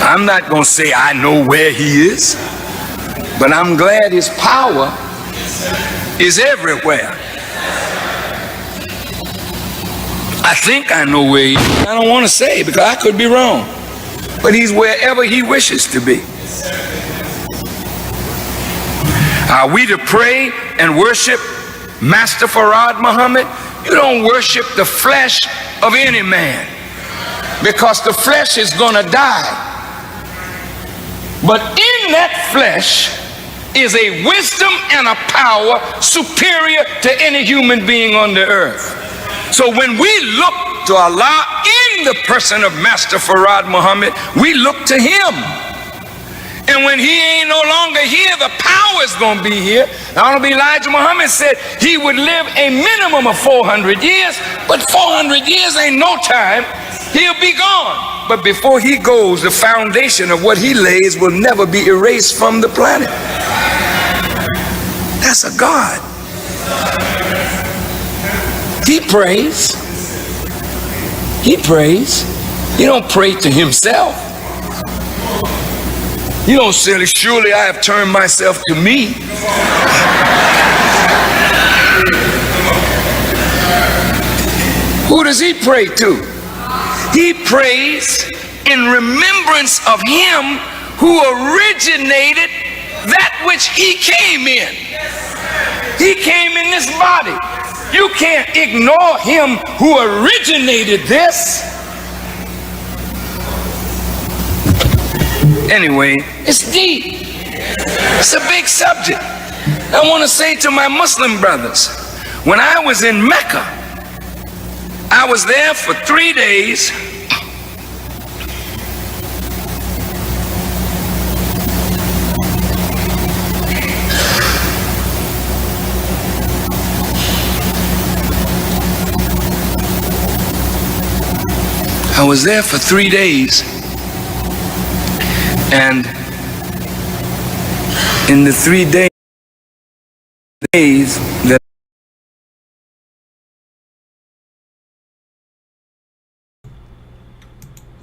Speaker 5: I'm not going to say I know where he is, but I'm glad his power is everywhere. I think I know where he is. I don't want to say because I could be wrong. But he's wherever he wishes to be. Are we to pray and worship Master Farad Muhammad? You don't worship the flesh of any man, because the flesh is going to die. But in that flesh is a wisdom and a power superior to any human being on the earth. So when we look to Allah in the person of Master Farad Muhammad, we look to him. And when he ain't no longer here, the power is going to be here. Honorable Elijah Muhammad said he would live a minimum of 400 years, but 400 years ain't no time. He'll be gone. But before he goes, the foundation of what he lays will never be erased from the planet. That's a God. He prays. He prays. He don't pray to himself. You don't say, surely I have turned myself to me. Who does he pray to? He prays in remembrance of him who originated that which he came in. He came in this body. You can't ignore him who originated this. Anyway, it's deep. It's a big subject. I want to say to my Muslim brothers, when I was in Mecca, I was there for 3 days. I was there for 3 days. And in the 3 days that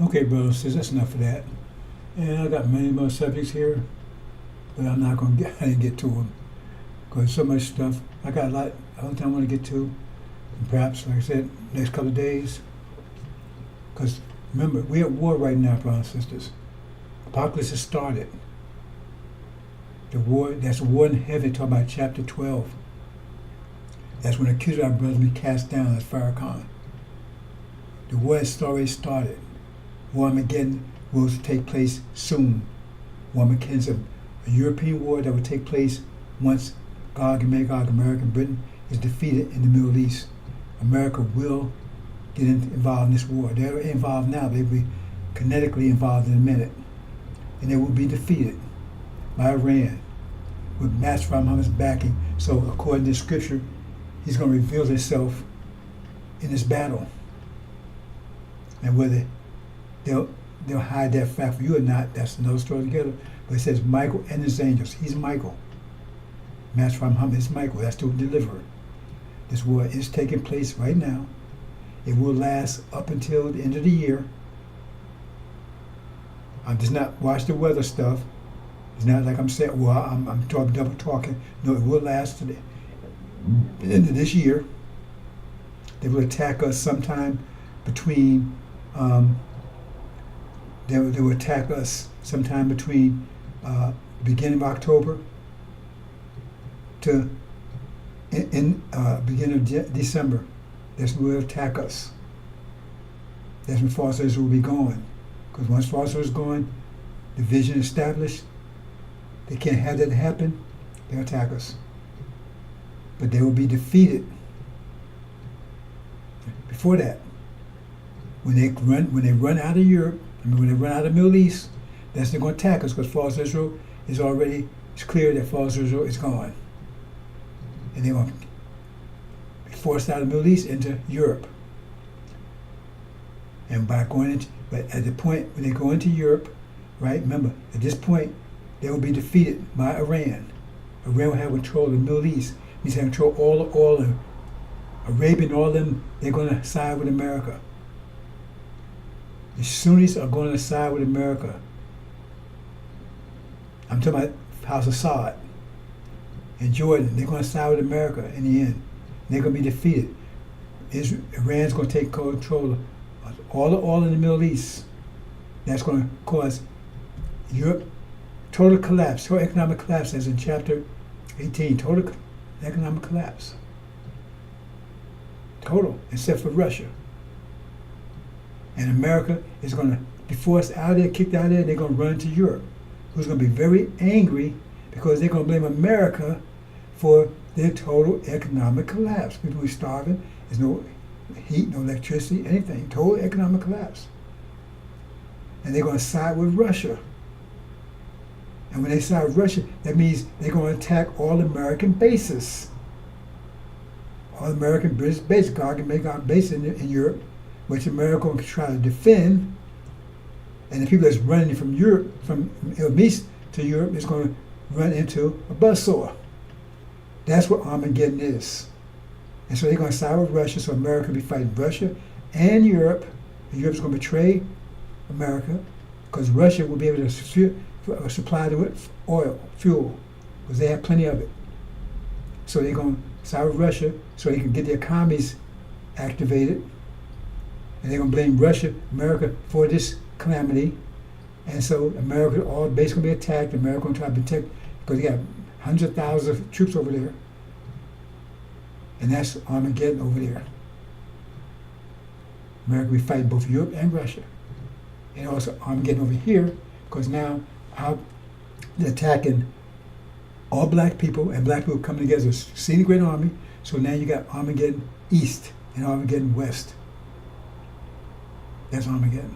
Speaker 2: Okay, brothers and sisters, that's enough of that. And I got many more subjects here, but I'm not going to I didn't get to them because so much stuff. I got a lot of time I want to get to, and perhaps, like I said, next couple of days. Because remember, we're at war right now, brothers and sisters. Apocalypse has started. The war, that's war in heaven, talking about chapter 12. That's when the accuser of our brothers be cast down, that's Farrakhan. The war has already started. War Armageddon will take place soon. War Armageddon is a European war that will take place once Gog and Magog, America and Britain, is defeated in the Middle East. America will get involved in this war. They're involved now. They'll be kinetically involved in a minute. And they will be defeated by Iran with Master Muhammad's backing. So according to scripture, he's going to reveal himself in this battle. And whether they'll hide that fact from you or not, that's another story together. But it says Michael and his angels. He's Michael. Master Muhammad is Michael. That's the deliverer. This war is taking place right now. It will last up until the end of the year. I'm just not watch the weather stuff. It's not like I'm saying, well, I'm double talking. No, it will last to the end of this year. They will attack us sometime between. They will attack us sometime between beginning of October to beginning of December. That's when they'll attack us. That's when false Israel will be gone. Because once false Israel is gone, the vision established, they can't have that happen, they'll attack us. But they will be defeated. Before that, when they run out of Europe, when they run out of the Middle East, that's they're going to attack us because false Israel is already, it's clear that false Israel is gone. And they're going to be forced out of the Middle East into Europe. And by going into, but at the point when they go into Europe, right, remember, at this point, they will be defeated by Iran. Iran will have control of the Middle East. He's have control of all the oil, and Arabia and all of them, they're going to side with America. The Sunnis are going to side with America. I'm talking about House of Assad. and Jordan. They're going to side with America in the end. They're going to be defeated. Iran's going to take control of all the oil in the Middle East. That's going to cause Europe total collapse, total economic collapse, as in chapter 18, total economic collapse. Total, except for Russia. And America is going to be forced out of there, kicked out of there, and they're going to run to Europe, who's going to be very angry because they're going to blame America for their total economic collapse. People are starving, there's no heat, no electricity, anything. Total economic collapse. And they're going to side with Russia. And when they side with Russia, that means they're going to attack all American bases. All American British bases. God can make our base in Europe, which America will try to defend. And the people that's running from Europe, from Middle East to Europe, is going to run into a buzzsaw. That's what Armageddon is. And so they're going to side with Russia, so America will be fighting Russia and Europe. And Europe's going to betray America because Russia will be able to supply them with oil, fuel, because they have plenty of it. So they're going to side with Russia so they can get their economies activated. And they're going to blame Russia, America, for this calamity. And so America, all base going to be attacked. America going to try to protect, because they got hundreds of thousands of troops over there. And that's Armageddon over there. America will be fighting both Europe and Russia. And also Armageddon over here, because now they're attacking all black people, and black people coming together as a single great army. So now you got Armageddon East and Armageddon West. That's Armageddon.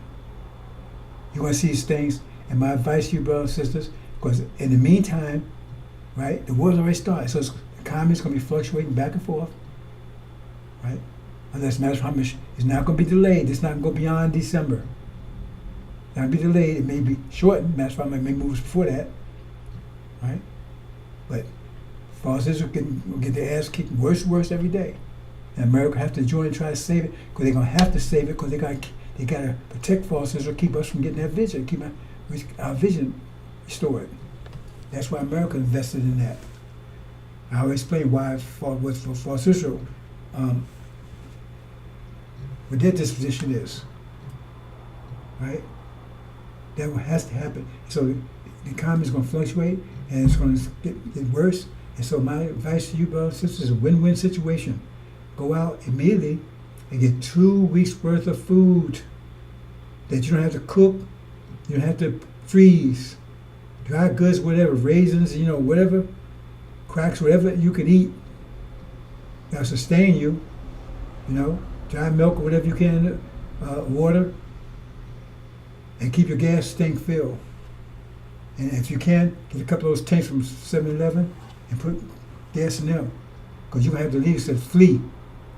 Speaker 2: You want to see these things, and my advice to you, brothers and sisters, because in the meantime, right, the war's already started, so the economy is going to be fluctuating back and forth, right? Unless matter of how much, it's not going to be delayed. It's not going to go beyond December. It's not going to be delayed. It may be shortened. Matter of fact, it may move before that, right? But falsers will get their ass kicked worse and worse every day. And America have to join and try to save it, because they're going to have to save it, because they got to protect falsers or keep us from getting that vision, keep our vision restored. That's why America invested in that. I always explain why what false Israel, what their disposition is, right? That has to happen. So the economy is going to fluctuate, and it's going to get worse. And so my advice to you, brothers and sisters, is a win-win situation. Go out immediately and get 2 weeks worth of food that you don't have to cook, you don't have to freeze, dry goods, whatever, raisins, whatever, cracks, whatever you can eat that'll sustain you, dry milk or whatever you can, water, and keep your gas tank filled. And if you can, get a couple of those tanks from 7-Eleven and put gas in them, because you're going to have to leave to flee.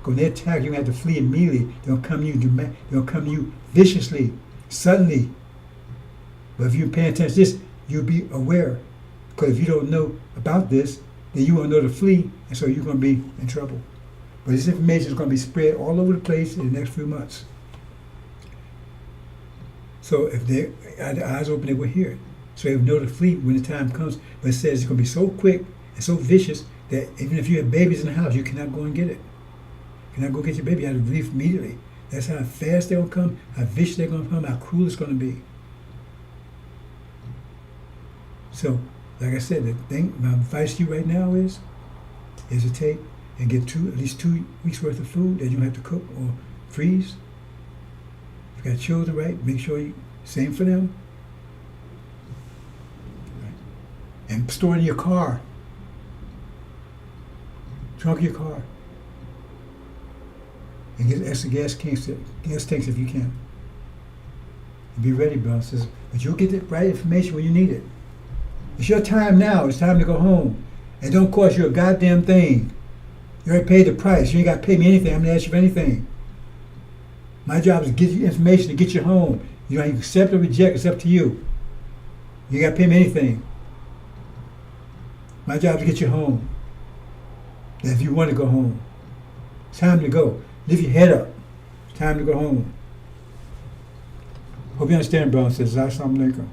Speaker 2: Because when they attack, you're going to have to flee immediately. They'll come to you viciously, suddenly. But if you're paying attention to this, you'll be aware. Because if you don't know about this, then you won't know to flee, and so you're going to be in trouble. But this information is going to be spread all over the place in the next few months. So if they had their eyes open, they will hear it. So they will know to flee when the time comes. But it says it's going to be so quick and so vicious that even if you have babies in the house, you cannot go and get it. You cannot go get your baby. You have to leave immediately. That's how fast they're going to come, how vicious they're going to come, how cruel it's going to be. So, like I said, my advice to you right now is to take and get at least 2 weeks worth of food that you don't have to cook or freeze. If you got children, right, make sure same for them. Right. And store in your car. Trunk of your car. And get extra gas tanks if you can. And be ready, brothers. But you'll get the right information when you need it. It's your time now. It's time to go home. And don't cost you a goddamn thing. You already paid the price. You ain't got to pay me anything. I'm going to ask you for anything. My job is to get you information to get you home. You don't accept or reject. It's up to you. You ain't got to pay me anything. My job is to get you home. And if you want to go home, it's time to go. Lift your head up. It's time to go home. Hope you understand, brothers and sisters. Assalamu alaikum.